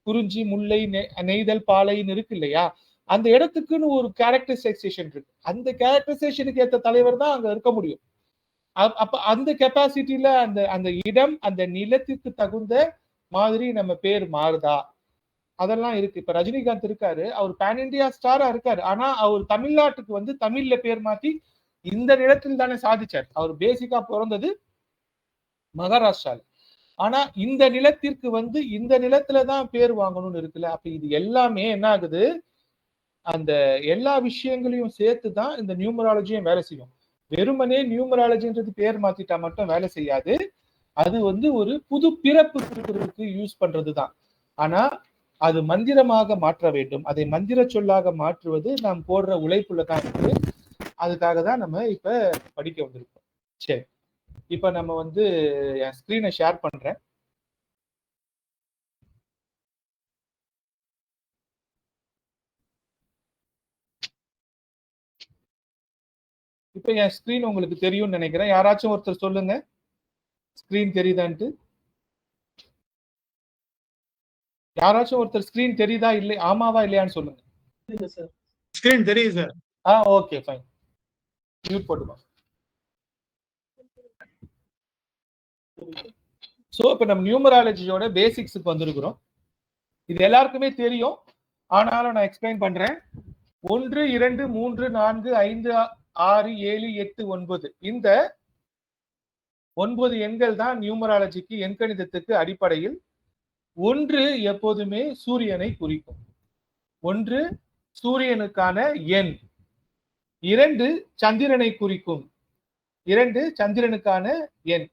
குறிஞ்சி, முல்லை, நெய்தல், பாலைன்னு இருக்கு இல்லையா, அந்த இடத்துக்குன்னு ஒரு கேரக்டரைசேஷன் இருக்கு. அந்த கேரக்டரைசேஷனுக்கு ஏற்ற தலைவர் தான் அங்க இருக்க முடியும். அப்ப அந்த கெப்பாசிட்டியில அந்த அந்த இடம் அந்த நிலத்திற்கு தகுந்த மாதிரி நம்ம பேர் மாறுதா, அதெல்லாம் இருக்கு. இப்ப ரஜினிகாந்த் இருக்காரு, அவர் பேன் இண்டியா ஸ்டாரா இருக்காரு. ஆனா அவர் தமிழ்நாட்டுக்கு வந்து தமிழ்ல பேர் மாத்தி இந்த நிலத்தில் தானே சாதிச்சார். அவர் பேசிக்கா பிறந்தது மகாராஷ்டிரால. ஆனா இந்த நிலத்திற்கு வந்து இந்த நிலத்துலதான் பேர் வாங்கணும்னு இருக்குல்ல. அப்ப இது எல்லாமே என்ன ஆகுது, அந்த எல்லா விஷயங்களையும் சேர்த்துதான் இந்த நியூமராலஜியும் வேலை செய்யும். வெறுமனே நியூமராலஜின்றது பேர் மாத்திட்டா மட்டும் வேலை செய்யாது. அது வந்து ஒரு புது பிறப்பு கொடுக்கறதுக்கு யூஸ் பண்றதுதான். ஆனா அது மந்திரமாக மாற்ற வேண்டும். அதை மந்திர சொல்லாக மாற்றுவது நாம் போடுற உழைப்புல தான் இருக்கு. அதுக்காக தான் நம்ம இப்ப படிக்க வந்திருக்கோம். சரி, இப்ப நம்ம வந்து என் ஸ்கிரீனை ஷேர் பண்றேன். இப்ப என் ஸ்கிரீன் உங்களுக்கு தெரியும்னு நினைக்கிறேன். யாராச்சும் ஒருத்தர் சொல்லுங்க, ஸ்கிரீன் தெரியுதான்ட்டு. யாராச்சும் ஒருத்தர் ஸ்கிரீன் தெரியுதா இல்லை ஆமாவா இல்லையான்னு சொல்லுங்க. ஸ்கிரீன் தெரியுது சார். Okay fine. மியூட் போட்டுக்கோ. சோ இப்ப நம்ம நியூமராலஜியோட பேசிக்ஸ்க்கு வந்திருக்கிறோம். இது எல்லாருக்குமே தெரியும், ஆனாலும் நான் எக்ஸ்பிளைன் பண்றேன். 1, 2, 3, 4, 5, 6, 7, 8, 9 இந்த 9 எண்கள் தான் நியூமராலஜிக்கு எண்கணிதத்துக்கு அடிப்படையில். 1 எப்போதுமே சூரியனை குறிக்கும். 1 சூரியனுக்கான எண். 2 சந்திரனை குறிக்கும். 2 சந்திரனுக்கான எண்.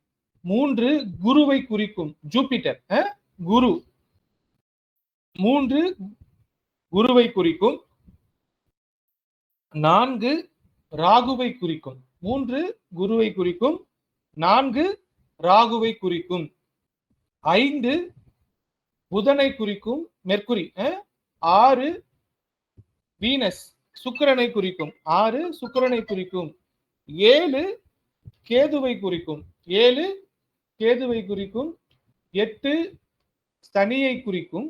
3 குருவை குறிக்கும். ஜூபிட்டர் குரு 3 குருவை குறிக்கும். 4 ராகுவை குறிக்கும். 3 குருவை குறிக்கும். 4 ராகுவை குறிக்கும். 5 புதனை குறிக்கும், மெர்க்குரி. 6 வீனஸ் சுக்கிரனை குறிக்கும். 6 சுக்கிரனை குறிக்கும். 7 கேதுவை குறிக்கும். 7 கேதுவை குறிக்கும். 8 சனியை குறிக்கும்.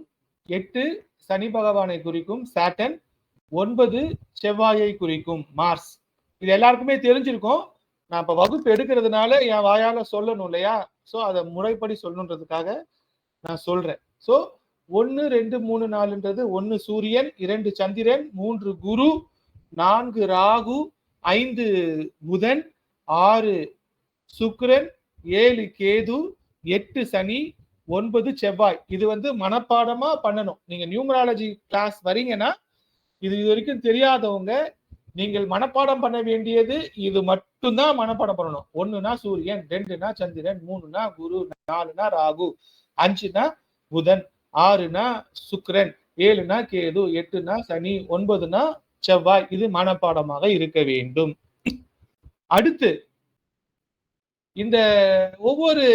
8 சனி பகவானை குறிக்கும், சாட்டன். 9 செவ்வாயை குறிக்கும், மார்ஸ். இது எல்லாருக்குமே தெரிஞ்சிருக்கும். நான் இப்ப வகுப்பு எடுக்கிறதுனால என் வாயால சொல்லணும் இல்லையா, சோ அதை முறைப்படி சொல்லணுன்றதுக்காக நான் சொல்றேன். சோ 1, 2, 3, 4ன்றது 1 சூரியன், 2 சந்திரன், 3 குரு, 4 ராகு, 5 புதன், 6 சுக்கிரன், 7 கேது, 8 சனி, 9 செவ்வாய். இது வந்து மனப்பாடமா பண்ணணும். நீங்க நியூமராலஜி கிளாஸ் வரீங்கன்னா இது வரைக்கும் தெரியாதவங்க, நீங்கள் மனப்பாடம் பண்ண வேண்டியது இது மட்டும்தான் மனப்பாடம் பண்ணணும். 1னா சூரியன், 2னா சந்திரன், 3னா குரு, 4னா ராகு, 5னா புதன், 6னா சுக்கிரன், 7னா கேது, 8னா சனி, 9னா செவ்வாய். இது மனப்பாடமாக இருக்க வேண்டும். அடுத்து இந்த ஒவ்வொரு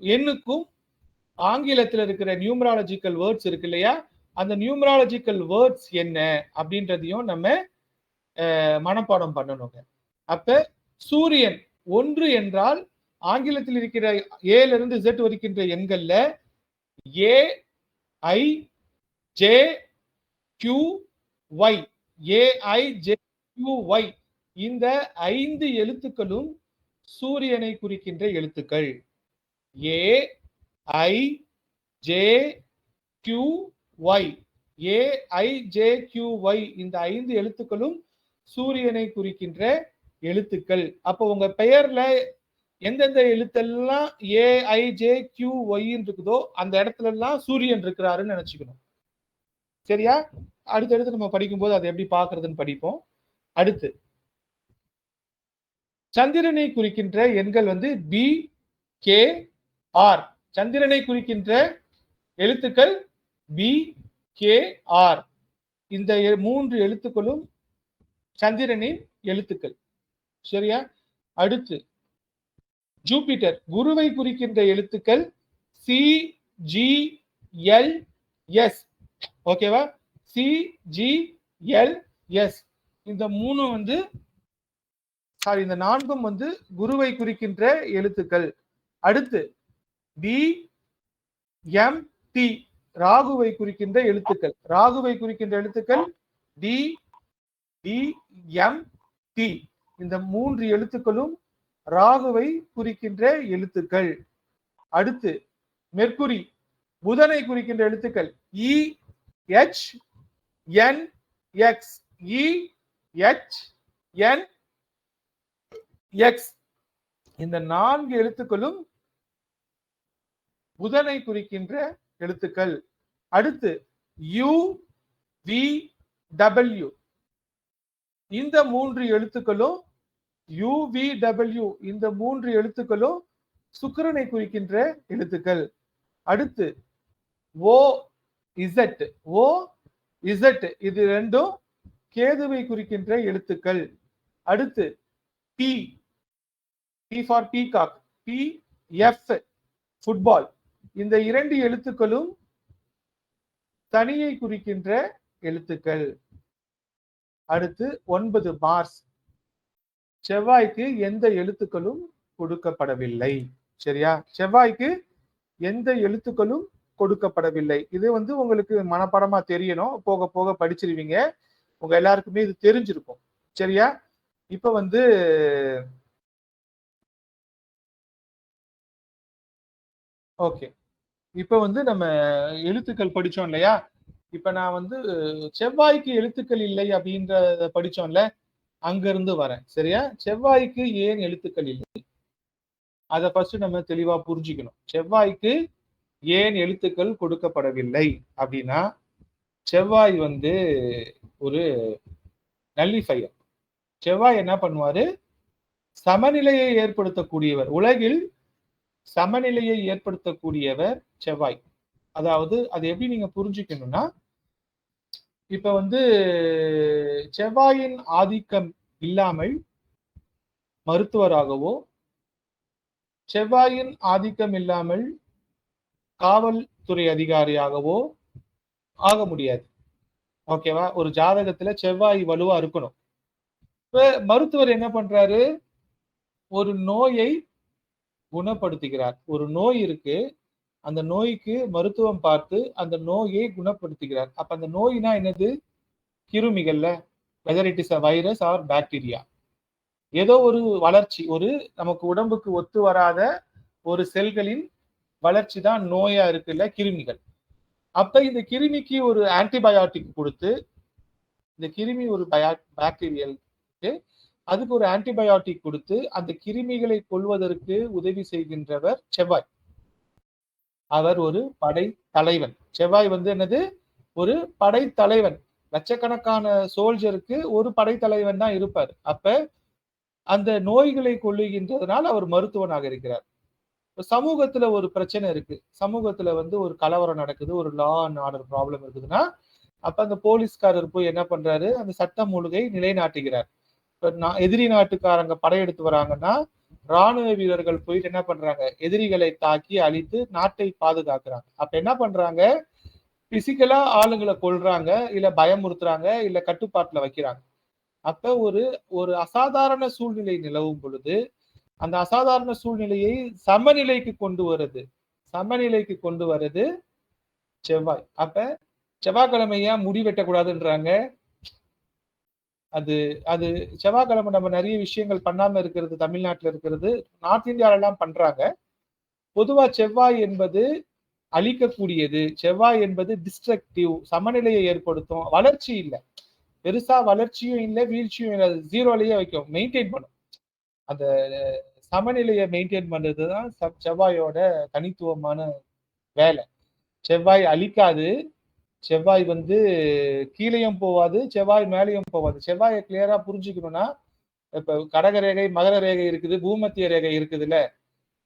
எண்ணுக்கும் ஆங்கிலத்தில் இருக்கிற நியூமராலஜிக்கல் வேர்ட்ஸ் இருக்கு இல்லையா, அந்த நியூமராலஜிக்கல் வேர்ட்ஸ் என்ன அப்படின்றதையும் நம்ம மனப்பாடம் பண்ணணுங்க. அப்ப சூரியன் 1 என்றால் ஆங்கிலத்தில் இருக்கிற ஏல இருந்து Z வரைக்கின்ற எண்கள்ல A I J Q Y, A I J Q Y இந்த 5 எழுத்துக்களும் சூரியனை குறிக்கின்ற எழுத்துக்கள். A I J Q Y, A I J Q Y இந்த 5 எழுத்துக்களும் சூரியனை குறிக்கின்ற எழுத்துக்கள். அப்போ உங்க பெயர்ல எந்தெந்த எழுத்தெல்லாம் A I J Q Y இருக்குதோ அந்த இடத்துல எல்லாம் சூரியன் இருக்கிறாருன்னு நினைச்சுக்கணும். சரியா? அடுத்தடுத்து நம்ம படிக்கும்போது அதை எப்படி பாக்குறதுன்னு படிப்போம். அடுத்து சந்திரனை குறிக்கின்ற எண்கள் வந்து பி கே ஆர். சந்திரனை குறிக்கின்ற எழுத்துக்கள் பி கே ஆர். இந்த 3 எழுத்துக்களும் சந்திரனின் எழுத்துக்கள். சரியா? அடுத்து ஜூபிட்டர் குருவை குறிக்கின்ற எழுத்துக்கள் சி ஜி எல் எஸ். ஓகேவா? C G L S. இந்த 3 வந்து இந்த 4ம் வந்து குருவை குறிக்கின்ற எழுத்துக்கள். அடுத்து டி எம் டி ராகுவை குறிக்கின்ற எழுத்துக்கள். ராகுவை குறிக்கின்ற எழுத்துக்கள் டி டி எம் டி. இந்த 3 எழுத்துக்களும் ராகுவை குறிக்கின்ற எழுத்துக்கள். அடுத்து மெர்க்குரி புதனை குறிக்கின்ற எழுத்துக்கள் இ எச் என் எக்ஸ். இ எச் என் எக்ஸ். இந்த 4 எழுத்துக்களும் புதனை குறிக்கின்ற எழுத்துக்கள். அடுத்து யு வி டபிள்யூ. இந்த 3 எழுத்துக்களும் யு வி டபிள்யூ இந்த 3 எழுத்துக்களும் சுக்கிரனை குறிக்கின்ற எழுத்துக்கள். அடுத்து ஓ இசட். ஓ இசட் இது 2ம் கேதுவை குறிக்கின்ற எழுத்துக்கள். அடுத்து B B for peacock. B F football. இந்த 2 எழுத்துக்களும் சனியை குறிக்கின்ற எழுத்துக்கள். அடுத்து 9 மார்ஸ். செவ்வாய்க்கு எந்த எழுத்துக்களும் கொடுக்கப்படவில்லை. சரியா? செவ்வாய்க்கு எந்த எழுத்துக்களும் கொடுக்கப்படவில்லை. இது வந்து உங்களுக்கு மனப்பாடமா தெரியணும். போக போக படிச்சிருவீங்க. உங்க எல்லாருக்குமே இது தெரிஞ்சிருக்கும். சரியா? இப்ப வந்து ஓகே. இப்ப வந்து நம்ம எழுத்துக்கள் படிச்சோம் இல்லையா? இப்ப நான் வந்து செவ்வாய்க்கு எழுத்துக்கள் இல்லை அப்படின்றத படிச்சோம்ல, அங்க இருந்து வரேன். சரியா? செவ்வாய்க்கு ஏன் எழுத்துக்கள் இல்லை? அத ஃபர்ஸ்ட் நம்ம தெளிவா புரிஞ்சுக்கணும். செவ்வாய்க்கு ஏன் எழுத்துக்கள் கொடுக்கப்படவில்லை அப்படின்னா, செவ்வாய் வந்து ஒரு நல்லிஃபையர். செவ்வாய் என்ன பண்ணுவாரு? சமநிலையை ஏற்படுத்தக்கூடியவர். உலகில் சமநிலையை ஏற்படுத்தக்கூடியவர் செவ்வாய். அதாவது அது எப்படி நீங்க புரிஞ்சுக்கணும்னா, இப்ப வந்து செவ்வாயின் ஆதிக்கம் இல்லாமல் மருத்துவராகவோ, செவ்வாயின் ஆதிக்கம் இல்லாமல் காவல்துறை அதிகாரியாகவோ ஆக முடியாது. ஓகேவா? ஒரு ஜாதகத்துல செவ்வாய் வலுவா இருக்கணும். இப்ப மருத்துவர் என்ன பண்றாரு? ஒரு நோயை குணப்படுத்துகிறார். ஒரு நோய் இருக்கு. அந்த நோய்க்கு மருத்துவம் பார்த்து அந்த நோயை குணப்படுத்துகிறார். அப்ப அந்த நோய்னா என்னது? கிருமிகள்ல, whether it is a virus or bacteria. ஏதோ ஒரு வளர்ச்சி, ஒரு நமக்கு உடம்புக்கு ஒத்து வராத ஒரு செல்களின் வளர்ச்சி தான் நோயா இருக்குல்ல, கிருமிகள். அப்ப இந்த கிருமிக்கு ஒரு ஆன்டிபயோட்டிக் கொடுத்து, இந்த கிருமி ஒரு பாக்டீரியல், அதுக்கு ஒரு ஆன்டிபயோட்டிக் கொடுத்து அந்த கிருமிகளை கொல்வதற்கு உதவி செய்கின்றவர் செவ்வாய். அவர் ஒரு படை தலைவன். செவ்வாய் வந்து என்னது? ஒரு படை தலைவன். லட்சக்கணக்கான சோல்ஜருக்கு ஒரு படை தலைவன் தான் இருப்பார். அப்ப அந்த நோய்களை கொல்லுகின்றதுனால அவர் மருத்துவனாக இருக்கிறார். சமூகத்துல ஒரு பிரச்சனை இருக்கு. சமூகத்துல வந்து ஒரு கலவரம் நடக்குது, ஒரு லா அண்ட் ஆர்டர் ப்ராப்ளம் இருக்குதுன்னா, அப்ப அந்த போலீஸ்காரர் போய் என்ன பண்றாரு? அந்த சட்டம் ஒழுங்கை நிலைநாட்டுகிறார். இப்ப எதிரி நாட்டுக்காரங்க படையெடுத்து வராங்கன்னா, ராணுவ வீரர்கள் போயிட்டு என்ன பண்றாங்க? எதிரிகளை தாக்கி அழித்து நாட்டை பாதுகாக்கிறாங்க. அப்ப என்ன பண்றாங்க? பிசிக்கலா ஆளுங்களை கொல்றாங்க, இல்ல பயமுறுத்துறாங்க, இல்ல கட்டுப்பாட்டுல வைக்கிறாங்க. அப்ப ஒரு அசாதாரண சூழ்நிலை நிலவும் பொழுது, அந்த அசாதாரண சூழ்நிலையை சமநிலைக்கு கொண்டு வருது செவ்வாய். அப்ப செவ்வாய்க்கிழமை ஏன் முடி வெட்டக்கூடாதுன்றாங்க? அது அது செவ்வாய்க்கிழமை நம்ம நிறைய விஷயங்கள் பண்ணாம இருக்கிறது, தமிழ்நாட்டுல இருக்கிறது, நார்த் இந்தியால எல்லாம் பண்றாங்க. பொதுவா செவ்வாய் என்பது அழிக்கக்கூடியது. செவ்வாய் என்பது டிஸ்ட்ரக்டிவ், சமநிலையை ஏற்படுத்தும். வளர்ச்சி இல்லை, பெருசா வளர்ச்சியும் இல்லை, வீழ்ச்சியும் இல்லை. ஜீரோலயே வைக்கும், மெயின்டைன் பண்ணும். அந்த சமநிலையை மெயின்டைன் பண்றதுதான் செவ்வாயோட தனித்துவமான வேலை. செவ்வாய் அழிக்காது, செவ்வாய் வந்து கீழையும் போவாது, செவ்வாய் மேலேயும் போவாது. செவ்வாயை கிளியரா புரிஞ்சுக்கணும்னா, இப்ப கடக ரேகை, மகர ரேகை இருக்குது, பூமத்திய ரேகை இருக்குதுல்ல.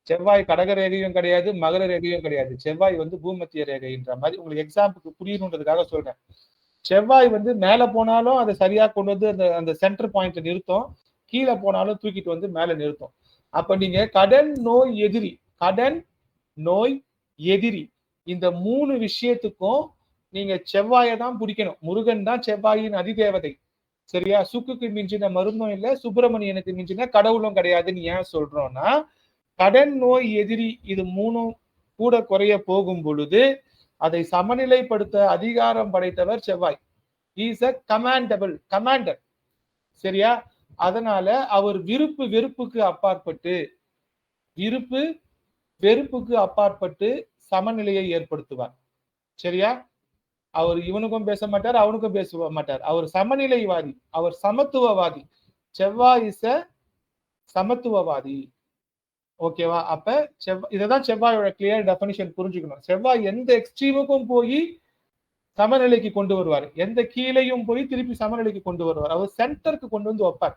செவ்வாய் கடக ரேகையும் கிடையாது, மகர ரேகையும் கிடையாது. செவ்வாய் வந்து பூமத்திய ரேகைன்ற மாதிரி உங்களுக்கு எக்ஸாம்பிளுக்கு புரியணுன்றதுக்காக சொல்றேன். செவ்வாய் வந்து மேல போனாலும் அதை சரியா கொண்டு வந்து அந்த அந்த சென்டர் பாயிண்ட் நிறுத்தும், கீழே போனாலும் தூக்கிட்டு வந்து மேல நிறுத்தும். அப்ப நீங்க கடன், நோய், எதிரி, கடன், நோய், எதிரி, இந்த 3 விஷயத்துக்கும் நீங்க செவ்வாயை தான் பிடிக்கணும். முருகன் தான் செவ்வாயின் அதிதேவதை. சரியா? சுக்குக்கு மிஞ்சின மருந்தும் இல்ல, சுப்பிரமணியனுக்கு மிஞ்சின கடவுளும் கிடையாதுன்னு ஏன் சொல்றோம்னா, கடன், நோய், எதிரி இது 3ம் கூட குறைய போகும் பொழுது அதை சமநிலைப்படுத்த அதிகாரம் படைத்தவர் செவ்வாய். Is a commander. சரியா? அதனால அவர் விருப்பு வெறுப்புக்கு அப்பாற்பட்டு சமநிலையை ஏற்படுத்துவார். சரியா? அவர் இவனுக்கும் பேச மாட்டார், அவனுக்கும் பேச மாட்டார். அவர் சமநிலைவாதி, அவர் சமத்துவவாதி. செவ்வாய் இஸ் அ சமத்துவவாதி. ஓகேவா? அப்ப இததான் செவ்வாயோட கிளியர் டெஃபினிஷன் புரிஞ்சுக்கணும். செவ்வாய் எந்த எக்ஸ்ட்ரீமுக்கும் போய் சமநிலைக்கு கொண்டு வருவார், எந்த கீழையும் போய் திருப்பி சமநிலைக்கு கொண்டு வருவார். அவர் சென்டருக்கு கொண்டு வந்து வைப்பார்.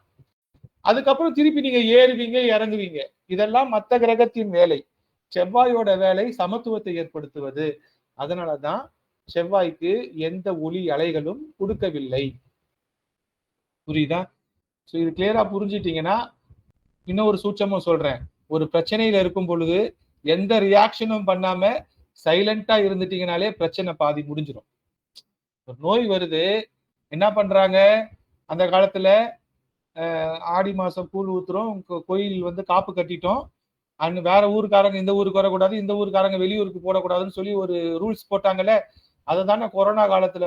அதுக்கப்புறம் திருப்பி நீங்க ஏறுவீங்க, இறங்குவீங்க. இதெல்லாம் மத்த கிரகத்தின் வேலை. செவ்வாயோட வேலை சமத்துவத்தை ஏற்படுத்துவது. அதனாலதான் செவ்வாய்க்கு எந்த ஒளி அலைகளும் கொடுக்கவில்லை. புரியுதா? இது கிளியரா புரிஞ்சிட்டீங்கன்னா இன்னொரு சூட்சமும் சொல்றேன். ஒரு பிரச்சனையில இருக்கும் பொழுது எந்த ரியாக்ஷனும் பண்ணாம சைலண்டா இருந்துட்டீங்கனாலே பிரச்சனை பாதி முடிஞ்சிடும். ஒரு நோய் வருது, என்ன பண்றாங்க அந்த காலத்துல? ஆடி மாசம் கூழ் ஊத்துறோம், கோயில் வந்து காப்பு கட்டிட்டோம், அங்க வேற ஊருக்காரங்க இந்த ஊருக்கு வரக்கூடாது, இந்த ஊருக்காரங்க வெளியூருக்கு போடக்கூடாதுன்னு சொல்லி ஒரு ரூல்ஸ் போட்டாங்கல்ல. அதை தானே கொரோனா காலத்துல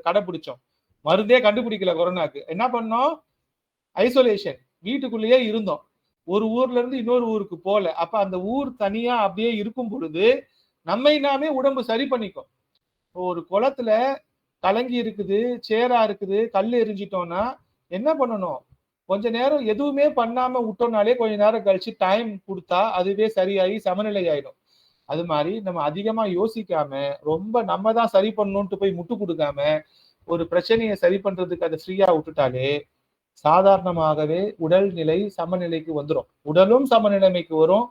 கடைபிடிச்சோம். மருந்தே கண்டுபிடிக்கல கொரோனாக்கு. என்ன பண்ணோம்? ஐசோலேஷன், வீட்டுக்குள்ளேயே இருந்தோம். ஒரு ஊர்ல இருந்து இன்னொரு ஊருக்கு போல. அப்ப அந்த ஊர் தனியா அப்படியே இருக்கும் பொழுது நம்மை நாமே உடம்பு சரி பண்ணிக்கும். ஒரு குளத்துல கலங்கி இருக்குது, சேரா இருக்குது, கல் எரிஞ்சிட்டோம்னா என்ன பண்ணணும்? கொஞ்ச நேரம் எதுவுமே பண்ணாம விட்டோம்னாலே கொஞ்ச நேரம் கழிச்சு டைம் கொடுத்தா அதுவே சரியாகி சமநிலை ஆயிடும். அது மாதிரி நம்ம அதிகமா யோசிக்காம ரொம்ப நம்ம தான் சரி பண்ணணும்ட்டு போய் முட்டு கொடுக்காம ஒரு பிரச்சனையை சரி பண்றதுக்கு அதை ஃப்ரீயா விட்டுட்டாலே சாதாரணமாகவே உடல்நிலை சமநிலைக்கு வந்துடும். உடலும் சமநிலைமைக்கு வரும்,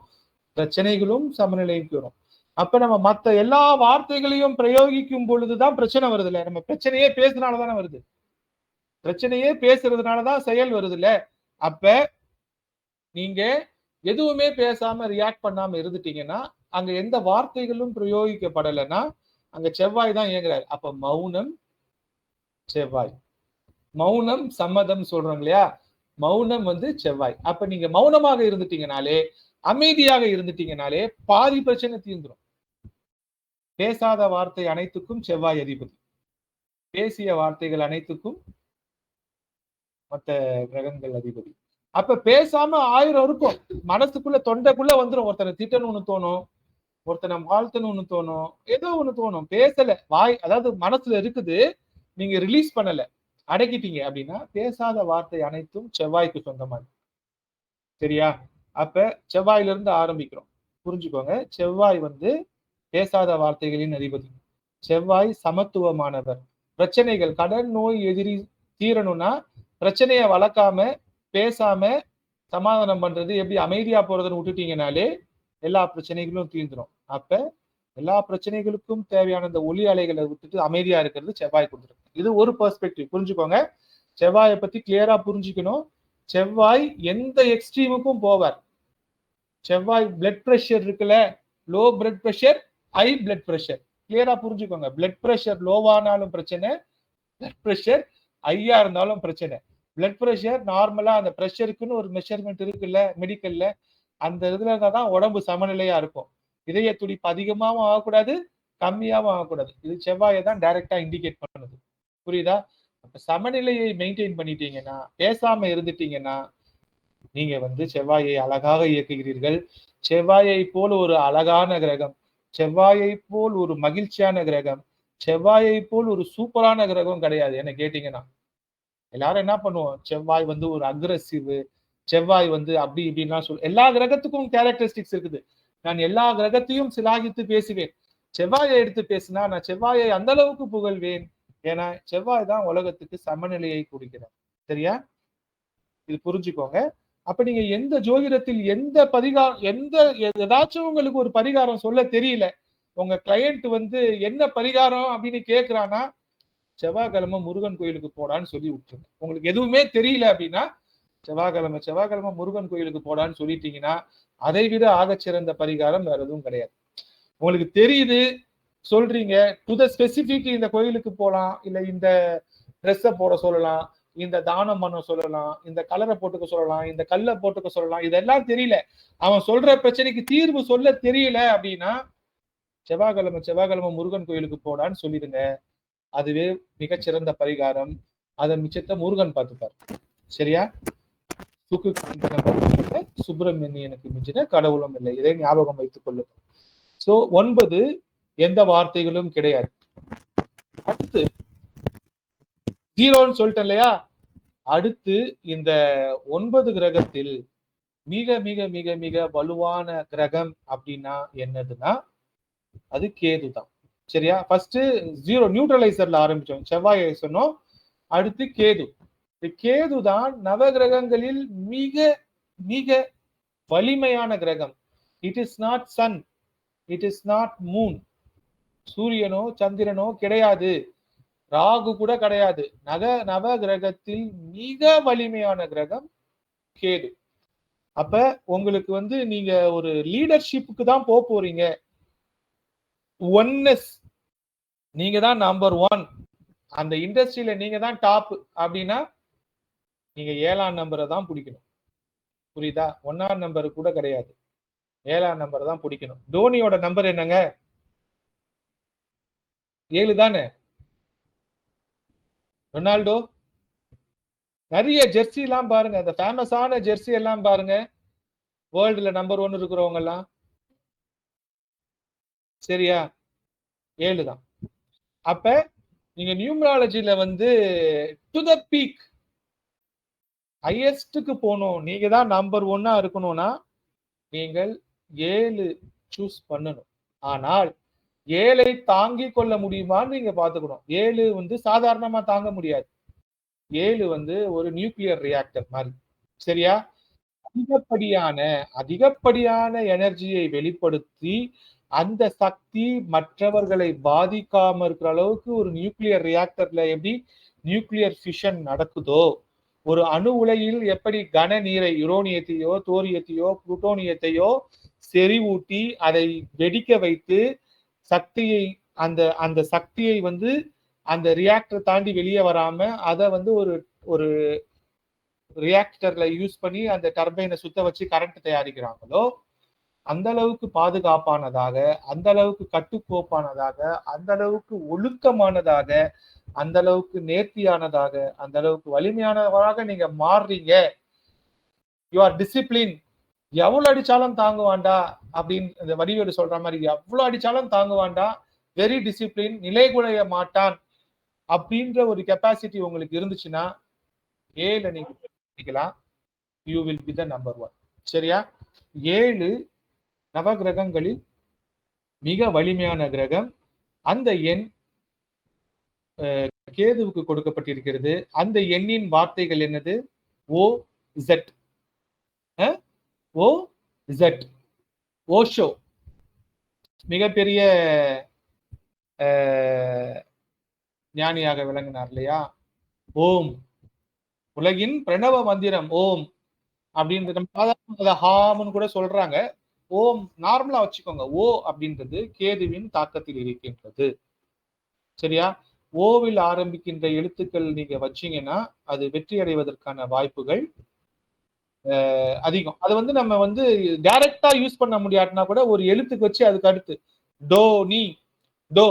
பிரச்சனைகளும் சமநிலைக்கு வரும். அப்ப நம்ம மத்த எல்லா வார்த்தைகளையும் பிரயோகிக்கும் பொழுதுதான் பிரச்சனை வருது இல்ல. நம்ம பிரச்சனையே பேசுறதுனாலதானே வருது. பிரச்சனையே பேசுறதுனாலதான் செயல் வருது இல்ல. அப்ப நீங்க எதுவுமே பேசாம ரியாக்ட் பண்ணாம இருந்துட்டீங்கன்னா அங்க எந்த வார்த்தைகளும் பிரயோகிக்கப்படலைன்னா அங்க செவ்வாய் தான் இயங்குறாரு. அப்ப மௌனம் செவ்வாய், மௌனம் சம்மதம் சொல்றோம் இல்லையா? மௌனம் வந்து செவ்வாய். அப்ப நீங்க மௌனமாக இருந்துட்டீங்கனாலே, அமைதியாக இருந்துட்டீங்கனாலே பாதி பிரச்சனை தீர்ந்துடும். பேசாத வார்த்தை அனைத்துக்கும் செவ்வாய் அதிபதி, பேசிய வார்த்தைகள் அனைத்துக்கும் மற்ற கிரகங்கள் அதிபதி. அப்ப பேசாம 1000 இருக்கும், மனசுக்குள்ள தொண்டைக்குள்ள வந்துடும். ஒருத்தனை திட்டணும்னு தோணும், ஒருத்தனை வாழ்த்தணும்னு தோணும், ஏதோ ஒண்ணு தோணும். பேசல, வாய் அதாவது மனசுல இருக்குது, நீங்க ரிலீஸ் பண்ணல, அடக்கிட்டீங்க அப்படின்னா பேசாத வார்த்தை அனைத்தும் செவ்வாய்க்கு சொந்தமானது. சரியா? அப்ப செவ்வாயில இருந்து ஆரம்பிக்கிறோம். புரிஞ்சுக்கோங்க. செவ்வாய் வந்து பேசாத வார்த்தைகளின் அதிபதி. செவ்வாய் சமத்துவமானவர். பிரச்சனைகள், கடன், நோய், எதிரி தீரணும்னா பிரச்சனையை வளர்க்காம பேசாம சமாதானம் பண்றது, எப்படி அமைதியா போறதுன்னு விட்டுட்டீங்கனாலே எல்லா பிரச்சனைகளும் தீர்ந்துடும். அப்ப எல்லா பிரச்சனைகளுக்கும் தேவையான இந்த ஒளி அலைகளை விட்டுட்டு அமைதியா இருக்கிறது செவ்வாய் கொடுத்துருக்கு. இது ஒரு பெர்ஸ்பெக்டிவ். புரிஞ்சுக்கோங்க. செவ்வாயை பத்தி கிளியரா புரிஞ்சுக்கணும். செவ்வாய் எந்த எக்ஸ்ட்ரீமுக்கும் போவார். செவ்வாய் பிளட் பிரஷர் இருக்குல்ல, low blood pressure, high blood pressure, கிளியரா புரிஞ்சுக்கோங்க. பிளட் பிரஷர் லோவானாலும் பிரச்சனை, பிளட் பிரஷர் ஹையா இருந்தாலும் பிரச்சனை. பிளட் பிரஷர் நார்மலா அந்த பிரஷருக்குன்னு ஒரு மெஷர்மெண்ட் இருக்குல்ல மெடிக்கல்ல, அந்த இதுல தான் உடம்பு சமநிலையா இருக்கும். இதய துடிப்பு அதிகமாகவும் ஆகக்கூடாது, கம்மியாகவும் ஆகக்கூடாது. இது செவ்வாயை தான் டைரக்டா இண்டிகேட் பண்ணுது. புரியுதா? அப்ப சமநிலையை மெயின்டைன் பண்ணிட்டீங்கன்னா, பேசாம இருந்துட்டீங்கன்னா நீங்க வந்து செவ்வாயை அழகாக இயக்குகிறீர்கள். செவ்வாயை போல் ஒரு அழகான கிரகம், செவ்வாயை போல் ஒரு மகிழ்ச்சியான கிரகம், செவ்வாயை போல் ஒரு சூப்பரான கிரகம் கிடையாது என்ன கேட்டீங்கன்னா. எல்லாரும் என்ன பண்ணுவோம்? செவ்வாய் வந்து ஒரு அக்ரெசிவ், செவ்வாய் வந்து அப்படி இப்படின்லாம் எல்லா கிரகத்துக்கும் கேரக்டரிஸ்டிக்ஸ் இருக்குது. நான் எல்லா கிரகத்தையும் சிலாகித்து பேசுவேன். செவ்வாயை எடுத்து பேசினா நான் செவ்வாயை அந்த அளவுக்கு புகழ்வேன். ஏன்னா செவ்வாய் தான் உலகத்துக்கு சமநிலையை கொடுக்கிறார். சரியா? இது புரிஞ்சுக்கோங்க. அப்ப நீங்க எந்த ஜோதிடத்தில் எந்த ஏதாச்சும் உங்களுக்கு ஒரு பரிகாரம் சொல்ல தெரியல, உங்க கிளையண்ட் வந்து என்ன பரிகாரம் அப்படின்னு கேட்கிறானா, செவ்வாய்க்கிழமை முருகன் கோயிலுக்கு போடான்னு சொல்லி விட்டுருங்க. உங்களுக்கு எதுவுமே தெரியல அப்படின்னா செவ்வாய்க்கிழமை முருகன் கோயிலுக்கு போடான்னு சொல்லிட்டீங்கன்னா, அதை விட ஆகச்சிறந்த பரிகாரம் வேற எதுவும் கிடையாது. உங்களுக்கு தெரியுது சொல்றீங்க, டு த ஸ்பெசிபிக் இந்த கோயிலுக்கு போலாம், இல்ல இந்த ட்ரெஸ்ஸை போட சொல்லலாம், இந்த தானம் பண்ண சொல்லலாம், இந்த கலரை போட்டுக்க சொல்லலாம், இந்த கல்லை போட்டுக்க சொல்லலாம், இதெல்லாம் தெரியல, அவன் சொல்ற பிரச்சனைக்கு தீர்வு சொல்ல தெரியல அப்படின்னா செவ்வாய்க்கிழமை முருகன் கோயிலுக்கு போடான்னு சொல்லிடுங்க. அதுவே மிகச்சிறந்த பரிகாரம். அதை மிச்சத்தை முருகன் பார்த்துப்பார். சரியா? சுப்பிரமணியனுக்கு மிஞ்சின கடவுளும் இல்லை. இதை ஞாபகம் வைத்துக் கொள்ளும். சோ 9 எந்த வார்த்தைகளும் கிடையாது. அடுத்து 0ன்னு சொல்லிட்டேன் இல்லையா? அடுத்து இந்த 9 கிரகத்தில் மிக மிக மிக மிக வலுவான கிரகம் அப்படின்னா என்னதுன்னா அது கேது தான். சரியா? ஃபர்ஸ்ட் 0 நியூட்ரலைசர்ல ஆரம்பிச்சோம். செவ்வாயை சொன்னோம். அடுத்து கேது. கேது தான் நவ கிரகங்களில் மிக மிக வலிமையான கிரகம். It is not sun, it is not moon. சூரியனோ சந்திரனோ கிடையாது, ராகு கூட கிடையாது. நவ கிரகத்தில் மிக வலிமையான கிரகம் கேது. அப்ப உங்களுக்கு வந்து நீங்க ஒரு லீடர்ஷிப்புக்கு தான் போறீங்க. ஒன்னஸ், நீங்க தான் நம்பர் 1, அந்த இண்டஸ்ட்ரியில நீங்க தான் டாப் அப்படின்னா நீங்க 7ஆம் நம்பரை தான் பிடிக்கணும். புரியுதா? 1ஆம் நம்பர் கூட கிடையாது, 7ஆம் நம்பரை தான் பிடிக்கணும். டோனியோட நம்பர் என்னங்க? 7 தானே. ரொனால்டோ நிறைய ஜெர்சி எல்லாம் பாருங்க, அந்த ஃபேமஸான ஜெர்சி எல்லாம் பாருங்க, வேர்ல்டுல நம்பர் 1 இருக்கிறவங்க எல்லாம். சரியா? 7 தான். அப்ப நீங்க நியூமராலஜில வந்து டு த பீக் ஹையஸ்டுக்கு போகணும், நீங்க தான் நம்பர் 1 இருக்கணும்னா நீங்கள் 7 சூஸ் பண்ணணும். ஆனால் 7ஐ தாங்கி கொள்ள முடியுமான்னு நீங்க பாத்துக்கணும். 7 வந்து சாதாரணமா தாங்க முடியாது. 7 வந்து ஒரு நியூக்ளியர் ரியாக்டர் மாதிரி. சரியா? அதிகப்படியான எனர்ஜியை வெளிப்படுத்தி அந்த சக்தி மற்றவர்களை பாதிக்காம இருக்கிற அளவுக்கு ஒரு நியூக்ளியர் ரியாக்டர்ல எப்படி நியூக்ளியர் ஃபிஷன் நடக்குதோ, ஒரு அணு உலையில் எப்படி கன நீரை யுரேனியத்தையோ தோரியத்தையோ புளூட்டோனியத்தையோ செறிவூட்டி அதை வெடிக்க வைத்து சக்தியை அந்த சக்தியை வந்து அந்த ரியாக்டர் தாண்டி வெளியே வராம அதை வந்து ஒரு ரியாக்டர்ல யூஸ் பண்ணி அந்த டர்பைனை சுத்த வச்சு கரண்ட் தயாரிக்கிறாங்களோ, அந்த அளவுக்கு பாதுகாப்பானதாக, அந்த அளவுக்கு கட்டுக்கோப்பானதாக, அந்த அளவுக்கு ஒழுக்கமானதாக, அந்த அளவுக்கு நேர்த்தியானதாக, அந்த அளவுக்கு வலிமையானவராக நீங்க மாறுறீங்க. You are discipline. எவ்வளவு அடிச்சாலும் தாங்குவாண்டா அப்படின்னு இந்த வடிவேடு சொல்ற மாதிரி, எவ்வளவு அடிச்சாலும் தாங்குவாண்டா, வெரி டிசிப்ளின், நிலைகுலைய மாட்டான் அப்படின்ற ஒரு கெப்பாசிட்டி உங்களுக்கு இருந்துச்சுன்னா 7 நீங்க படிக்கலாம். You will be the number 1. சரியா? 7 நவ கிரகங்களில் மிக வலிமையான கிரகம். அந்த எண் கேதுவுக்கு கொடுக்கப்பட்டிருக்கிறது. அந்த எண்ணின் வார்த்தைகள் என்னது? ஓ இசட். ஓ இசட். ஓஷோ மிகப்பெரிய ஞானியாக விளங்கினார் இல்லையா? ஓம், உலகின் பிரணவ மந்திரம் ஓம் அப்படின்றது ஹாம்னு கூட சொல்றாங்க. ஓம் நார்மலா வச்சுக்கோங்க. ஓ அப்படின்றது கேதுவின் தாக்கத்தில் இருக்கின்றது. சரியா? ஓவில் ஆரம்பிக்கின்ற எழுத்துக்கள் நீங்க வச்சீங்கன்னா அது வெற்றி அடைவதற்கான வாய்ப்புகள் அதிகம். அது வந்து நம்ம வந்து டைரக்டா யூஸ் பண்ண முடியாதுன்னா கூட ஒரு எழுத்துக்கு வச்சு அதுக்கு அடுத்து டோ நீ டோ,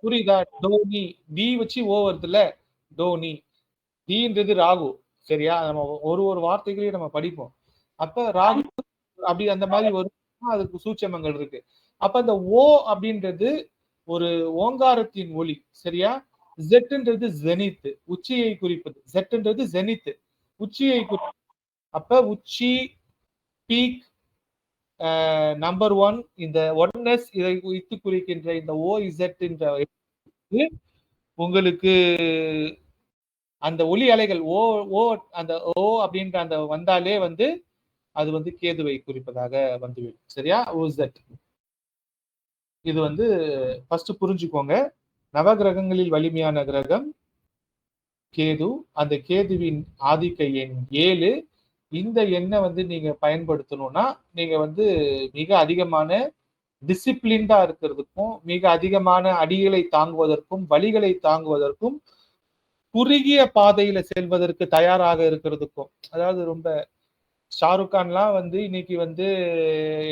புரியுதா? டோனி, டி வச்சு ஓ வருதுல்ல, டோனி. டீன்றது ராகு. சரியா? நம்ம ஒரு வார்த்தைகளையும் நம்ம படிப்போம். அப்ப ராகு அப்படி அந்த மாதிரி வரும், அதுக்கு சூட்சமங்கள் இருக்கு. அப்ப அந்த ஓ அப்படின்றது ஒரு ஓங்காரத்தின் ஒளி. சரியா? ஜெட்ன்றது ஜெனித், உச்சியை குறிப்பது. ஜெட்ன்றது ஜெனித், உச்சியை குறிப்பது. அப்ப உச்சி, பீக், நம்பர் 1 இந்த ஒன்னஸ் இதை வைத்து குறிக்கின்ற இந்த OZ என்ற உங்களுக்கு அந்த ஒலி அலைகள் ஓ ஓ அந்த ஓ அப்படின்ற அந்த வந்தாலே வந்து அது வந்து கேதுவை குறிப்பதாக வந்துவிடும். சரியா? OZ. இது வந்து ஃபர்ஸ்ட் புரிஞ்சுக்கோங்க. நவகிரகங்களில் வலிமையான கிரகம் கேது. அந்த கேதுவின் ஆதிக்க எண் 7. இந்த எண்ணை வந்து நீங்க பயன்படுத்தணும்னா நீங்க வந்து மிக அதிகமான டிசிப்ளின்டா இருக்கிறதுக்கும், மிக அதிகமான அடிகளை தாங்குவதற்கும், வலிகளை தாங்குவதற்கும், குறுகிய பாதையில செல்வதற்கு தயாராக இருக்கிறதுக்கும், அதாவது ரொம்ப ஷாருக் கான்லாம் வந்து இன்னைக்கு வந்து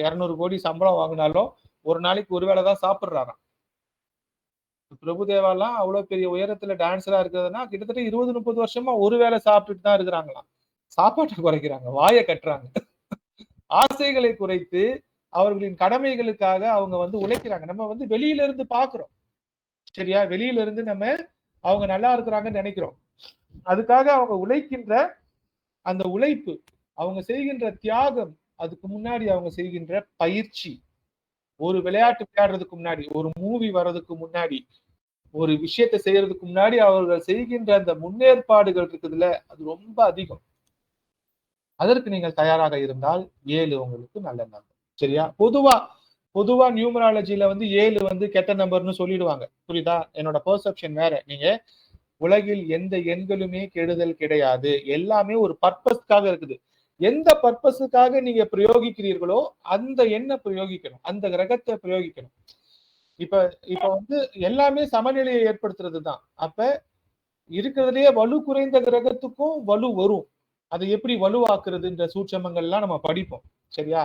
200 கோடி சம்பளம் வாங்கினாலும் ஒரு நாளைக்கு ஒரு வேளை தான் சாப்பிடுறாராம். பிரபுதேவாலாம் அவ்வளவு பெரிய உயரத்துல டான்ஸரா இருக்கிறதுனா கிட்டத்தட்ட 20-30 வருஷமா ஒரு வேளை சாப்பிட்டுட்டு தான் இருக்கிறாங்களாம். சாப்பாட்டை குறைக்கிறாங்க, வாயை கட்டுறாங்க. ஆசைகளை குறைத்து அவர்களின் கடமைகளுக்காக அவங்க வந்து உழைக்கிறாங்க. நம்ம வந்து வெளியில இருந்து பாக்குறோம். சரியா? வெளியில இருந்து நம்ம அவங்க நல்லா இருக்கிறாங்கன்னு நினைக்கிறோம். அதுக்காக அவங்க உழைக்கின்ற அந்த உழைப்பு, அவங்க செய்கின்ற தியாகம், அதுக்கு முன்னாடி அவங்க செய்கின்ற பயிற்சி, ஒரு விளையாட்டு விளையாடுறதுக்கு முன்னாடி, ஒரு மூவி வர்றதுக்கு முன்னாடி, ஒரு விஷயத்தை செய்யறதுக்கு முன்னாடி அவர்கள் செய்கின்ற அந்த முன்னேற்பாடுகள் இருக்குதுல்ல, அது ரொம்ப அதிகம். அதற்கு நீங்கள் தயாராக இருந்தால் 7 உங்களுக்கு நல்ல நம்பர். சரியா? பொதுவா நியூமராலஜில வந்து 7 வந்து கெட்ட நம்பர்னு சொல்லிடுவாங்க. புரியுதா? என்னோட பெர்செப்ஷன் வேற. நீங்க உலகில் எந்த எண்களுமே கெடுதல் கிடையாது. எல்லாமே ஒரு பர்பஸ்க்காக இருக்குது. எந்த பர்பஸுக்காக நீங்க பிரயோகிக்கிறீர்களோ அந்த எண்ணை பிரயோகிக்கணும், அந்த கிரகத்தை பிரயோகிக்கணும். இப்ப வந்து எல்லாமே சமநிலையை ஏற்படுத்துறது தான். அப்ப இருக்கிறதுலயே வலு குறைந்த கிரகத்துக்கும் வலு வரும். அதை எப்படி வலுவாக்குறதுன்ற சூட்சமங்கள்லாம் நம்ம படிப்போம். சரியா?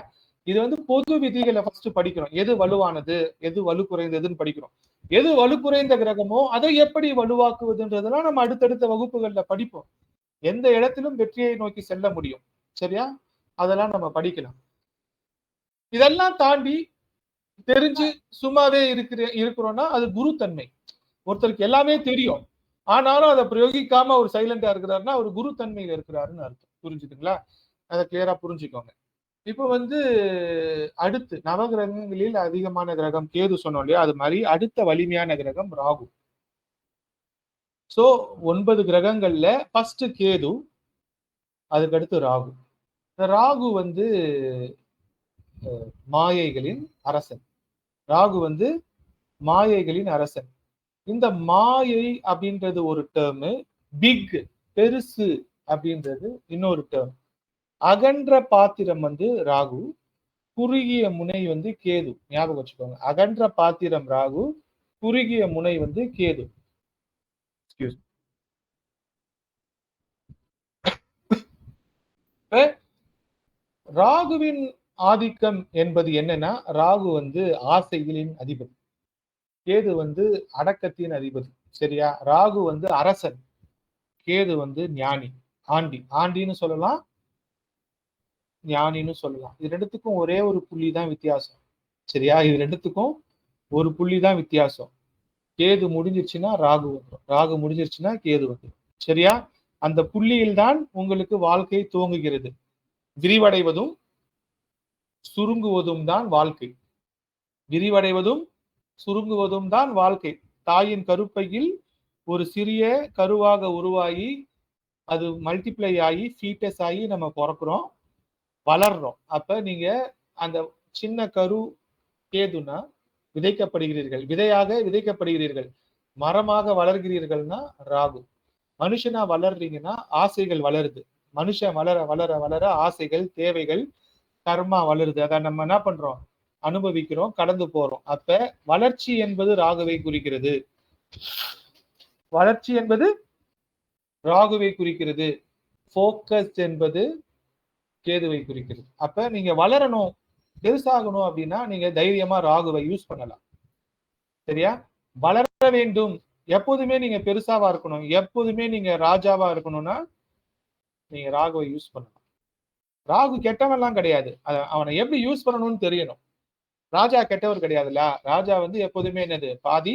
இது வந்து பொது விதிகளை ஃபர்ஸ்ட் படிக்கிறோம். எது வலுவானது, எது வலு குறைந்ததுன்னு படிக்கிறோம். எது வலு குறைந்த கிரகமோ அதை எப்படி வலுவாக்குவதுன்றதெல்லாம் நம்ம அடுத்தடுத்த வகுப்புகள்ல படிப்போம். எந்த இடத்திலும் வெற்றியை நோக்கி செல்ல முடியும். சரியா? அதெல்லாம் நம்ம படிக்கலாம். இதெல்லாம் தாண்டி தெரிஞ்சு சும்மாவே இருக்கிறோம்னா அது குருத்தன்மை. ஒருத்தருக்கு எல்லாமே தெரியும், ஆனாலும் அதை பிரயோகிக்காம ஒரு சைலண்டா இருக்கிறாருன்னா ஒரு குரு தன்மையில இருக்கிறாருன்னு அர்த்தம். புரிஞ்சுதுங்களா? அதை கிளியரா புரிஞ்சுக்கோங்க. இப்ப வந்து அடுத்து நவகிரகங்களில் அதிகமான கிரகம் கேது சொன்னோம் இல்லையா? அது மாதிரி அடுத்த வலிமையான கிரகம் ராகு. சோ 9 கிரகங்கள்ல ஃபர்ஸ்ட் கேது, அதுக்கடுத்து ராகு. ராகு வந்து மாயைகளின் அரசன். ராகு வந்து மாயைகளின் அரசன். இந்த மாயை அப்படின்றது ஒரு டேர்மு, பிக் பெருசு அப்படின்றது இன்னொரு டேர்ம். அகன்ற பாத்திரம் வந்து ராகு, குறுகிய முனை வந்து கேது. ஞாபகம் வச்சுக்கோங்க. அகன்ற பாத்திரம் ராகு, குறுகிய முனை வந்து கேது. ராகுவின் ஆதிக்கம் என்பது என்னன்னா, ராகு வந்து ஆசைகளின் அதிபதி, கேது வந்து அடக்கத்தின் அதிபதி. சரியா? ராகு வந்து அரசன், கேது வந்து ஞானி, ஆண்டின்னு சொல்லலாம், ஞானின்னு சொல்லலாம். இது ரெண்டுத்துக்கும் ஒரே ஒரு புள்ளி தான் வித்தியாசம். சரியா? இது ரெண்டுத்துக்கும் ஒரு புள்ளி தான் வித்தியாசம். கேது முடிஞ்சிருச்சுன்னா ராகு வந்துடும், ராகு முடிஞ்சிருச்சுன்னா கேது வந்துடும். சரியா? அந்த புள்ளியில் தான் உங்களுக்கு வாழ்க்கை துவங்குகிறது. விரிவடைவதும் சுருங்குவதும் தான் வாழ்க்கை. விரிவடைவதும் சுருங்குவதும் தான் வாழ்க்கை. தாயின் கருப்பையில் ஒரு சிறிய கருவாக உருவாகி அது மல்டிப்ளை ஆகி ஃபீட்டஸ் ஆகி நம்ம பிறக்கிறோம், வளர்றோம். அப்ப நீங்க அந்த சின்ன கரு கேதுனா விதைக்கப்படுகிறீர்கள், விதையாக விதைக்கப்படுகிறீர்கள். மரமாக வளர்கிறீர்கள்னா ராகு. மனுஷனா வளர்றீங்கன்னா ஆசைகள் வளருது. மனுஷன் வளர வளர வளர ஆசைகள், தேவைகள், கர்மா வளருது. அதை நம்ம என்ன பண்றோம்? அனுபவிக்கிறோம், கடந்து போறோம். அப்ப வளர்ச்சி என்பது ராகுவை குறிக்கிறது. வளர்ச்சி என்பது ராகுவை குறிக்கிறது. போக்கஸ் என்பது கேதுவை குறிக்கிறது. அப்ப நீங்க வளரணும், பெருசாகணும் அப்படின்னா நீங்க தைரியமா ராகுவை யூஸ் பண்ணலாம். சரியா? வளர வேண்டும், எப்போதுமே நீங்க பெருசாவா இருக்கணும், எப்போதுமே நீங்க ராஜாவா இருக்கணும்னா நீங்க ராகுவை யூஸ் பண்ணலாம். ராகு கெட்டவன் எல்லாம் கிடையாது, அவனை எப்படி யூஸ் பண்ணணும்னு தெரியணும். ராஜா கெட்டவர் கிடையாதுல்ல. ராஜா வந்து எப்போதுமே என்னது, பாதி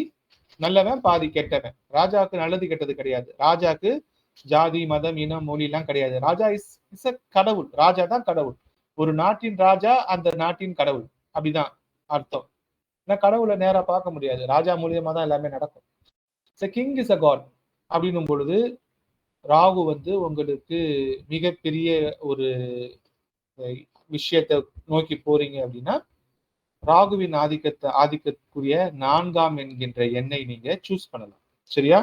நல்லவன் பாதி கெட்டவன். ராஜாவுக்கு நல்லது கெட்டது கிடையாது. ராஜாக்கு ஜாதி மதம் இனம் மொழி எல்லாம் கிடையாது. ராஜா இஸ் கடவுள். ராஜா தான் கடவுள். ஒரு நாட்டின் ராஜா அந்த நாட்டின் கடவுள், அப்படிதான் அர்த்தம். ஏன்னா கடவுளை நேரா பார்க்க முடியாது, ராஜா மூலியமா தான் எல்லாமே நடக்கும். கிங் இஸ் அ காட் அப்படின்னும் பொழுது ராகு வந்து உங்களுக்கு மிகப்பெரிய ஒரு விஷயத்தை நோக்கி போறீங்க அப்படின்னா ராகுவின் ஆதிக்கத்துக்குரிய 4ஆம் என்கின்ற எண்ணை நீங்க சூஸ் பண்ணலாம். சரியா?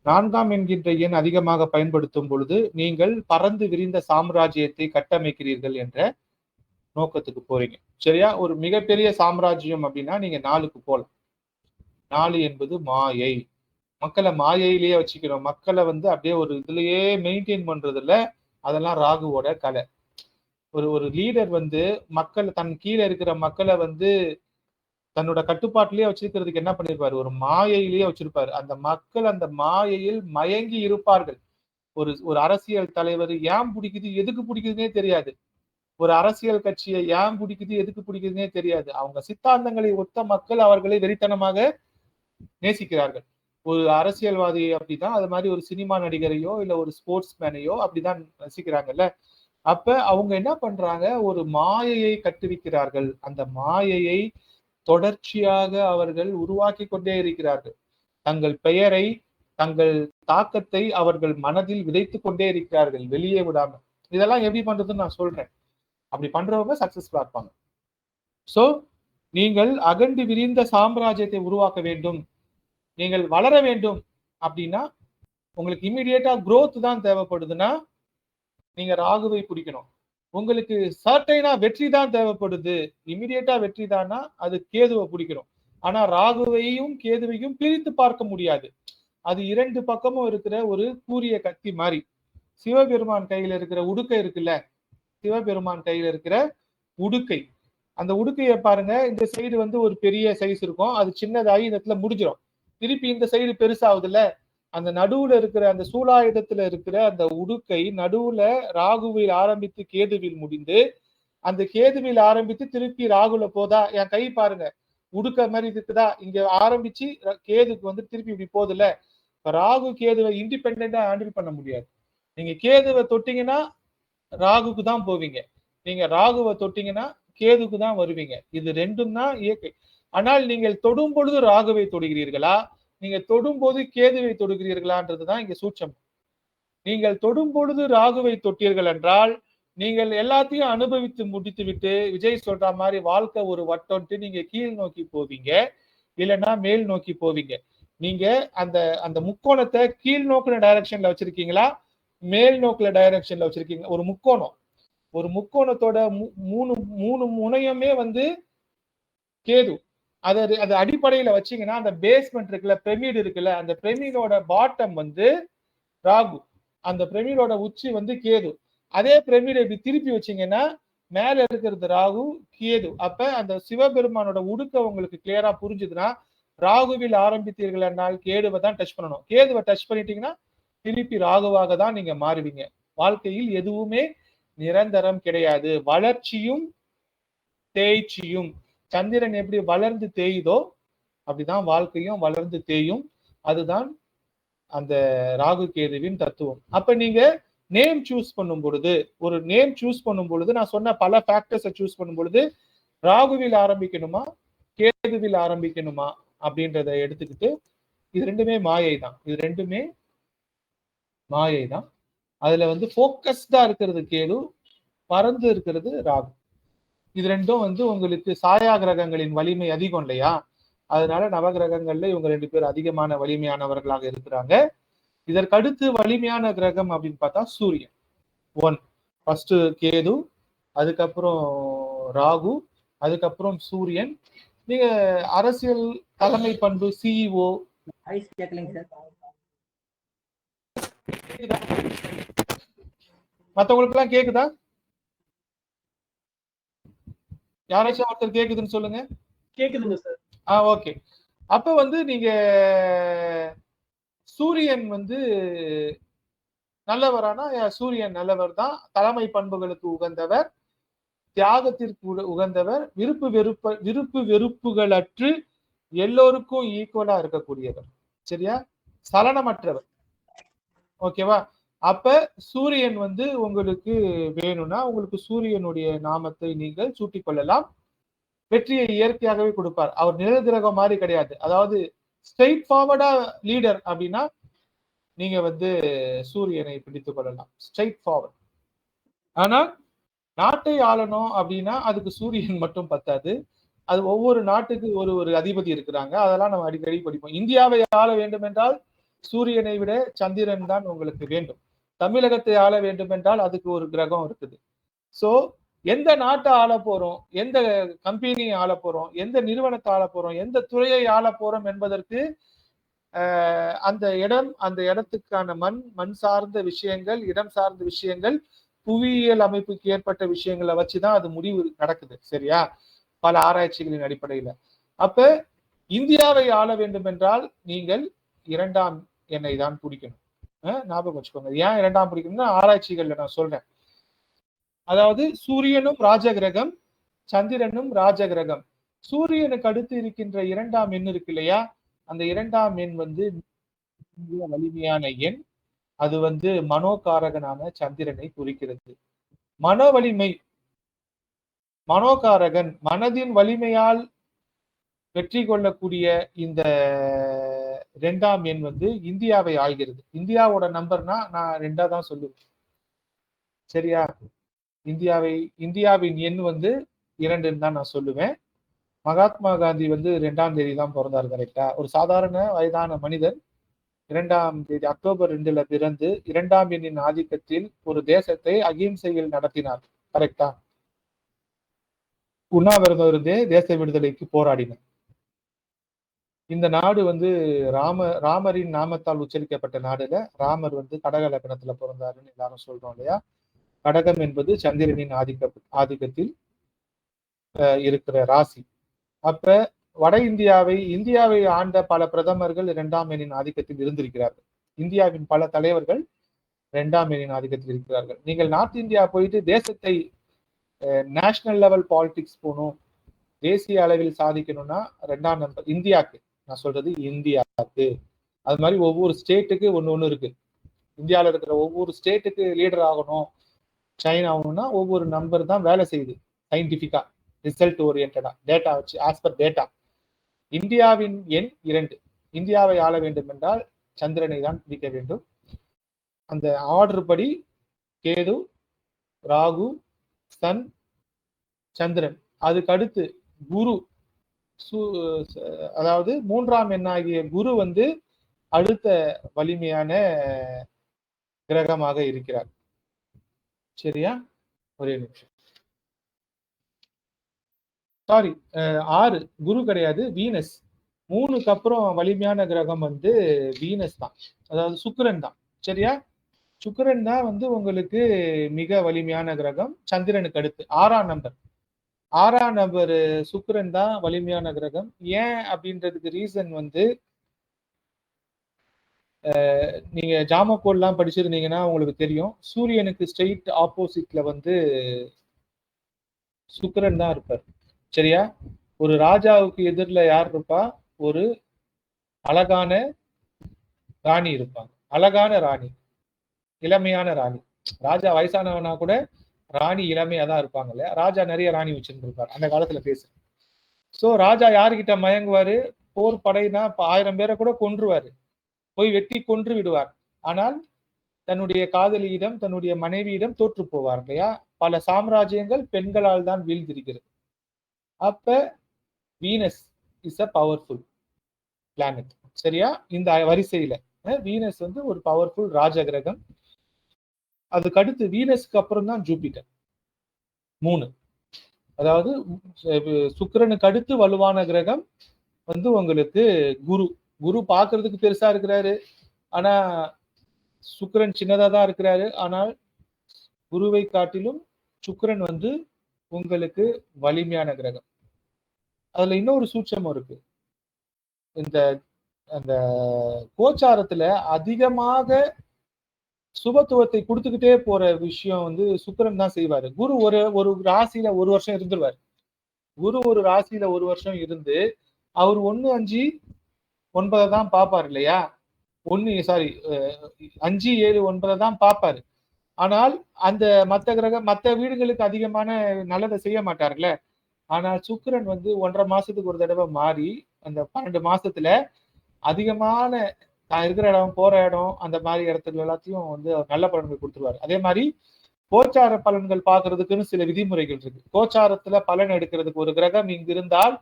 4ஆம் என்கின்ற எண் அதிகமாக பயன்படுத்தும் பொழுது நீங்கள் பறந்து விரிந்த சாம்ராஜ்யத்தை கட்டமைக்கிறீர்கள் என்ற நோக்கத்துக்கு போறீங்க. சரியா? ஒரு மிகப்பெரிய சாம்ராஜ்யம் அப்படின்னா நீங்க 4க்கு போகலாம். 4 என்பது மாயை. மக்களை மாயையிலேயே வச்சுக்கிறோம். மக்களை வந்து அப்படியே ஒரு இதுலயே மெயின்டைன் பண்றதுல அதெல்லாம் ராகுவோட கலை. ஒரு லீடர் வந்து மக்கள் தன் கீழே இருக்கிற மக்களை வந்து தன்னோட கட்டுப்பாட்டிலேயே வச்சிருக்கிறதுக்கு என்ன பண்ணிருப்பாரு, ஒரு மாயையிலேயே வச்சிருப்பாரு. அந்த மக்கள் அந்த மாயையில் மயங்கி இருப்பார்கள். ஒரு அரசியல் தலைவர் ஏன் பிடிக்குது எதுக்கு பிடிக்குதுன்னே தெரியாது. ஒரு அரசியல் கட்சியை ஏன் பிடிக்குது எதுக்கு பிடிக்குதுன்னே தெரியாது. அவங்க சித்தாந்தங்களை ஒத்த மக்கள் அவர்களை வெறித்தனமாக நேசிக்கிறார்கள். ஒரு அரசியல்வாதி அப்படிதான், அது மாதிரி ஒரு சினிமா நடிகரையோ இல்ல ஒரு ஸ்போர்ட்ஸ் மேனையோ அப்படிதான் ரசிக்கிறாங்கல்ல. அப்ப அவங்க என்ன பண்றாங்க, ஒரு மாயையை கட்டுவிக்கிறார்கள். அந்த மாயையை தொடர்ச்சியாக அவர்கள் உருவாக்கி கொண்டே இருக்கிறார்கள். தங்கள் பெயரை தங்கள் தாக்கத்தை அவர்கள் மனதில் விதைத்து கொண்டே இருக்கிறார்கள், வெளியே விடாம. இதெல்லாம் எப்படி பண்றதுன்னு நான் சொல்றேன். அப்படி பண்றவங்க சக்சஸ்ஃபுல்லா இருப்பாங்க. சோ நீங்கள் அகண்டு விரிந்த சாம்ராஜ்யத்தை உருவாக்க வேண்டும், நீங்கள் வளர வேண்டும் அப்படின்னா உங்களுக்கு இம்மிடியேட்டா growth தான் தேவைப்படுதுன்னா நீங்க ராகுவை பிடிக்கணும். உங்களுக்கு சர்டைனா வெற்றி தான் தேவைப்படுது, இம்மிடியேட்டா வெற்றி தானா அது கேதுவை பிடிக்கணும். ஆனா ராகுவையும் கேதுவையும் பிரித்து பார்க்க முடியாது. அது 2 பக்கமும் இருக்கிற ஒரு கூரிய கத்தி மாதிரி. சிவபெருமான் கையில இருக்கிற உடுக்கை இருக்குல்ல, சிவபெருமான் கையில இருக்கிற உடுக்கை, அந்த உடுக்கையை பாருங்க. இந்த சைடு வந்து ஒரு பெரிய சைஸ் இருக்கும், அது சின்னதாகி இந்த இடத்துல முடிஞ்சிடும். திருப்பி இந்த சைடு பெருசாகுதுல்ல, அந்த நடுவுல இருக்கிற அந்த சூலாயுதத்துல இருக்கிற அந்த உடுக்கை நடுவுல ராகுவில் ஆரம்பித்து கேதுவில் முடிந்து, அந்த கேதுவில் ஆரம்பித்து திருப்பி ராகுல போதா? என் கை பாருங்க, உடுக்க மாதிரி இருக்குதா? இங்க ஆரம்பிச்சு கேதுக்கு வந்து திருப்பி இப்படி போகுதுல்ல. ராகு கேதுவை இண்டிபெண்டா ஹேண்டில் பண்ண முடியாது. நீங்க கேதுவை தொட்டீங்கன்னா ராகுக்கு தான் போவீங்க, நீங்க ராகுவை தொட்டீங்கன்னா கேதுக்கு தான் வருவீங்க. இது ரெண்டும் தான் இயற்கை. ஆனால் நீங்கள் தொடும் பொழுது ராகுவை தொடுகிறீர்களா, நீங்க தொடும்போது கேதுவை தொடுகிறீர்களான்றதுதான் இங்க சூட்சம். நீங்கள் தொடும் பொழுது ராகுவை தொட்டீர்கள் என்றால் நீங்கள் எல்லாத்தையும் அனுபவித்து முடித்து விட்டு விஜய் சொல்ற மாதிரி வாழ்க்கை ஒரு வட்டம்ட்டு நீங்க கீழ் நோக்கி போவீங்க, இல்லைன்னா மேல் நோக்கி போவீங்க. நீங்க அந்த அந்த முக்கோணத்தை கீழ் நோக்குன டைரக்ஷன்ல வச்சிருக்கீங்களா, மேல் நோக்குல டைரக்ஷன்ல வச்சிருக்கீங்க? ஒரு முக்கோணம், ஒரு முக்கோணத்தோட மூணு முனையுமே வந்து கேது. அது அடிப்படையில வச்சீங்கன்னா அந்த பேஸ்மெண்ட் இருக்குல்ல, பிரமிட் இருக்குல்ல, அந்த பிரமிடோட பாட்டம் வந்து ராகு, அந்த பிரமிடோட உச்சி வந்து கேது. அதே பிரமிடை இப்படி திருப்பி வச்சீங்கன்னா மேல இருக்கிறது ராகு கேது. அப்ப அந்த சிவபெருமானோட உடுக்க உங்களுக்கு கிளியரா புரிஞ்சுதுன்னா ராகுவில் ஆரம்பித்தீர்கள் என்றால் கேதுவை தான் டச் பண்ணணும். கேதுவை டச் பண்ணிட்டீங்கன்னா திருப்பி ராகுவாக தான் நீங்க மாறுவீங்க. வாழ்க்கையில் எதுவுமே நிரந்தரம் கிடையாது. வளர்ச்சியும் தேய்ச்சியும், சந்திரன் எப்படி வளர்ந்து தேயுதோ அப்படிதான் வாழ்க்கையும் வளர்ந்து தேயும். அதுதான் அந்த ராகு கேதுவின் தத்துவம். அப்ப நீங்க நேம் சூஸ் பண்ணும் பொழுது, ஒரு நேம் சூஸ் பண்ணும் பொழுது நான் சொன்ன பல ஃபேக்டர்ஸை சூஸ் பண்ணும் பொழுது ராகுவில் ஆரம்பிக்கணுமா கேதுவில் ஆரம்பிக்கணுமா அப்படின்றத எடுத்துக்கிட்டு, இது ரெண்டுமே மாயை தான், இது ரெண்டுமே மாயை தான். அதுல வந்து போக்கஸ்டா இருக்கிறது கேது, பறந்து இருக்கிறது ராகு. இது ரெண்டும் வந்து உங்களுக்கு சாயா கிரகங்களின் வலிமை அதிகம் இல்லையா, அதனால நவகிரகங்கள்ல இவங்க 2 பேர் அதிகமான வலிமையானவர்களாக இருக்கிறாங்க. இதற்கடுத்து வலிமையான கிரகம் அப்படின்னு பார்த்தா சூரியன். 1 ஃபர்ஸ்ட் கேது, அதுக்கப்புறம் ராகு, அதுக்கப்புறம் சூரியன். நீங்க அரசியல் தலைமை பண்பு சிஇஓ மத்தவங்களுக்கு எல்லாம் கேக்குதா? யாராச்சும் ஒருத்தர் கேக்குதுன்னு சொல்லுங்க. கேக்குதுங்க சார். ஓகே. அப்ப வந்து நீங்க சூரியன் வந்து நல்லவரானா சூரியன் நல்லவர் தான், தலைமை பண்புகளுக்கு உகந்தவர், தியாகத்திற்கு உகந்தவர், விருப்பு வெறுப்புகளற்று எல்லோருக்கும் ஈக்குவலா இருக்கக்கூடியவர். சரியா? சலனமற்றவர். ஓகேவா? அப்ப சூரியன் வந்து உங்களுக்கு வேணும்னா உங்களுக்கு சூரியனுடைய நாமத்தை நீங்கள் சூட்டிக் கொள்ளலாம். வெற்றியை இயற்கையாகவே கொடுப்பார். அவர் நிழல் கிரகம் மாதிரி கிடையாது. அதாவது ஸ்ட்ரெயிட் ஃபார்வர்டா லீடர் அப்படின்னா நீங்க வந்து சூரியனை பிடித்துக் கொள்ளலாம். Straight forward. ஆனா நாட்டை ஆளணும் அப்படின்னா அதுக்கு சூரியன் மட்டும் பத்தாது. அது ஒவ்வொரு நாட்டுக்கு ஒரு ஒரு அதிபதி இருக்கிறாங்க. அதெல்லாம் நம்ம அடிக்கடி படிப்போம். இந்தியாவை ஆள வேண்டும் என்றால் சூரியனை விட சந்திரன் தான் உங்களுக்கு வேண்டும். தமிழகத்தை ஆள வேண்டும் என்றால் அதுக்கு ஒரு கிரகம் இருக்குது. சோ எந்த நாட்டை ஆள போறோம், எந்த கம்பெனியை ஆள போறோம், எந்த நிறுவனத்தை ஆள போறோம், எந்த துறையை ஆள போறோம் என்பதற்கு அந்த இடம், அந்த இடத்துக்கான மண் சார்ந்த விஷயங்கள், இடம் சார்ந்த விஷயங்கள், புவியியல் அமைப்புக்கு ஏற்பட்ட விஷயங்களை வச்சுதான் அது முடிவு நடக்குது. சரியா? பல ஆராய்ச்சிகளின் அடிப்படையில. அப்ப இந்தியாவை ஆள வேண்டும் என்றால் நீங்கள் 2ஆம் எண்ணை தான் பிடிக்கணும். ஞாபகம் வச்சுக்கோங்க. ஏன் 2ஆம் பிடிக்கணும்னா ஆராய்ச்சிகள்ல நான் சொல்றேன். அதாவது சூரியனும் ராஜகிரகம், சந்திரனும் ராஜகிரகம். சூரியனுக்கு அடுத்து இருக்கின்ற 2ஆம் எண் இருக்கு இல்லையா? அந்த 2ஆம் எண் வந்து வலிமையான எண். அது வந்து மனோகாரகனான சந்திரனை குறிக்கிறது. மன வலிமை, மனோகாரகன், மனதின் வலிமையால் வெற்றி கொள்ளக்கூடிய இந்த 2ஆம் எண் வந்து இந்தியாவை ஆள்கிறது. இந்தியாவோட நம்பர்னா நான் 2ஆ தான் சொல்லுவேன். சரியா? இந்தியாவின் எண் வந்து 2ன்னு தான் நான் சொல்லுவேன். மகாத்மா காந்தி வந்து 2ஆம் தேதி தான் பிறந்தார். கரெக்டா? ஒரு சாதாரண வயதான மனிதர் 2ஆம் தேதி அக்டோபர் 2ல பிறந்து 2ஆம் எண்ணின் ஆதிக்கத்தில் ஒரு தேசத்தை அகிம்சையில் நடத்தினார். கரெக்டா? உண்ணாவிரதம் இருந்தே தேச விடுதலைக்கு போராடினார். இந்த நாடு வந்து ராமரின் நாமத்தால் உச்சரிக்கப்பட்ட நாடுல ராமர் வந்து கடக லக்னத்துல பிறந்தாருன்னு எல்லாரும் சொல்றோம் இல்லையா? கடகம் என்பது சந்திரனின் ஆதிக்கத்தில் இருக்கிற ராசி. அப்ப வட இந்தியாவை ஆண்ட பல பிரதமர்கள் 2ஆம் எண்ணின் ஆதிக்கத்தில் இருந்திருக்கிறார்கள். இந்தியாவின் பல தலைவர்கள் 2ஆம் எண்ணின் ஆதிக்கத்தில் இருக்கிறார்கள். நீங்கள் நார்த் இந்தியா போயிட்டு தேசத்தை நேஷனல் லெவல் பாலிடிக்ஸ் போகணும், தேசிய அளவில் சாதிக்கணும்னா 2ஆம் நம்பர். இந்தியாவுக்கு நான் சொல்றது இந்தியாவுக்கு. அது மாதிரி ஒவ்வொரு ஸ்டேட்டுக்கு ஒண்ணு இருக்கு. இந்தியாவில் இருக்கிற ஒவ்வொரு ஸ்டேட்டுக்கு லீடர் ஆகணும், ஷைன் ஆகணும்னா ஒவ்வொரு நம்பர் தான் வேலை செய்யுது. சயின்டிபிக்கா, ரிசல்ட் ஓரியன்டா, டேட்டா வச்சு, ஆஸ் பர் டேட்டா. இந்தியாவின் எண் 2. இந்தியாவை ஆள வேண்டும் என்றால் சந்திரனை தான் பிடிக்க வேண்டும். அந்த ஆர்டர் படி கேது, ராகு, சன், சந்திரன். அதுக்கு அடுத்து குரு, அதாவது 3ஆம் எண்ணாகிய குரு வந்து அடுத்த வலிமையான கிரகமாக இருக்கிறார். சரியா? ஒரே நிமிஷம். சாரி, 6 குரு கிடையாது, வீனஸ். 3க்கு அப்புறம் வலிமையான கிரகம் வந்து வீனஸ் தான், அதாவது சுக்கிரன் தான். சரியா? சுக்கிரன் தான் வந்து உங்களுக்கு மிக வலிமையான கிரகம் சந்திரனுக்கு அடுத்து. 6ஆம் நம்பர். 6ஆம் நம்பர் சுக்கிரன் தான் வலிமையான கிரகம். ஏன் அப்படின்றதுக்கு ரீசன் வந்து நீங்க ஜாமக்கோல்லாம் படிச்சிருந்தீங்கன்னா உங்களுக்கு தெரியும். சூரியனுக்கு ஸ்ட்ரெயிட் ஆப்போசிட்ல வந்து சுக்கிரன் தான் இருப்பார். சரியா? ஒரு ராஜாவுக்கு எதிரில் யார் இருப்பா? ஒரு அழகான ராணி இருப்பாங்க. அழகான ராணி, இளமையான ராணி. ராஜா வயசானவனா கூட ராணி இளமையா தான் இருப்பாங்கல்ல. ராஜா நிறைய ராணி வச்சிருந்திருப்பார் அந்த காலத்துல பேசுறேன். சோ ராஜா யாருக்கிட்ட மயங்குவாரு? போர் படைனா 1000 பேரை கூட கொன்றுவாரு, போய் வெட்டி கொன்று விடுவார். ஆனால் தன்னுடைய காதலியிடம், தன்னுடைய மனைவியிடம் தோற்று போவார் இல்லையா? பல சாம்ராஜ்யங்கள் பெண்களால் தான் வீழ்ந்திருக்கிறது. அப்ப Venus is a powerful planet. சரியா? இந்த வரிசையில வீனஸ் வந்து ஒரு பவர்ஃபுல் ராஜ கிரகம். அதுக்கு அடுத்து வீனஸ்க்கு அப்புறம் தான் ஜூபிட்டர் 3. அதாவது சுக்கிரனுக்கு அடுத்து வலுவான கிரகம் வந்து உங்களுக்கு குரு. குரு பார்க்கிறதுக்கு பெருசா இருக்கிறாரு, ஆனா சுக்கிரன் சின்னதா தான் இருக்கிறாரு. ஆனால் குருவை காட்டிலும் சுக்கிரன் வந்து உங்களுக்கு வலிமையான கிரகம். அதுல இன்னொரு சூட்சமும் இருக்கு. இந்த அந்த கோச்சாரத்துல அதிகமாக சுபத்துவத்தை கொடுத்துக்கிட்டே போற விஷயம் வந்து சுக்கிரன் தான் செய்வாரு. குரு ஒரு ராசியில ஒரு வருஷம் இருந்துருவாரு. குரு ஒரு ராசியில ஒரு வருஷம் இருந்து அவர் 1, 5, 9 தான் பார்ப்பார் இல்லையா? சாரி 5, 7, 9 தான் பார்ப்பாரு. ஆனால் அந்த மத்த வீடுகளுக்கு அதிகமான நல்லதை செய்ய மாட்டார்ல. ஆனால் சுக்கிரன் வந்து 1.5 மாசத்துக்கு ஒரு தடவை மாறி அந்த 12 மாசத்துல அதிகமான தான் இருக்கிற இடம், போற இடம், அந்த மாதிரி இடத்துல எல்லாத்தையும் வந்து நல்ல பலன்கள் கொடுத்துருவாரு. அதே மாதிரி கோச்சார பலன்கள் பார்க்கறதுக்குன்னு சில விதிமுறைகள் இருக்கு. கோச்சாரத்துல பலன் எடுக்கிறதுக்கு ஒரு கிரகம் இங்கு இருந்தால்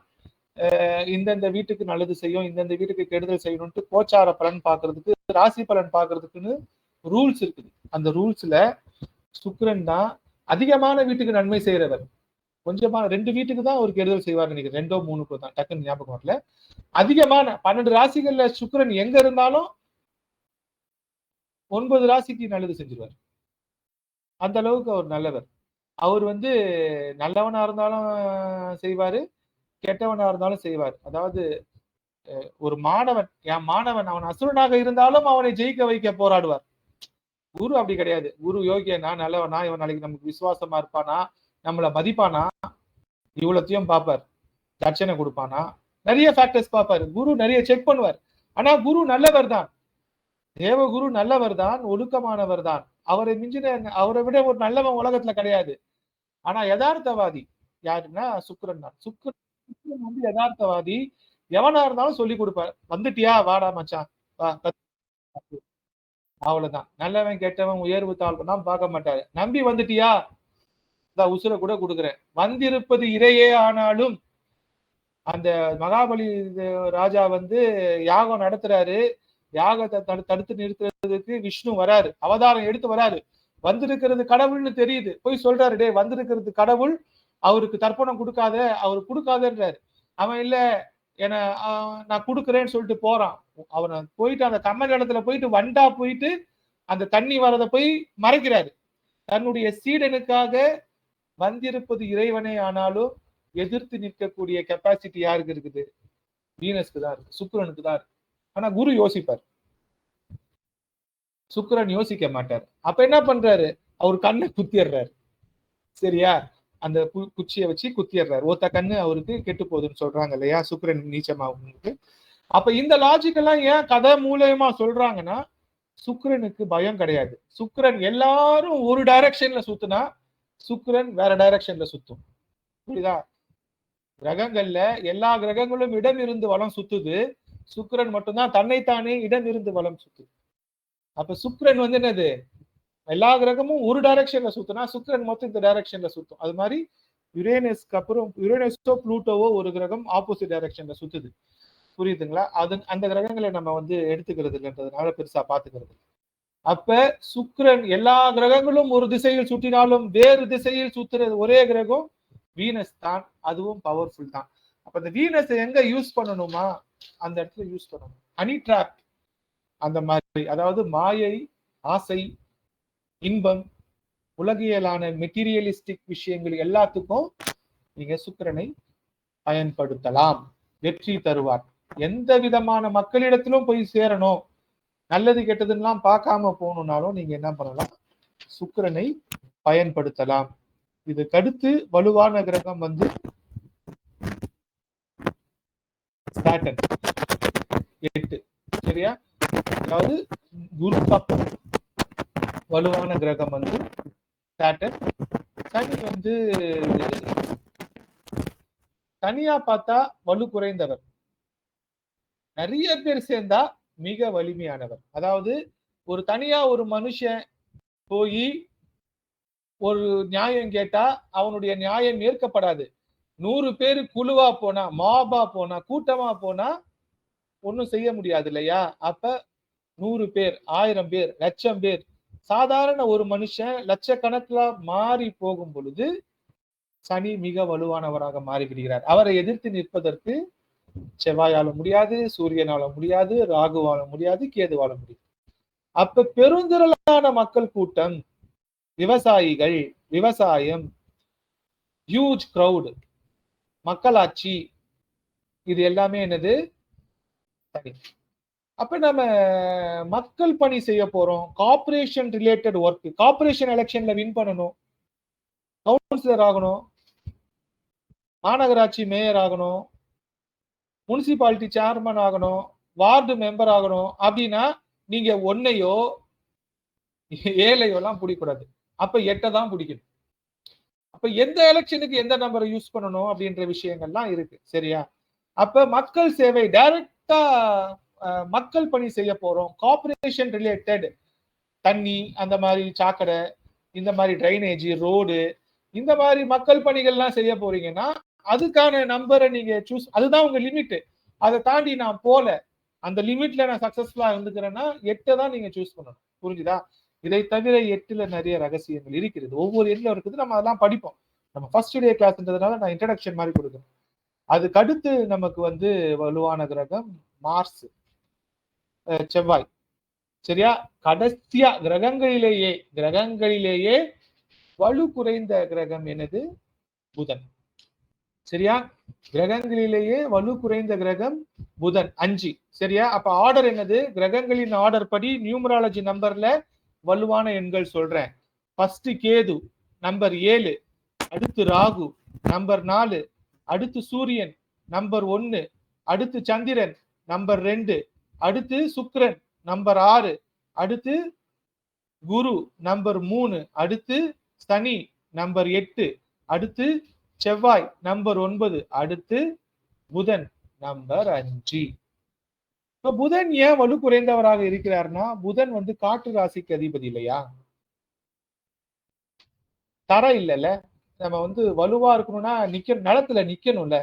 இந்தந்த வீட்டுக்கு நல்லது செய்யும், இந்தந்த வீட்டுக்கு கெடுதல் செய்யணும்ட்டு கோச்சார பலன் பார்க்கறதுக்கு, ராசி பலன் பார்க்கறதுக்குன்னு ரூல்ஸ் இருக்குது. அந்த ரூல்ஸ்ல சுக்கிரன் தான் அதிகமான வீட்டுக்கு நன்மை செய்யறவர். கொஞ்சமா 2 வீட்டுக்கு தான் ஒரு கெடுதல் செய்வார் நினைக்கிறேன். 2ஓ 3க்கோ தான், டக்குன்னு ஞாபகம் வரல. அதிகமான 12 ராசிகள்ல சுக்கிரன் எங்க இருந்தாலும் 9 ராசிக்கு நல்லது செஞ்சிருவார். அந்த அளவுக்கு அவர் நல்லவர். அவர் வந்து நல்லவனா இருந்தாலும் செய்வாரு, கெட்டவனா இருந்தாலும் செய்வார். அதாவது ஒரு மாணவன், என் மாணவன் அவன் அசுரனாக இருந்தாலும் அவனை ஜெயிக்க வைக்க போராடுவார். குரு அப்படி கிடையாது. குரு யோகியனா, நல்லவனா, இவன் நாளைக்கு நமக்கு விசுவாசமா இருப்பானா, நம்மள மதிப்பானா, இவ்வளத்தையும் பார்ப்பார். தட்சணை கொடுப்பானா, நிறைய ஃபேக்டர்ஸ் பார்ப்பாரு. குரு நிறைய செக் பண்ணுவார். ஆனா குரு நல்லவர் தான், தேவகுரு நல்லவர் தான், ஒழுக்கமானவர் தான். அவரை விட ஒரு நல்லவன் உலகத்துல கிடையாது. ஆனா யதார்த்தவாதி யாருன்னா சுக்கிரன் தான். சுக்கிரன் வந்து யதார்த்தவாதி. எவனா இருந்தாலும் சொல்லி கொடுப்பார். வந்துட்டியா, வாடா மச்சான், வா, அவ்வளவுதான். நல்லவன் கெட்டவன் உயர்வு தாழ்வு தான் பார்க்க மாட்டாரு. நம்பி வந்துட்டியா, உசுர கூட கொடுக்குறேன். வந்திருப்பது இறையே ஆனாலும் அந்த மகாபலி ராஜா வந்து யாகம் நடத்துறாரு. யாகத்தை தடுத்து நிறுத்துறதுக்கு விஷ்ணு வராரு, அவதாரம் எடுத்து வராரு. வந்திருக்கிறது கடவுள்னு தெரியுது, போய் சொல்றாரு, டே வந்திருக்கிறது கடவுள், அவருக்கு தர்ப்பணம் கொடுக்காத, அவரு கொடுக்காதன்றாரு. அவன் இல்ல, என நான் கொடுக்குறேன்னு சொல்லிட்டு போறான். அவனை போயிட்டு அந்த கம்மன் இடத்துல போயிட்டு வண்டா போயிட்டு அந்த தண்ணி வரதை போய் மறைக்கிறாரு. தன்னுடைய சீடனுக்காக வந்திருப்பது இறைவனே ஆனாலும் எதிர்த்து நிற்கக்கூடிய கெப்பாசிட்டி யாருக்கு இருக்குது? வீனஸ்க்கு தான் இருக்கு, சுக்கிரனுக்கு தான் இருக்கு. ஆனா குரு யோசிப்பார், சுக்கிரன் யோசிக்க மாட்டார். அப்ப என்ன பண்றாரு, அவர் கண்ணை குத்திடுறாரு. சரியா, அந்த குச்சியை வச்சு குத்திடுறாரு. ஒத்த கண்ணு அவருக்கு கெட்டு போகுதுன்னு சொல்றாங்க இல்லையா, சுக்கிரன் நீச்சமாகும். அப்ப இந்த லாஜிக் எல்லாம் ஏன் கதை மூலமா சொல்றாங்கன்னா, சுக்கிரனுக்கு பயம் கிடையாது. சுக்கிரன் எல்லாரும் ஒரு டைரக்ஷன்ல சுத்துனா சுக்கிரன் வேற டைரக்ஷன்ல சுத்தும். புரியுதா? கிரகங்கள்ல எல்லா கிரகங்களும் இடம் இருந்து வளம் சுத்துது, சுக்கிரன் மட்டும்தான் தன்னைத்தானே இடம் இருந்து வளம் சுத்துது. அப்ப சுக்கிரன் வந்து என்னது, எல்லா கிரகமும் ஒரு டைரக்ஷன்ல சுத்துனா சுக்கிரன் மொத்தம் இந்த டைரக்ஷன்ல சுத்தும். அது மாதிரி யுரேனஸ்க்கு அப்புறம் யுரேனஸோ புளூட்டோவோ ஒரு கிரகம் ஆப்போசிட் டைரக்ஷன்ல சுத்துது. புரியுதுங்களா? அது அந்த கிரகங்களை நம்ம வந்து எடுத்துக்கிறது இல்லைன்றதுனால பெருசா பாத்துக்கிறது. அப்ப சுக்கிரன் எல்லா கிரகங்களும் ஒரு திசையில் சுற்றினாலும் வேறு திசையில் சுத்துறது ஒரே கிரகம் வீனஸ் தான். அதுவும் பவர்ஃபுல் தான். அப்ப இந்த வீனஸ் எங்க யூஸ் பண்ணணுமா, அந்த இடத்துல யூஸ் பண்ணணும். ஹனி ட்ராப் அந்த மாதிரி, அதாவது மாயை, ஆசை, இன்பம், உலகியலான மெட்டீரியலிஸ்டிக் விஷயங்கள் எல்லாத்துக்கும் நீங்க சுக்கிரனை பயன்படுத்தலாம். வெற்றி தருவார். எந்த விதமான மக்களிடத்திலும் போய் சேரணும், நல்லது கெட்டதுலாம் பார்க்காம போகணும்னாலும் நீங்க என்ன பண்ணலாம், சுக்கிரனை பயன்படுத்தலாம். இதுக்கு அடுத்து வலுவான கிரகம் வந்து சாட்டர்ன் 8. சரியா? அதாவது குரு பக்கம் வலுவான கிரகம் வந்து சாட்டர்ன். சனி வந்து தனியா பார்த்தா வலு குறைந்தவர், நிறைய பேர் சேர்ந்தா மிக வலிமையானவர். அதாவது ஒரு தனியா ஒரு மனுஷன் போய் ஒரு நியாயம் கேட்டா அவனுடைய நியாயம் ஏற்கப்படாது. 100 பேர் குழுவா போனா, மாபா போனா, கூட்டமா போனா ஒன்னும் செய்ய முடியாது இல்லையா? அப்ப 100 பேர், 1000 பேர், 1,00,000 பேர், சாதாரண ஒரு மனுஷன் லட்சக்கணக்கில் மாறி போகும் பொழுது சனி மிக வலுவானவராக மாறிவிடுகிறார். அவரை எதிர்த்து நிற்பதற்கு செவ்வாயால முடியாது, சூரியனால முடியாது, ராகுவால முடியாது, கேதுவால முடியாது. அப்ப பெருந்திரளான மக்கள் கூட்டம், விவசாயிகள், விவசாயம், ஹியூஜ் கிரவுட், மக்களாட்சி, இது எல்லாமே என்னது, சனி. அப்ப நம்ம மக்கள் பணி செய்ய போறோம், கார்ப்பரேஷன் ரிலேட்டட் ஒர்க், கார்ப்பரேஷன் எலெக்ஷன்ல வின் பண்ணணும், கவுன்சிலர் ஆகணும், மாநகராட்சி மேயர் ஆகணும், முனிசிபாலிட்டி சேர்மன் ஆகணும், வார்டு மெம்பர் ஆகணும் அப்படின்னா நீங்க 1ஐயோ 7ஐயோ எல்லாம் பிடிக்கூடாது. அப்ப 8 தான் பிடிக்கணும். அப்ப எந்த எலெக்ஷனுக்கு எந்த நம்பரை யூஸ் பண்ணணும் அப்படின்ற விஷயங்கள்லாம் இருக்கு. சரியா? அப்ப மக்கள் சேவை டைரக்டா மக்கள் பணி செய்ய போறோம். கார்ப்பரேஷன் ரிலேட்டட் தண்ணி, அந்த மாதிரி சாக்கடை, இந்த மாதிரி டிரைனேஜ், ரோடு, இந்த மாதிரி மக்கள் பணிகள்லாம் செய்ய போறீங்கன்னா அதுக்கான நம்பரை நீங்க சூஸ், அதுதான் உங்க லிமிட். அதை தாண்டி நான் போல, அந்த லிமிட்ல நான் சக்சஸ்ஃபுல்லா இருந்துக்கிறேன்னா 8 தான் நீங்க சூஸ் பண்ணணும். புரிஞ்சுதா? இதை தவிர 8ல நிறைய ரகசியங்கள் இருக்கிறது. ஒவ்வொரு எண்ணில் இருக்குது. நம்ம அதெல்லாம் படிப்போம். நம்ம ஃபர்ஸ்ட் டே கிளாஸ்ன்றதுனால நான் இன்ட்ரடக்ஷன் மாதிரி கொடுக்குறேன். அதுக்கு அடுத்து நமக்கு வந்து வலுவான கிரகம் மார்ஸ், செவ்வாய். சரியா? கடைசியா கிரகங்களிலேயே வலு குறைந்த கிரகம் என்னது? புதன். சரியா? கிரகங்களிலேயே வலு குறைந்த கிரகம் புதன் 5. சரியா? அப்ப ஆர்டர் என்னது? கிரகங்களின் ஆர்டர் படி நியூமராலஜி நம்பர்ல வலுவான எண்கள் சொல்றேன். ஃபர்ஸ்ட் கேது நம்பர் 7, அடுத்து ராகு நம்பர் 4, அடுத்து சூரியன் நம்பர் 1, அடுத்து சந்திரன் நம்பர் 2, அடுத்து சுக்கிரன் நம்பர் 6, அடுத்து குரு நம்பர் 3, அடுத்து சனி நம்பர் 8, அடுத்து செவ்வாய் நம்பர் 9, அடுத்து புதன் நம்பர் 5. இப்ப புதன் ஏன் வலு குறைந்தவராக இருக்கிறார்னா, புதன் வந்து காற்று ராசிக்கு அதிபதி இல்லையா? தர இல்லைல்ல. நம்ம வந்து வலுவா இருக்கணும்னா நிலத்துல நிக்கணும்ல.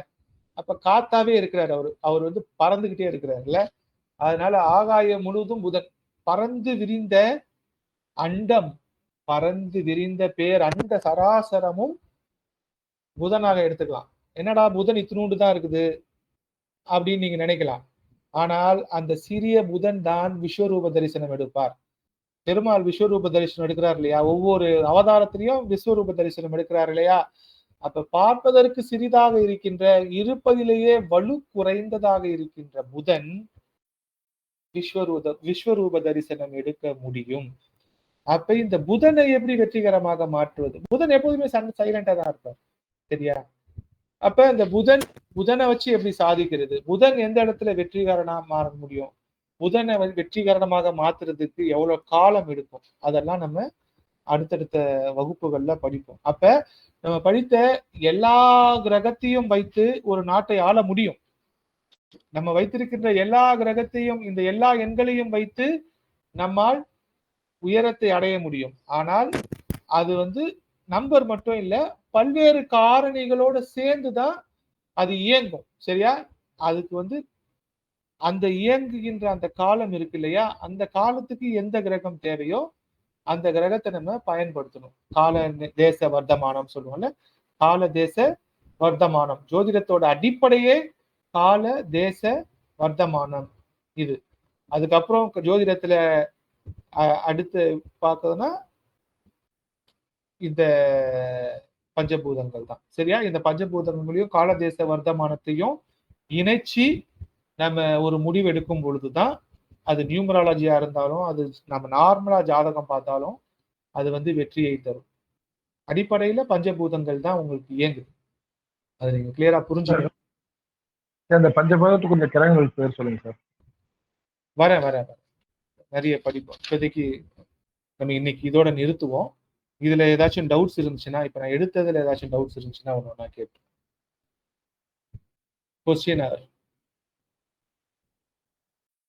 அப்ப காத்தாவே இருக்கிறார். அவர் வந்து பறந்துகிட்டே இருக்கிறார்ல. அதனால ஆகாயம் முழுவதும் புதன். பறந்து விரிந்த அண்டம், பறந்து விரிந்த பேர் அண்ட சராசரமும் புதனாக எடுத்துக்கலாம். என்னடா புதன் இத்தினூண்டு தான் இருக்குது அப்படின்னு நீங்க நினைக்கலாம். ஆனால் அந்த சிறிய புதன் தான் விஸ்வரூப தரிசனம் எடுப்பார். பெருமாள் விஸ்வரூப தரிசனம் எடுக்கிறார் இல்லையா? ஒவ்வொரு அவதாரத்திலையும் விஸ்வரூப தரிசனம் எடுக்கிறார் இல்லையா? அப்ப பார்ப்பதற்கு சிறிதாக இருக்கின்ற, இருப்பதிலேயே வலு குறைந்ததாக இருக்கின்ற புதன் விஸ்வரூப தரிசனம் எடுக்க முடியும். அப்ப இந்த புதனை எப்படி வெற்றிகரமாக மாற்றுவது? புதன் எப்போதுமே சைலண்டா தான் இருப்பார். சரியா? அப்ப இந்த புதனை வச்சு எப்படி சாதிக்கிறது? புதன் எந்த இடத்துல வெற்றிகரமா மாற முடியும்? புதனை வெற்றிகரமாக மாத்துறதுக்கு எவ்வளவு காலம் எடுக்கும்? அதெல்லாம் நம்ம அடுத்தடுத்த வகுப்புகள்ல படிப்போம். அப்ப நம்ம படித்த எல்லா கிரகத்தையும் வைத்து ஒரு நாட்டை ஆள முடியும். நம்ம வைத்திருக்கின்ற எல்லா கிரகத்தையும், இந்த எல்லா எண்களையும் வைத்து நம்மால் உயரத்தை அடைய முடியும். ஆனால் அது வந்து நம்பர் மட்டும் இல்ல, பல்வேறு காரணிகளோட சேர்ந்துதான் அது இயங்கும். சரியா? அதுக்கு வந்து அந்த இயங்குகின்ற அந்த காலம் இருக்கு இல்லையா? அந்த காலத்துக்கு எந்த கிரகம் தேவையோ அந்த கிரகத்தை நம்ம பயன்படுத்தணும். கால தேச வர்த்தமானம் சொல்லுவோம்ல, கால தேச வர்த்தமானம். ஜோதிடத்தோட அடிப்படையே கால தேச வர்த்தமானம் இது. அதுக்கப்புறம் ஜோதிடத்துல அடுத்து பார்க்கறதுன்னா இந்த பஞ்சபூதங்கள் தான். சரியா? இந்த பஞ்சபூதங்களையும் கால தேச வர்த்தமானத்தையும் இணைச்சி நம்ம ஒரு முடிவு எடுக்கும் பொழுதுதான் அது நியூமராலஜியா இருந்தாலும், அது நம்ம நார்மலா ஜாதகம் பார்த்தாலும் அது வந்து வெற்றியை தரும். அடிப்படையில பஞ்சபூதங்கள் தான் உங்களுக்கு இயங்குது. அது நீங்க கிளியரா புரிஞ்சுக்கணும். இந்த பஞ்சபூதத்துக்கு கொஞ்சம் கிரகங்கள் பேர் சொல்லுங்க சார். வரேன். நிறைய படிப்போம். இப்போதைக்கு நம்ம இன்னைக்கு இதோட நிறுத்துவோம். இதுல ஏதாச்சும் டவுட்ஸ் இருந்துச்சுன்னா, இப்ப நான் எடுத்ததுல ஏதாச்சும் டவுட்ஸ் இருந்துச்சுன்னா ஒண்ணு நான் கேட்பேன். கொஸ்டின்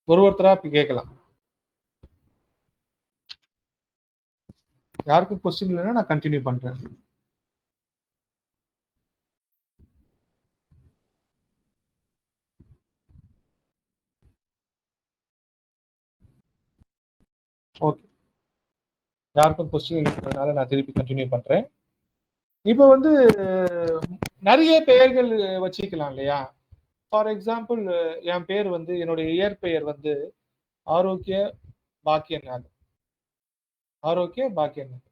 ஒருத்தரா கேட்கலாம். யாருக்கும் கொஸ்டின் இல்லைன்னா நான் கண்டினியூ பண்றேன். ஓகே, யாருக்கும் கொஸ்டின் இருக்கிறதுனால நான் திருப்பி கண்டினியூ பண்றேன். இப்போ வந்து நிறைய பெயர்கள் வச்சுக்கலாம் இல்லையா? ஃபார் எக்ஸாம்பிள், என் பேர் வந்து, என்னுடைய இயற்பெயர் வந்து ஆரோக்கிய பாக்கியநாதன். ஆரோக்கிய பாக்கியநாதன்.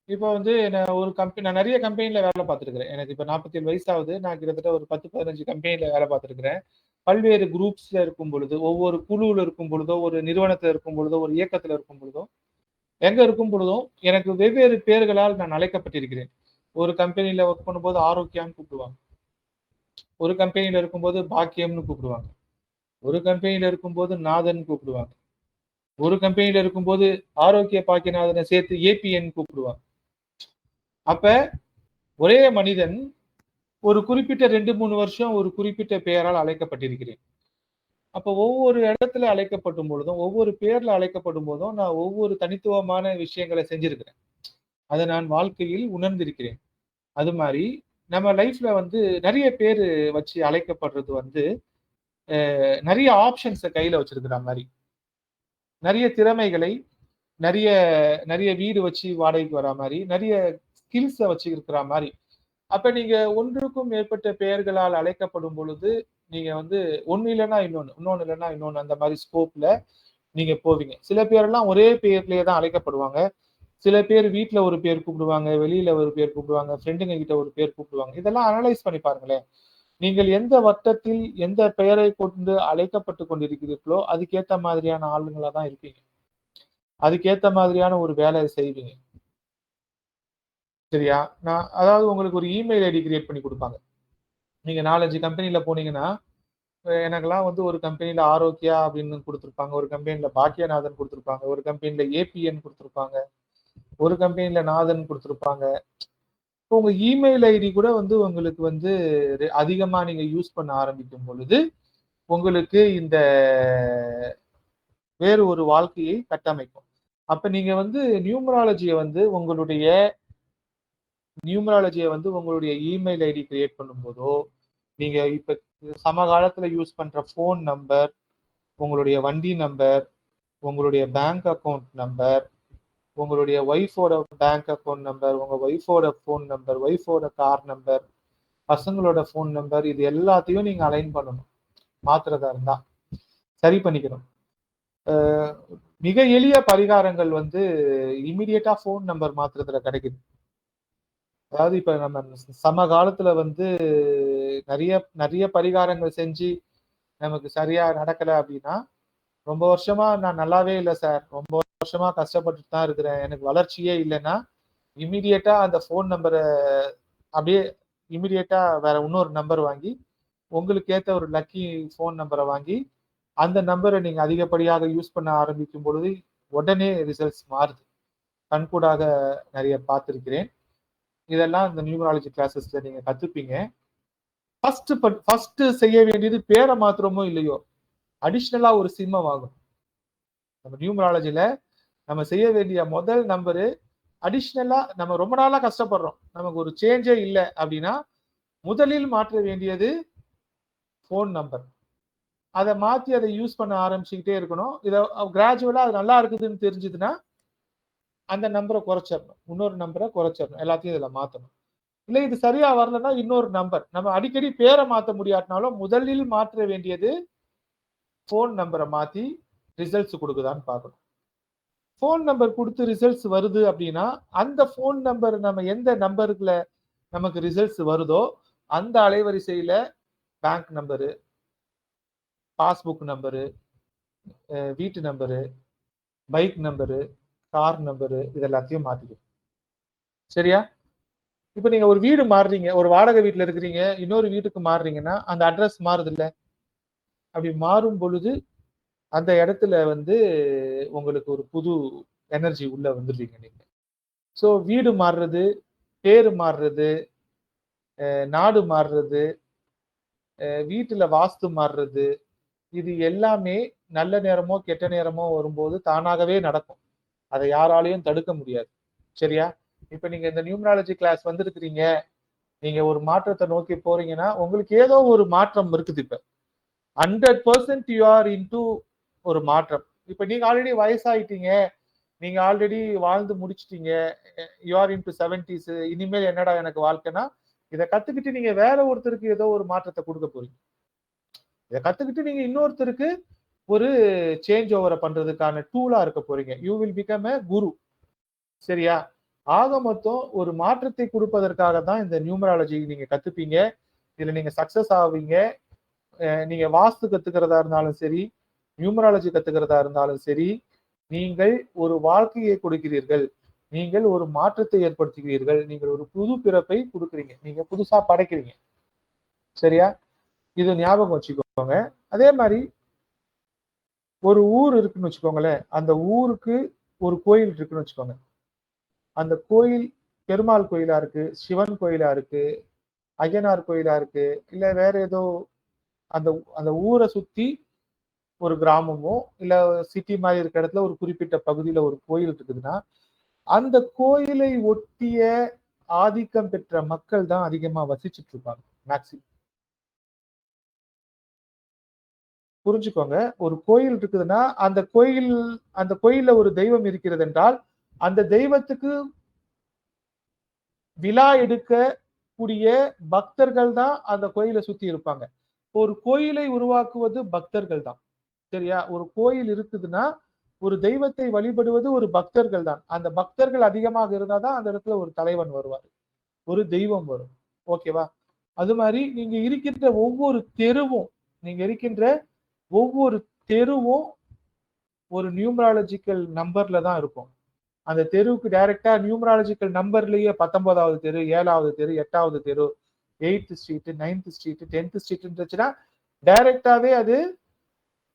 இப்போ வந்து நான் நிறைய கம்பெனில வேலை பார்த்துருக்கிறேன். எனக்கு இப்போ 47 வயசாகுது. நான் கிட்டத்தட்ட ஒரு 10-15 கம்பெனில வேலை பார்த்துருக்கிறேன். பல்வேறு குரூப்ஸ்ல இருக்கும் பொழுது, ஒவ்வொரு குழுவில் இருக்கும் பொழுதோ, ஒரு நிறுவனத்தில் இருக்கும் பொழுதோ, ஒரு இயக்கத்தில் இருக்கும் பொழுதோ, எங்க இருக்கும் பொழுதும் எனக்கு வெவ்வேறு பெயர்களால் நான் அழைக்கப்பட்டிருக்கிறேன். ஒரு கம்பெனில ஒர்க் பண்ணும்போது ஆரோக்கியான்னு கூப்பிடுவாங்க, ஒரு கம்பெனில இருக்கும்போது பாக்கியம்னு கூப்பிடுவாங்க, ஒரு கம்பெனில இருக்கும்போது நாதன் கூப்பிடுவாங்க, ஒரு கம்பெனில இருக்கும்போது ஆரோக்கிய பாக்கியநாதனை சேர்த்து ஏபிஎன் கூப்பிடுவாங்க. அப்ப ஒரே மனிதன் ஒரு குறிப்பிட்ட 2-3 வருஷம் ஒரு குறிப்பிட்ட பெயரால் அழைக்கப்பட்டிருக்கிறேன். அப்ப ஒவ்வொரு இடத்துல அழைக்கப்படும் பொழுதும், ஒவ்வொரு பேர்ல அழைக்கப்படும் போதும், நான் ஒவ்வொரு தனித்துவமான விஷயங்களை செஞ்சிருக்கிறேன். அதை நான் வாழ்க்கையில் உணர்ந்திருக்கிறேன். அது மாதிரி நம்ம லைஃப்ல வந்து நிறைய பேரு வச்சு அழைக்கப்படுறது வந்து நிறைய ஆப்ஷன்ஸை கையில வச்சிருக்கிற மாதிரி, நிறைய திறமைகளை, நிறைய நிறைய வீடு வச்சு வாடகைக்கு வர மாதிரி, நிறைய ஸ்கில்ஸை வச்சு இருக்கிற மாதிரி. அப்ப நீங்க ஒன்றுக்கும் மேற்பட்ட பெயர்களால் அழைக்கப்படும் பொழுது நீங்க வந்து ஒண்ணு இல்லைன்னா இன்னொன்னு, இன்னொன்னு இல்லைன்னா இன்னொன்னு, அந்த மாதிரி ஸ்கோப்ல நீங்க போவீங்க. சில பேரெல்லாம் ஒரே பேர்லயே தான் அழைக்கப்படுவாங்க. சில பேர் வீட்ல ஒரு பேர் கூப்பிடுவாங்க, வெளியில ஒரு பேர் கூப்பிடுவாங்க, ஃப்ரெண்டுங்க கிட்ட ஒரு பேர் கூப்பிடுவாங்க. இதெல்லாம் அனலைஸ் பண்ணி பாருங்களேன். நீங்கள் எந்த வட்டத்தில் எந்த பெயரை கொண்டு அழைக்கப்பட்டு கொண்டிருக்கிறீர்களோ அதுக்கேத்த மாதிரியான ஆளுங்களா தான் இருப்பீங்க. அதுக்கேத்த மாதிரியான ஒரு வேலையை செய்வீங்க. சரியா? நான் அதாவது உங்களுக்கு ஒரு இமெயில் ஐடி கிரியேட் பண்ணி கொடுப்பாங்க. நீங்க 4-5 கம்பெனில போனீங்கன்னா, எனக்கெல்லாம் வந்து ஒரு கம்பெனில ஆரோக்கியா அப்படின்னு கொடுத்துருப்பாங்க, ஒரு கம்பெனில பாக்கியநாதன் கொடுத்துருப்பாங்க, ஒரு கம்பெனில ஏபிஎன் கொடுத்துருப்பாங்க, ஒரு கம்பெனில நாதன் கொடுத்துருப்பாங்க. உங்க இமெயில் ஐடி கூட வந்து உங்களுக்கு வந்து அதிகமா நீங்க யூஸ் பண்ண ஆரம்பிக்கும் பொழுது உங்களுக்கு இந்த வேறு ஒரு வாழ்க்கையை கட்டமைக்கும். அப்ப நீங்க வந்து நியூமராலஜியை வந்து உங்களுடைய இமெயில் ஐடி கிரியேட் பண்ணும்போதோ, நீங்க இப்ப சமகாலத்துல யூஸ் பண்ற போன் நம்பர், உங்களுடைய வண்டி நம்பர், உங்களுடைய பேங்க் அக்கவுண்ட் நம்பர், உங்களுடைய ஒய்ஃபோட பேங்க் அக்கவுண்ட் நம்பர், உங்க ஒய்ஃபோட போன் நம்பர், ஒய்ஃபோட கார் நம்பர், பசங்களோட போன் நம்பர், இது எல்லாத்தையும் நீங்க அலைன் பண்ணணும். மாத்துறதா இருந்தா சரி பண்ணிக்கணும். மிக எளிய பரிகாரங்கள் வந்து இமிடியேட்டா போன் நம்பர் மாத்துறதுல கிடைக்குது. அதாவது இப்ப நம்ம சமகாலத்துல வந்து நிறைய நிறைய பரிகாரங்கள் செஞ்சு நமக்கு சரியா நடக்கல அப்படின்னா, ரொம்ப வருஷமா நான் நல்லாவே இல்லை சார், ரொம்ப வருஷமா கஷ்டப்பட்டுட்டு தான் இருக்கிறேன், எனக்கு வளர்ச்சியே இல்லைன்னா, இமிடியேட்டா அந்த போன் நம்பரை அப்படியே இமிடியேட்டா வேற இன்னொரு நம்பர் வாங்கி, உங்களுக்கு ஏற்ற ஒரு லக்கி போன் நம்பரை வாங்கி அந்த நம்பரை நீங்க அதிகப்படியாக யூஸ் பண்ண ஆரம்பிக்கும் பொழுது உடனே ரிசல்ட்ஸ் மாறுது. கண்கூடாக நிறைய பார்த்திருக்கிறேன். இதெல்லாம் இந்த நியூமராலஜி கிளாஸஸ்ல நீங்க கத்துப்பீங்க. ஃபர்ஸ்ட் செய்ய வேண்டியது பேரை மாத்திரமோ இல்லையோ, அடிஷ்னலா ஒரு சிம்மம் ஆகும். நம்ம நியூமராலஜில நம்ம செய்ய வேண்டிய முதல் நம்பரு அடிஷ்னலா, நம்ம ரொம்ப நாளா கஷ்டப்படுறோம், நமக்கு ஒரு சேஞ்சே இல்லை அப்படின்னா முதலில் மாற்ற வேண்டியது போன் நம்பர். அதை மாத்தி அதை யூஸ் பண்ண ஆரம்பிச்சுக்கிட்டே இருக்கணும். இதை கிராஜுவலா அது நல்லா இருக்குதுன்னு தெரிஞ்சதுன்னா அந்த நம்பரை குறைச்சிடணும், இன்னொரு நம்பரை குறைச்சிடணும், எல்லாத்தையும் இதுல மாத்தணும். இல்லை இது சரியா வரலன்னா இன்னொரு நம்பர். நம்ம அடிக்கடி பேரை மாற்ற முடியாட்டினாலும் முதலில் மாற்ற வேண்டியது போன் நம்பரை மாத்தி ரிசல்ட்ஸ் கொடுக்குதான்னு பார்க்கணும். போன் நம்பர் கொடுத்து ரிசல்ட்ஸ் வருது அப்படின்னா அந்த போன் நம்பர், நம்ம எந்த நம்பருக்குள்ள நமக்கு ரிசல்ட்ஸ் வருதோ அந்த அலைவரிசையில பேங்க் நம்பரு, பாஸ்புக் நம்பரு, வீட்டு number, bike number, car number, இது எல்லாத்தையும் மாத்திக்கணும். சரியா? இப்ப நீங்க ஒரு வீடு மாறுறீங்க, ஒரு வாடகை வீட்டுல இருக்கிறீங்க, இன்னொரு வீட்டுக்கு மாறுறீங்கன்னா அந்த அட்ரஸ் மாறுது இல்ல? அப்படி மாறும் பொழுது அந்த இடத்துல வந்து உங்களுக்கு ஒரு புது எனர்ஜி உள்ள வந்துடுறீங்க நீங்க. ஸோ வீடு மாறுறது, பேரு மாறுறது, நாடு மாறுறது, வீட்டுல வாஸ்து மாறுறது, இது எல்லாமே நல்ல நேரமோ கெட்ட நேரமோ வரும்போது தானாகவே நடக்கும். அதை யாராலையும் தடுக்க முடியாது. சரியா? இப்ப நீங்க இந்த நியூமராலஜி கிளாஸ் வந்திருக்கிறீங்க, நீங்க ஒரு மாற்றத்தை நோக்கி போறீங்கன்னா உங்களுக்கு ஏதோ ஒரு மாற்றம் இருக்குது. இப்ப 100% யூ ஆர் இன்டு ஒரு மாற்றம். இப்ப நீங்க ஆல்ரெடி வயசாயிட்டீங்க, நீங்க ஆல்ரெடி வாழ்ந்து முடிச்சிட்டீங்க, யூ ஆர் இன்டு 70s, இனிமேல் என்னடா எனக்கு வாழ்க்கைனா இதை கத்துக்கிட்டு நீங்க வேற ஒருத்தருக்கு ஏதோ ஒரு மாற்றத்தை கொடுக்க போறீங்க. இதை கத்துக்கிட்டு நீங்க இன்னொருத்தருக்கு ஒரு சேஞ்ச் ஓவரை பண்றதுக்கான டூலா இருக்க போறீங்க. யூ வில் பிகம் எ குரு. சரியா? ஆக மொத்தம் ஒரு மாற்றத்தை கொடுப்பதற்காக தான் இந்த நியூமராலஜி நீங்க கத்துப்பீங்க. இதுல நீங்க சக்சஸ் ஆவீங்க. நீங்க வாஸ்து கத்துக்கிறதா இருந்தாலும் சரி, நியூமராலஜி கத்துக்கிறதா இருந்தாலும் சரி, நீங்கள் ஒரு வாழ்க்கையை கொடுக்கிறீர்கள், நீங்கள் ஒரு மாற்றத்தை ஏற்படுத்துகிறீர்கள், நீங்கள் ஒரு புது பிறப்பை கொடுக்குறீங்க, நீங்க புதுசா படைக்கிறீங்க. சரியா? இது ஞாபகம் வச்சுக்கோங்க. அதே மாதிரி ஒரு ஊர் இருக்குன்னு வச்சுக்கோங்களேன், அந்த ஊருக்கு ஒரு கோயில் இருக்குன்னு வச்சுக்கோங்க. அந்த கோயில் பெருமாள் கோயிலா இருக்கு, சிவன் கோயிலா இருக்கு, அய்யனார் கோயிலா இருக்கு, இல்ல வேற ஏதோ அந்த அந்த ஊரை சுத்தி ஒரு கிராமமோ இல்ல சிட்டி மாதிரி இருக்கிற இடத்துல ஒரு குறிப்பிட்ட பகுதியில ஒரு கோயில் இருக்குதுன்னா, அந்த கோயிலை ஒட்டிய ஆதிக்கம் பெற்ற மக்கள் தான் அதிகமா வசிச்சுட்டு இருப்பாங்க மேக்ஸிமம். புரிஞ்சுக்கோங்க. ஒரு கோயில் இருக்குதுன்னா, அந்த கோயில்ல ஒரு தெய்வம் இருக்கிறது என்றால், அந்த தெய்வத்துக்கு விழா எடுக்கக்கூடிய பக்தர்கள் தான் அந்த கோயிலை சுத்தி இருப்பாங்க. ஒரு கோயிலை உருவாக்குவது பக்தர்கள் தான். சரியா? ஒரு கோயில் இருக்குதுன்னா, ஒரு தெய்வத்தை வழிபடுவது ஒரு பக்தர்கள் தான். அந்த பக்தர்கள் அதிகமாக இருந்தா தான் அந்த இடத்துல ஒரு தலைவன் வருவாரு. ஒரு தெய்வம் வரும். ஓகேவா? அது மாரி நீங்க இருக்கின்ற ஒவ்வொரு தெருவும் ஒரு நியூமராலஜிக்கல் நம்பர்ல தான் இருக்கும். அந்த தெருவுக்கு டைரக்ட்டா நியூமராலஜிக்கல் நம்பர்லயே 19வது தெரு, 7வது தெரு, 8வது தெரு, 8த் ஸ்ட்ரீட், 9த் ஸ்ட்ரீட், 10த் ஸ்ட்ரீட் இருந்துச்சுன்னா, டைரக்ட்டாவே அது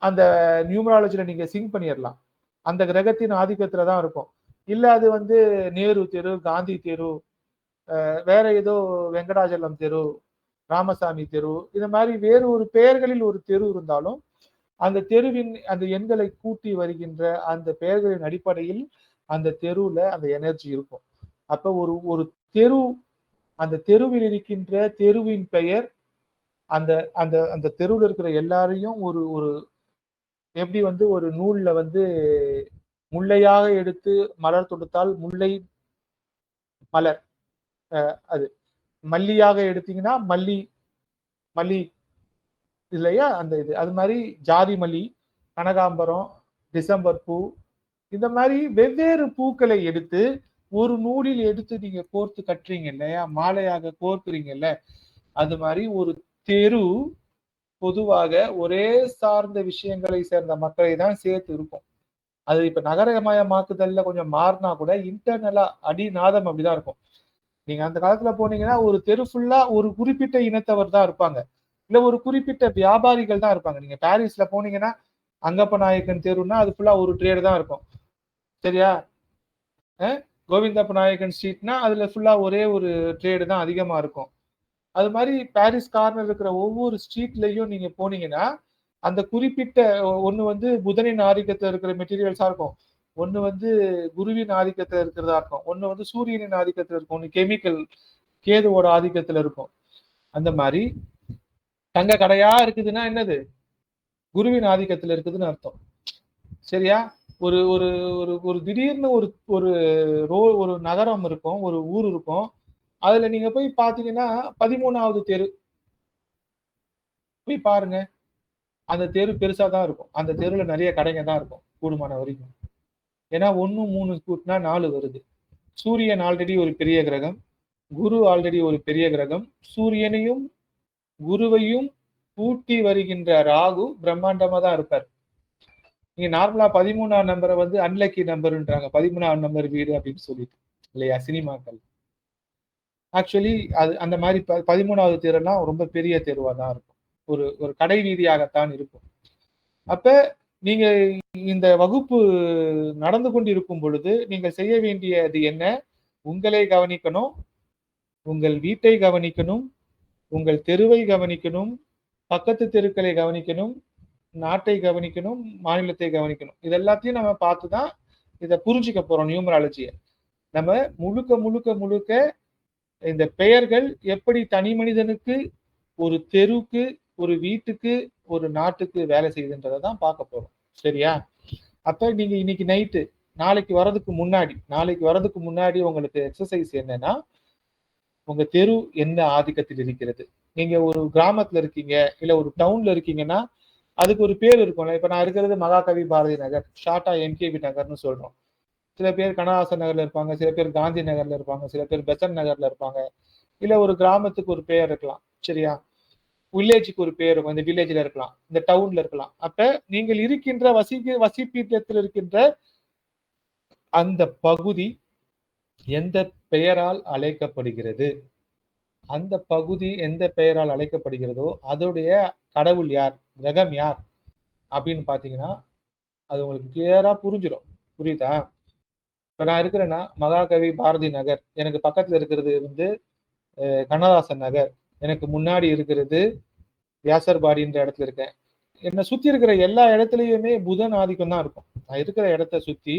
அந்த நியூமராலஜில நீங்க சிங்க் பண்ணிறலாம். அந்த கிரகத்தின் ஆதிக்கத்துல தான் இருக்கும். இல்ல அது வந்து நேரு தெரு, காந்தி தெரு, வேற ஏதோ வெங்கடாஜலம் தெரு, ராமசாமி தெரு, இந்த மாதிரி வேறு ஒரு பெயர்களில் ஒரு தெரு இருந்தாலும், அந்த தெருவின் அந்த எண்களை கூட்டி வருகின்ற அந்த பெயர்களின் அடிப்படையில் அந்த தெருவுல அந்த எனர்ஜி இருக்கும். அப்ப ஒரு ஒரு தெரு அந்த தெருவில் இருக்கின்ற தெருவின் பெயர் அந்த அந்த அந்த தெருவுல இருக்கிற எல்லாரையும் ஒரு ஒரு எப்படி வந்து ஒரு நூல்ல வந்து முல்லையாக எடுத்து மலர் தொடுத்தால் முல்லை மலர் அது மல்லியாக எடுத்தீங்கன்னா மல்லி மல்லி இல்லையா அந்த இது அது மாதிரி ஜாதி மல்லி, கனகாம்பரம், டிசம்பர் பூ, இந்த மாதிரி வெவ்வேறு பூக்களை எடுத்து ஒரு நூலில் எடுத்து நீங்க கோர்த்து கட்டுறீங்க இல்லையா, மாலையாக கோர்க்குறீங்கல்ல, அது மாதிரி ஒரு தெரு பொதுவாக ஒரே சார்ந்த விஷயங்களை சேர்ந்த மக்களை தான் சேர்த்து இருக்கும். அது இப்ப நகரமயமாக்குதல்ல கொஞ்சம் மாறினா கூட இன்டர்னலா அடிநாதம் அப்படிதான் இருக்கும். நீங்க அந்த காலத்துல போனீங்கன்னா ஒரு தெரு ஃபுல்லா ஒரு குறிப்பிட்ட இனத்தவர் தான் இருப்பாங்க. இல்ல ஒரு குறிப்பிட்ட வியாபாரிகள் தான் இருப்பாங்க. நீங்க பாரிஸ்ல போனீங்கன்னா அங்கப்ப நாயக்கன் தெருன்னா அது ஃபுல்லா ஒரு ட்ரேட் தான் இருக்கும். சரியா? கோவிந்தப்ப நாயக்கன் ஸ்ட்ரீட்னா அதுல ஃபுல்லா ஒரே ஒரு ட்ரேடு தான் அதிகமா இருக்கும். அது மாதிரி பாரிஸ் கார்னர் இருக்கிற ஒவ்வொரு ஸ்ட்ரீட்லயும் நீங்க போனீங்கன்னா அந்த குறிப்பிட்ட ஒண்ணு வந்து புதனின் ஆதிக்கத்துல இருக்கிற மெட்டீரியல்ஸா இருக்கும், ஒண்ணு வந்து குருவின் ஆதிக்கத்துல இருக்கிறதா இருக்கும், ஒண்ணு வந்து சூரியனின் ஆதிக்கத்துல இருக்கும், ஒண்ணு கெமிக்கல் கேதுவோட ஆதிக்கத்துல இருக்கும். அந்த மாதிரி தங்க கடையா இருக்குதுன்னா என்னது, குருவின் ஆதிக்கத்துல இருக்குதுன்னு அர்த்தம். சரியா? ஒரு ஒரு ஒரு ஒரு திடீர்னு ஒரு ஒரு ஒரு நகரம் இருக்கும், ஒரு ஊர் இருக்கும், அதுல நீங்க போய் பாத்தீங்கன்னா 13வது தெரு போய் பாருங்க, அந்த தெரு பெருசா தான் இருக்கும். அந்த தெருல நிறைய கடைங்க தான் இருக்கும் கூடுமான வரைக்கும். ஏன்னா 1 3 கூட்டினா 4 வருது. சூரியன் ஆல்ரெடி ஒரு பெரிய கிரகம், குரு ஆல்ரெடி ஒரு பெரிய கிரகம், சூரியனையும் குருவையும் கூட்டி வருகின்ற ராகு பிரம்மாண்டமா தான் இருப்பார். நீங்க நார்மலா 13ஆம் நம்பரை வந்து அன்லக்கி நம்பர்ன்றாங்க, 13ஆம் நம்பர் வீடு அப்படின்னு சொல்லிட்டு இல்லையா சினிமாக்கள். ஆக்சுவலி அது அந்த மாதிரி 13வது தெருலாம் ரொம்ப பெரிய தெருவா தான் இருக்கும், ஒரு ஒரு கடை வீதியாகத்தான் இருக்கும். அப்ப நீங்க இந்த வகுப்பு நடந்து கொண்டிருக்கும் பொழுது நீங்கள் செய்ய வேண்டியது என்ன, உங்களை கவனிக்கணும், உங்கள் வீட்டை கவனிக்கணும், உங்கள் தெருவை கவனிக்கணும், பக்கத்து தெருக்களை கவனிக்கணும், நாட்டை கவனிக்கணும், மாநிலத்தை கவனிக்கணும். இது எல்லாத்தையும் நம்ம பார்த்து தான் இதை புரிஞ்சுக்க போறோம் நியூமராலஜியை. நம்ம முழுக்க முழுக்க முழுக்க இந்த பெயர்கள் எப்படி தனி மனிதனுக்கு, ஒரு தெருவுக்கு, ஒரு வீட்டுக்கு, ஒரு நாட்டுக்கு வேலை செய்யுதுன்றதை தான் பார்க்க போறோம். சரியா? அப்ப நீங்க இன்னைக்கு நைட்டு நாளைக்கு வர்றதுக்கு முன்னாடி உங்களுக்கு எக்ஸசைஸ் என்னன்னா, உங்க தெரு என்ன ஆதிக்கத்தில் இருக்கிறது. நீங்க ஒரு கிராமத்துல இருக்கீங்க, இல்ல ஒரு டவுன்ல இருக்கீங்கன்னா அதுக்கு ஒரு பேர் இருக்கும்ல. இப்ப நான் இருக்கிறது மகாகவி பாரதி நகர், ஷார்ட்டா எம்கேபி நகர்னு சொல்றோம். சில பேர் கண்ணதாசன் நகர்ல இருப்பாங்க, சில பேர் காந்தி நகர்ல இருப்பாங்க, சில பேர் பெசன்ட் நகர்ல இருப்பாங்க. இல்ல ஒரு கிராமத்துக்கு ஒரு பெயர் இருக்கலாம். சரியா? வில்லேஜுக்கு ஒரு பேர் இருக்கும், இந்த வில்லேஜ்ல இருக்கலாம், இந்த டவுன்ல இருக்கலாம். அப்ப நீங்கள் இருக்கின்ற வசிப்பிடத்தில் இருக்கின்ற அந்த பகுதி எந்த பெயரால் அழைக்கப்படுகிறது, அந்த பகுதி எந்த பெயரால் அழைக்கப்படுகிறதோ அதோடைய கடவுள் யார், கிரகம் யார் அப்படின்னு பாத்தீங்கன்னா அது உங்களுக்கு கிளியரா புரிஞ்சிடும். புரியுதா? இப்ப நான் இருக்கிறேன்னா மகாகவி பாரதி நகர், எனக்கு பக்கத்துல இருக்கிறது வந்து கண்ணதாசன் நகர், எனக்கு முன்னாடி இருக்கிறது வியாசர்பாடின்ற இடத்துல இருக்கேன். என்னை சுத்தி இருக்கிற எல்லா இடத்துலயுமே புதன் ஆதிக்கம் தான் இருக்கும். நான் இருக்கிற இடத்த சுத்தி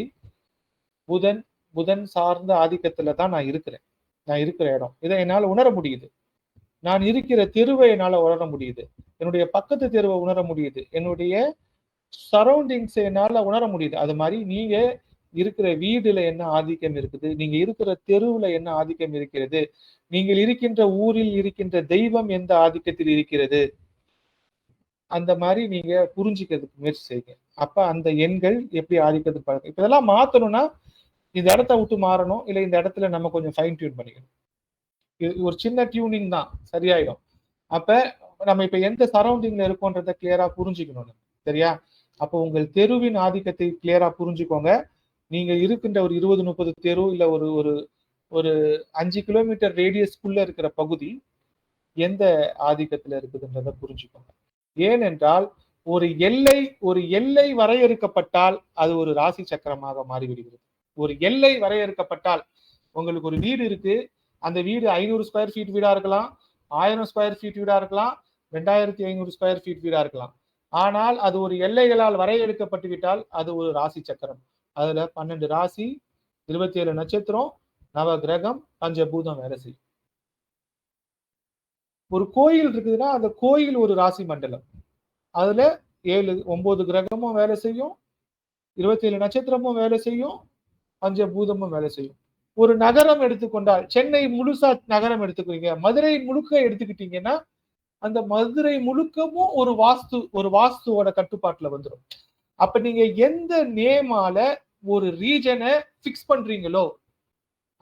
புதன் புதன் சார்ந்த ஆதிக்கத்துல தான் நான் இருக்கிறேன். நான் இருக்கிற இடம் இதை என்னால் உணர முடியுது. நான் இருக்கிற தெருவை என்னால் உணர முடியுது. என்னுடைய பக்கத்து தெருவை உணர முடியுது. என்னுடைய சரௌண்டிங்ஸ் என்னால உணர முடியுது. அது மாதிரி நீங்க இருக்கிற வீடுல என்ன ஆதிக்கம் இருக்குது, நீங்க இருக்கிற தெருவுல என்ன ஆதிக்கம் இருக்கிறது, நீங்கள் இருக்கின்ற ஊரில் இருக்கின்ற தெய்வம் எந்த ஆதிக்கத்தில் இருக்கிறது, அந்த மாதிரி நீங்க புரிஞ்சுக்கிறதுக்கு முயற்சி செய்யுங்க. அப்ப அந்த எண்கள் எப்படி ஆதிக்கத்துக்கு பழக்கம். இப்ப இதெல்லாம் மாத்தணும்னா இந்த இடத்த விட்டு மாறணும், இல்ல இந்த இடத்துல நம்ம கொஞ்சம் ஃபைன் டியூன் பண்ணிக்கணும். இது ஒரு சின்ன டியூனிங் தான், சரியாயிடும். அப்ப நம்ம இப்ப எந்த சரௌண்டிங்ல இருக்கோன்றத கிளியரா புரிஞ்சுக்கணும். சரியா? அப்போ உங்கள் தெருவின் ஆதிக்கத்தை கிளியரா புரிஞ்சுக்கோங்க. நீங்க இருக்கின்ற ஒரு 20-30 தெரு இல்ல ஒரு ஒரு ஒரு 5 கிலோமீட்டர் ரேடியஸ்க்குள்ள இருக்கிற பகுதி எந்த ஆதிக்கத்துல இருக்குதுன்றத புரிஞ்சுக்கோங்க. ஏனென்றால் ஒரு எல்லை வரையறுக்கப்பட்டால் அது ஒரு ராசி சக்கரமாக மாறிவிடுகிறது. ஒரு எல்லை வரையறுக்கப்பட்டால் உங்களுக்கு ஒரு வீடு இருக்கு, அந்த வீடு 500 ஸ்கொயர் ஃபீட் வீடா இருக்கலாம், 1000 ஸ்கொயர் ஃபீட் வீடா இருக்கலாம், 2500 ஸ்கொயர் ஃபீட் வீடா இருக்கலாம். ஆனால் அது ஒரு எல்லைகளால் வரையறுக்கப்பட்டு விட்டால் அது ஒரு ராசி சக்கரம். அதுல 12 ராசி, 27 நட்சத்திரம், நவ கிரகம், பஞ்சபூதம் வேலை செய்யும். ஒரு கோயில் இருக்குதுன்னா அந்த கோயில் ஒரு ராசி மண்டலம். அதுல 9 கிரகமும் வேலை செய்யும், 27 நட்சத்திரமும் வேலை செய்யும், பஞ்சபூதமும் வேலை செய்யும். ஒரு நகரம் எடுத்துக்கொண்டால் சென்னை முழுசா நகரம் எடுத்துக்கிறீங்க, மதுரை முழுக்க எடுத்துக்கிட்டீங்கன்னா அந்த மதுரை முழுக்கமும் ஒரு வாஸ்துவோட கட்டுப்பாட்டுல வந்துடும். அப்ப நீங்க எந்த நேமால ஒரு ரீஜனை பிக்ஸ் பண்றீங்களோ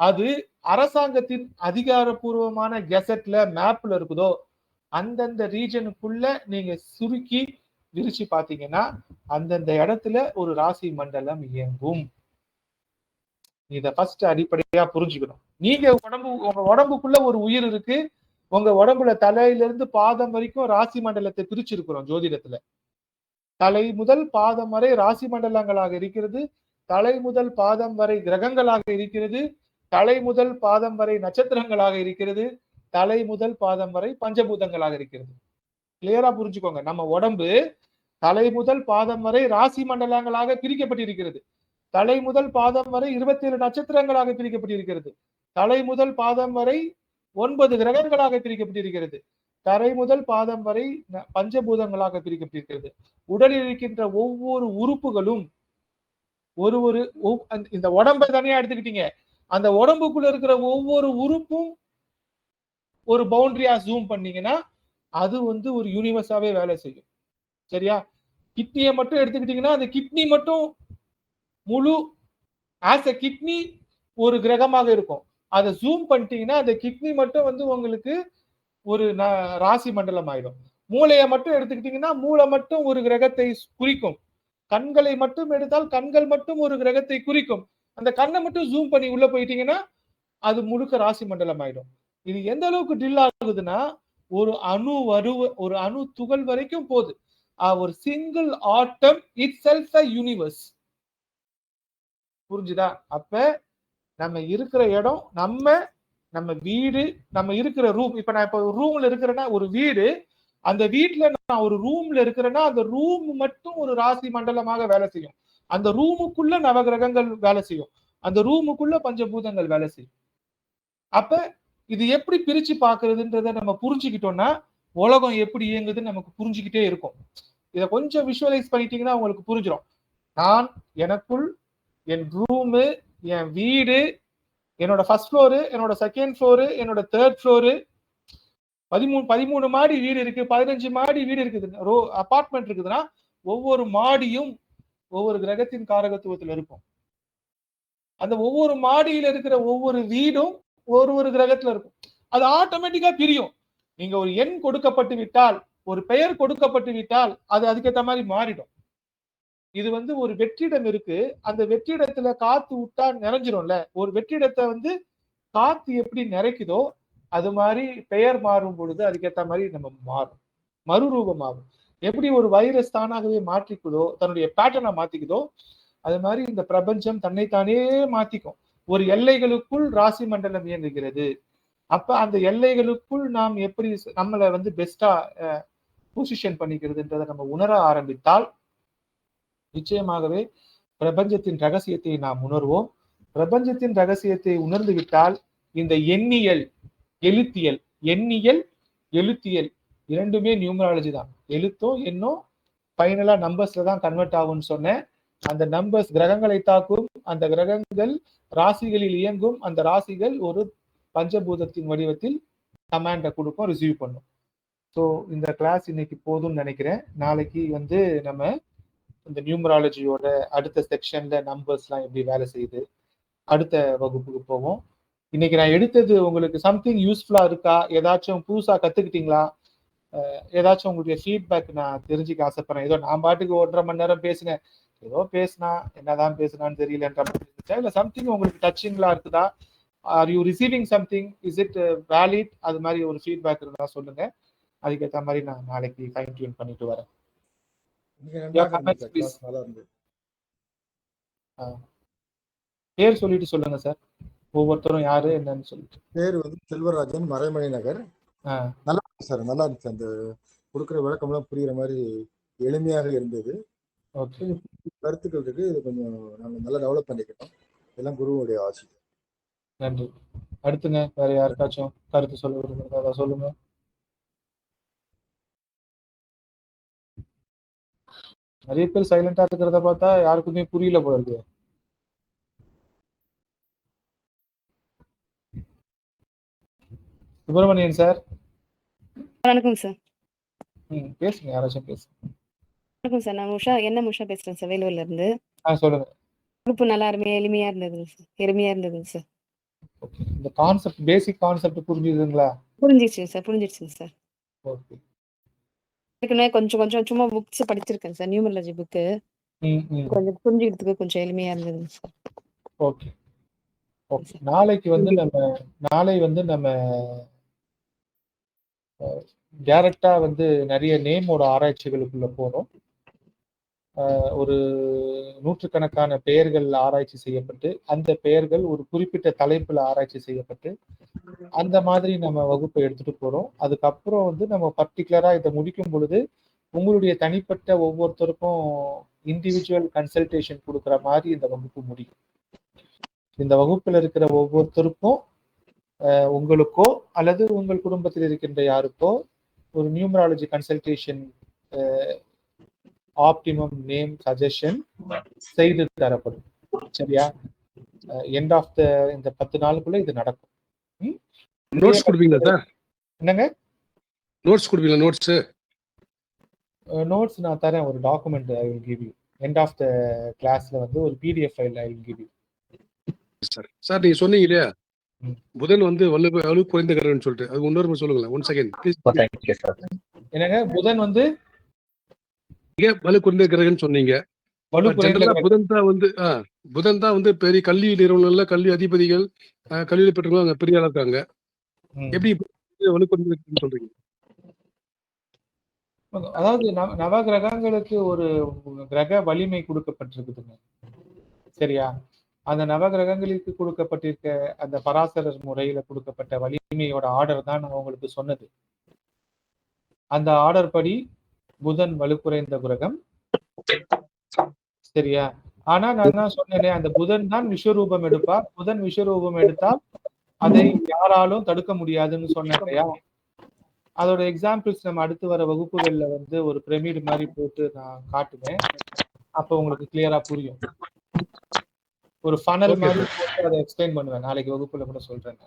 அது அரசாங்கத்தின் அதிகாரப்பூர்வமான கெசட்ல மேப்ல இருக்குதோ அந்தந்த ரீஜனுக்குள்ள நீங்க சுருக்கி விரிச்சு பாத்தீங்கன்னா அந்தந்த இடத்துல ஒரு ராசி மண்டலம் இயங்கும். இத ஃபர்ஸ்ட் அடிப்படையா புரிஞ்சுக்கணும். நீங்க உங்க உடம்புக்குள்ள ஒரு உயிர் இருக்கு. உங்க உடம்புல தலையிலிருந்து பாதம் வரைக்கும் ராசி மண்டலத்தை பிரிச்சிருக்கிறோம் ஜோதிடத்துல. தலை முதல் பாதம் வரை ராசி மண்டலங்களாக இருக்கிறது, தலை முதல் பாதம் வரை கிரகங்களாக இருக்கிறது, தலை முதல் பாதம் வரை நட்சத்திரங்களாக இருக்கிறது, தலை முதல் பாதம் வரை பஞ்சபூதங்களாக இருக்கிறது. கிளியரா புரிஞ்சுக்கோங்க. நம்ம உடம்பு தலை முதல் பாதம் வரை ராசி மண்டலங்களாக பிரிக்கப்பட்டிருக்கிறது. தலை முதல் பாதம் வரை 27 நட்சத்திரங்களாக பிரிக்கப்பட்டிருக்கிறது. தலை முதல் பாதம் வரை 9 கிரகங்களாக பிரிக்கப்பட்டிருக்கிறது. தரை முதல் பாதம் வரை பஞ்சபூதங்களாக பிரிக்கப்பட்டிருக்கிறது. உடலில் இருக்கின்ற ஒவ்வொரு உறுப்புகளும் இந்த உடம்பை தனியா எடுத்துக்கிட்டீங்க, அந்த உடம்புக்குள்ள இருக்கிற ஒவ்வொரு உறுப்பும் ஒரு பவுண்டரியா ஜூம் பண்ணீங்கன்னா அது வந்து ஒரு யூனிவர்ஸாவே வேலை செய்யும். சரியா? கிட்னியை மட்டும் எடுத்துக்கிட்டீங்கன்னா அந்த கிட்னி மட்டும் முழு ஆஸ் எ கிட்னி ஒரு கிரகமாக இருக்கும். அதை ஜூம் பண்ணிட்டீங்கன்னா அந்த கிட்னி மட்டும் வந்து உங்களுக்கு ஒரு ராசி மண்டலம் ஆயிடும். மூளையை மட்டும் எடுத்துக்கிட்டீங்கன்னா மூளை மட்டும் ஒரு கிரகத்தை குறிக்கும். கண்களை மட்டும் எடுத்தால் கண்கள் மட்டும் ஒரு கிரகத்தை குறிக்கும். அந்த கண்ணை மட்டும் ஜூம் பண்ணி உள்ள போயிட்டீங்கன்னா அது முழுக்க ராசி மண்டலம் ஆயிடும். இது எந்த அளவுக்கு ட்ரில் ஆகுதுன்னா ஒரு அணு துகள் வரைக்கும் போகுது. ஒரு single atom itself a universe. புரிஞ்சுதா? அப்ப நம்ம இருக்கிற இடம், நம்ம வீடு, நம்ம இருக்கிற ரூம். இப்ப நான் இப்ப ஒரு ரூம்ல இருக்கிறேன்னா ஒரு வீடு, அந்த வீட்டுல நான் ஒரு ரூம்ல இருக்கிறேன்னா அந்த ரூம் மட்டும் ஒரு ராசி மண்டலமாக வேலை செய்யும். அந்த ரூமுக்குள்ள நவகிரகங்கள் வேலை செய்யும். அந்த ரூமுக்குள்ள பஞ்சபூதங்கள் வேலை செய்யும். அப்ப இது எப்படி பிரிச்சு பாக்குறதுன்றத நம்ம புரிஞ்சுக்கிட்டோம்னா உலகம் எப்படி இயங்குதுன்னு நமக்கு புரிஞ்சுக்கிட்டே இருக்கும். இதை கொஞ்சம் விஷுவலைஸ் பண்ணிட்டீங்கன்னா உங்களுக்கு புரிஞ்சிடும். நான் எனக்குள் என் ரூமு, என் வீடு, என்னோட ஃபர்ஸ்ட் ஃப்ளோரு, என்னோட செகண்ட் ஃப்ளோரு, என்னோட தேர்ட் ஃப்ளோரு, 13 மாடி வீடு இருக்கு, 15 மாடி வீடு இருக்குது, அபார்ட்மெண்ட் இருக்குதுன்னா ஒவ்வொரு மாடியும் ஒவ்வொரு கிரகத்தின் காரகத்துவத்தில் இருக்கும். அந்த ஒவ்வொரு மாடியில இருக்கிற ஒவ்வொரு வீடும் ஒரு கிரகத்துல இருக்கும். அது ஆட்டோமேட்டிக்கா பிரியும். நீங்க ஒரு எண் கொடுக்கப்பட்டு விட்டால், ஒரு பெயர் கொடுக்கப்பட்டு விட்டால் அது அதுக்கேற்ற மாதிரி மாறிடும். இது வந்து ஒரு வெற்றிடம் இருக்கு, அந்த வெற்றிடத்துல காத்து விட்டா நிறைஞ்சிரும்ல. ஒரு வெற்றிடத்தை வந்து காத்து எப்படி நிறைக்குதோ அது மாதிரி பெயர் மாறும் பொழுது அதுக்கேற்ற மாதிரி நம்ம மாறும், மறுரூபம் ஆகும். எப்படி ஒரு வைரஸ் தானாகவே மாற்றிக்குதோ, தன்னுடைய பேட்டர்னை மாத்திக்குதோ, அது மாதிரி இந்த பிரபஞ்சம் தன்னைத்தானே மாத்திக்கும். ஒரு எல்லைகளுக்குள் ராசி மண்டலம் இயங்குகிறது. அப்ப அந்த எல்லைகளுக்குள் நாம் எப்படி நம்மளை வந்து பெஸ்டா பொசிஷன் பண்ணிக்கிறதுன்றதை நம்ம உணர ஆரம்பித்தால் நிச்சயமாகவே பிரபஞ்சத்தின் ரகசியத்தை நாம் உணர்வோம். பிரபஞ்சத்தின் ரகசியத்தை உணர்ந்து விட்டால் இந்த எண்ணியல் எழுத்தியல் இரண்டுமே நியூமராலஜி தான். எழுத்தோ எண்ணோ ஃபைனலா நம்பர்ஸ்ல தான் கன்வெர்ட் ஆகும்னு சொன்னேன். அந்த நம்பர்ஸ் கிரகங்களை தாக்கும், அந்த கிரகங்கள் ராசிகளில் இயங்கும், அந்த ராசிகள் ஒரு பஞ்சபூதத்தின் வடிவத்தில் கமாண்டை கொடுக்கும், ரிசீவ் பண்ணும். ஸோ இந்த கிளாஸ் இன்னைக்கு போதும்னு நினைக்கிறேன். நாளைக்கு வந்து நம்ம இந்த நியூமராலஜியோட அடுத்த செக்ஷன்ல நம்பர்ஸ்லாம் எப்படி வேலை செய்யுது அடுத்த வகுப்புக்கு போவோம். இன்னைக்கு நான் எடுத்தது உங்களுக்கு சம்திங் யூஸ்ஃபுல்லா இருக்கா, ஏதாச்சும் புதுசா கத்துக்கிட்டீங்களா, ஏதாச்சும் உங்களுடைய ஃபீட்பேக் நான் தெரிஞ்சுக்க ஆசைப்படுறேன். ஏதோ நான் பாட்டுக்கு 1.5 மணி நேரம் பேசினேன், ஏதோ பேசினா என்னதான் பேசினான்னு தெரியலன்ற மாதிரி இருந்துச்சா, இல்லை சம்திங் உங்களுக்கு டச்சிங்லா இருக்குதா, are you receiving something, is it valid, அது மாதிரி ஒரு ஃபீட்பேக் இருந்தா சொல்லுங்க. அதுக்கேற்ற மாதிரி நான் நாளைக்கு ஃபைன் டியூன் பண்ணிட்டு வரேன். பேர் சொல்லிட்டு சொல்லுங்க சார், ஒவ்வொருத்தரும் யாரு என்னன்னு சொல்லிட்டு. பேர் வந்து செல்வராஜன், மறைமலை நகர். நல்லா இருக்கு சார், நல்லா இருந்துச்சு. அந்த கொடுக்குற விளக்கம் எல்லாம் புரியுற மாதிரி எளிமையாக இருந்தது. கருத்துக்கள் இருக்கு, இது கொஞ்சம் நாங்க நல்லா டெவலப் பண்ணிக்கிட்டோம். எல்லாம் குருவுடைய ஆசை. நன்றி. அடுத்துங்க வேற யாருக்காச்சும் கருத்து சொல்ல விரும்புறதா சொல்லுங்க. நிறைய பேர் சைலண்டா இருக்கிறத பார்த்தா யாருக்குமே புரியல போல இருக்கு. சுப்பிரமணியன் சார். வணக்கம் சார். பேசுங்க, யாராச்சும் பேசுங்க. வணக்கம் சார், நான் உஷா பேசுறேன் சார், வேலூர்ல இருந்து. சொல்லுங்க. குரூப் நல்லா எளிமையா இருந்தது சார், எளிமையா இருந்தது சார். இந்த கான்செப்ட், பேசிக் கான்செப்ட் புரிஞ்சுதுங்களா? புரிஞ்சிருச்சுங்க சார். ஓகே. ஏற்கனவே கொஞ்சம் சும்மா புக்ஸ் படிச்சிருக்கேன் சார், நியூமராலஜி புக்கு. கொஞ்சம் புரிஞ்சுக்கிறதுக்கு கொஞ்சம் எளிமையா இருந்தது சார். Okay okay. நாளைக்கு வந்து நம்ம டைரக்டா வந்து நிறைய நேமோட ஆராய்ச்சிகளுக்குள்ள போறோம். ஒரு நூற்றுக்கணக்கான பெயர்கள் ஆராய்ச்சி செய்யப்பட்டு, அந்த பெயர்கள் ஒரு குறிப்பிட்ட தலைப்புல ஆராய்ச்சி செய்யப்பட்டு, அந்த மாதிரி நம்ம வகுப்பை எடுத்துட்டு போறோம். அதுக்கப்புறம் வந்து நம்ம பர்டிகுலரா இதை முடிக்கும் பொழுது உங்களுடைய தனிப்பட்ட ஒவ்வொருத்தருக்கும் இண்டிவிஜுவல் கன்சல்டேஷன் கொடுக்குற மாதிரி இந்த வகுப்பு முடியும். இந்த வகுப்புல இருக்கிற ஒவ்வொருத்தருக்கும் உங்களுக்கோ அல்லது உங்கள் குடும்பத்தில் இருக்கின்ற யாருக்கோ ஒரு numerology consultation optimum name suggestion செய்து தரப்படும். சரியா? எண்ட் ஆஃப் இந்த 10 நாளுக்குள்ள இது நடக்கும். நோட்ஸ் கொடுப்பீங்களா சார்? என்னங்க நோட்ஸ் கொடுப்பீங்களா? நோட்ஸ் நான் தரேன். ஒரு document I will give you. End of the கிளாஸ்ல வந்து ஒரு PDF file I will give you. Sir நீங்க சொன்னீங்க இல்லையா, புதன் வந்து வலு குறைந்த கிரகம்னு சொல்லிட்டு, அது இன்னொரு சொல்லுங்களேன். 1 செகண்ட் ப்ளீஸ். என்னங்க புதன் வந்து வலு குறைந்த கிரகம்னு சொன்னீங்க. புதன் தான் வந்து பெரிய கல்வி நிறுவனங்கள்ல கல்வி அதிபதிகள், கல்வியில பெற்றவங்க அங்க பெரிய ஆளா இருக்காங்க. எப்படி வலு குறைந்த கிரகம்னு சொல்றீங்க? அதாவது நவ கிரகங்களுக்கு ஒரு கிரக வலிமை கொடுக்கப்பட்டிருக்குதுங்க. சரியா? அந்த நவ கிரகங்களுக்கு கொடுக்கப்பட்டிருக்க அந்த பராசரர் முறையில கொடுக்கப்பட்ட வலிமையோட ஆர்டர் தான் நான் உங்களுக்கு சொன்னது. அந்த ஆர்டர் படி புதன் வலுக்குறைந்த கிரகம். சரியா? ஆனா நான் தான் சொன்னேனே, அந்த புதன் தான் விஸ்வரூபம் எடுப்பார். புதன் விஸ்வரூபம் எடுத்தால் அதை யாராலும் தடுக்க முடியாதுன்னு சொன்னேன் இல்லையா? அதோட எக்ஸாம்பிள்ஸ் நம்ம அடுத்து வர வகுப்புகள்ல வந்து ஒரு பிரமிடு மாதிரி போட்டு நான் காட்டுவேன். அப்ப உங்களுக்கு கிளியரா புரியும். ஒரு ஃபனல் மாதிரி போட்டு அதை எக்ஸ்பிளைன் பண்ணுவேன். நாளைக்கு வகுப்புல கூட சொல்றேன்.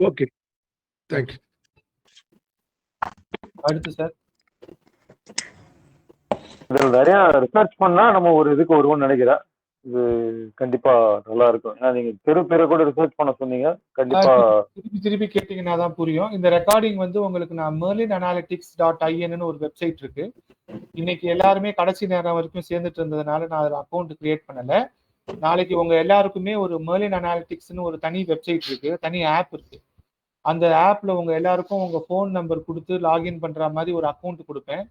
Okay, thank you. அடுத்து சார், இதில் நிறைய ரிசர்ச் பண்ணா நம்ம ஒரு இதுக்கு வருவோம்னு நினைக்கிறேன். இது கண்டிப்பா நல்லா இருக்கும். ஏன்னா நீங்க பேரை கூட ரிசர்ச் பண்ண சொன்னீங்க. கண்டிப்பா திருப்பி கேட்டீங்கன்னா தான் புரியும். இந்த ரெக்கார்டிங் வந்து உங்களுக்கு நான் merlinanalytics.in ஒரு வெப்சைட் இருக்கு. இன்னைக்கு எல்லாருமே கடைசி நேரம் வரைக்கும் சேர்ந்துட்டு இருந்ததுனால நான் அதில் அக்கௌண்ட் கிரியேட் பண்ணல. நாளைக்கு உங்க எல்லாருக்குமே ஒரு Merlin Analyticsன்னு ஒரு தனி வெப்சைட் இருக்கு, தனி ஆப் இருக்கு. அந்த ஆப்ல உங்க எல்லாருக்கும் உங்க போன் நம்பர் கொடுத்து லாகின் பண்ற மாதிரி ஒரு அக்கௌண்ட் கொடுப்பேன்.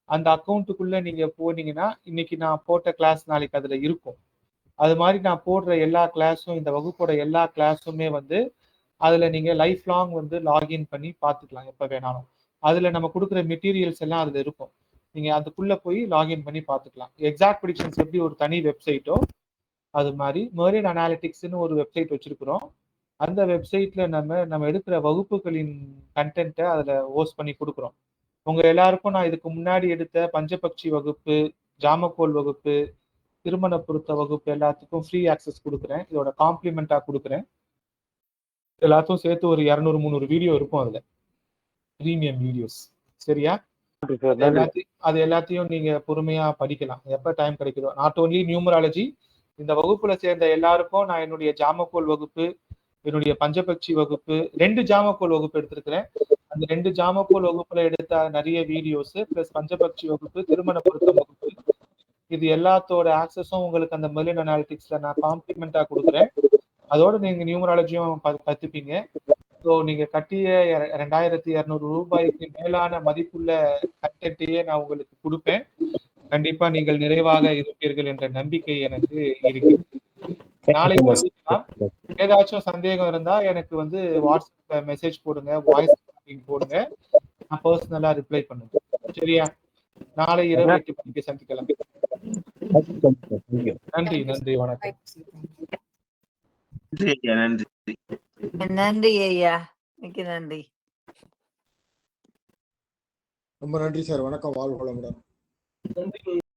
அந்த அக்கௌண்ட்டுக்குள்ள நீங்க போனீங்கன்னா இன்னைக்கு நான் போட்ட கிளாஸ் நாளைக்கு அதுல இருக்கும். அது மாதிரி நான் போடுற எல்லா கிளாஸும், இந்த வகுப்போட எல்லா கிளாஸுமே வந்து அதுல நீங்க லைஃப் லாங் வந்து லாகின் பண்ணி பார்த்துக்கலாம் எப்ப வேணாலும். அதுல நம்ம கொடுக்குற மெட்டீரியல்ஸ் எல்லாம் அதுல இருக்கும். நீங்க அதுக்குள்ள போய் லாகின் பண்ணி பார்த்துக்கலாம். எக்ஸாக்ட் ப்ரெடிக்ஷன்ஸ் எப்படி ஒரு தனி வெப்சைட்டோ அது மாதிரி மெரின் அனாலிட்டிக்ஸ்னு ஒரு வெப்சைட் வச்சிருக்கிறோம். அந்த வெப்சைட்ல நம்ம எடுக்கிற வகுப்புகளின் கண்டென்ட்டை அதுல ஹோஸ்ட் பண்ணி கொடுக்குறோம். உங்க எல்லாருக்கும் நான் இதுக்கு முன்னாடி எடுத்த பஞ்சபக்ஷி வகுப்பு, ஜாமக்கோல் வகுப்பு, திருமண பொருத்த வகுப்பு எல்லாத்துக்கும் ஃப்ரீ ஆக்சஸ் கொடுக்குறேன். இதோட காம்ப்ளிமெண்டா கொடுக்குறேன். எல்லாத்தையும் சேர்த்து ஒரு 200-300 வீடியோ இருக்கும் அதுல, பிரீமியம் வீடியோஸ். சரியா? அது எல்லாத்தையும் நீங்க பொறுமையா படிக்கலாம் எப்ப டைம் கிடைக்குதோ. நாட் ஓன்லி நியூமராலஜி, இந்த வகுப்புல சேர்ந்த எல்லாருக்கும் நான் என்னுடைய ஜாமக்கோல் வகுப்பு, என்னுடைய பஞ்சபக்ஷி வகுப்பு, 2 ஜாமக்கோல் வகுப்பு எடுத்திருக்கிறேன். அந்த 2 ஜாமக்கோல் வகுப்புல எடுத்த நிறைய வீடியோஸ் பிளஸ் பஞ்சபக்ஷி வகுப்பு, திருமண பொருத்தம் வகுப்பு, இது எல்லாத்தோட ஆக்சஸும் உங்களுக்கு அந்த மெரின் அனாலிட்டிக்ஸ்ல நான் காம்ப்ளிமெண்டா கொடுக்குறேன். அதோட நீங்க நியூமராலஜியும் கத்துப்பீங்க. ஸோ நீங்க கட்டிய 2200 ரூபாய்க்கு மேலான மதிப்புள்ள கண்டென்ட்டையே நான் உங்களுக்கு கொடுப்பேன். கண்டிப்பா நீங்கள் நிறைவாக இருப்பீர்கள் என்ற நம்பிக்கை எனக்கு இருக்கு. நாளைக்கு சந்திக்கலாம். ஏதாச்சும் சந்தேகம் இருந்தா எனக்கு வந்து வாட்ஸ்அப்ல மெசேஜ் போடுங்க, வாய்ஸ் போடுங்க, நான் பர்சனலா ரிப்ளை பண்ணுவேன். சரியா? நாளை இரவு 8 மணிக்கு சந்திக்கலாம். நன்றி, வணக்கம். நன்றி ஐயா, மிக்க நன்றி. ரொம்ப நன்றி சார். வணக்கம். வாழ்க வளமுடன். நன்றி.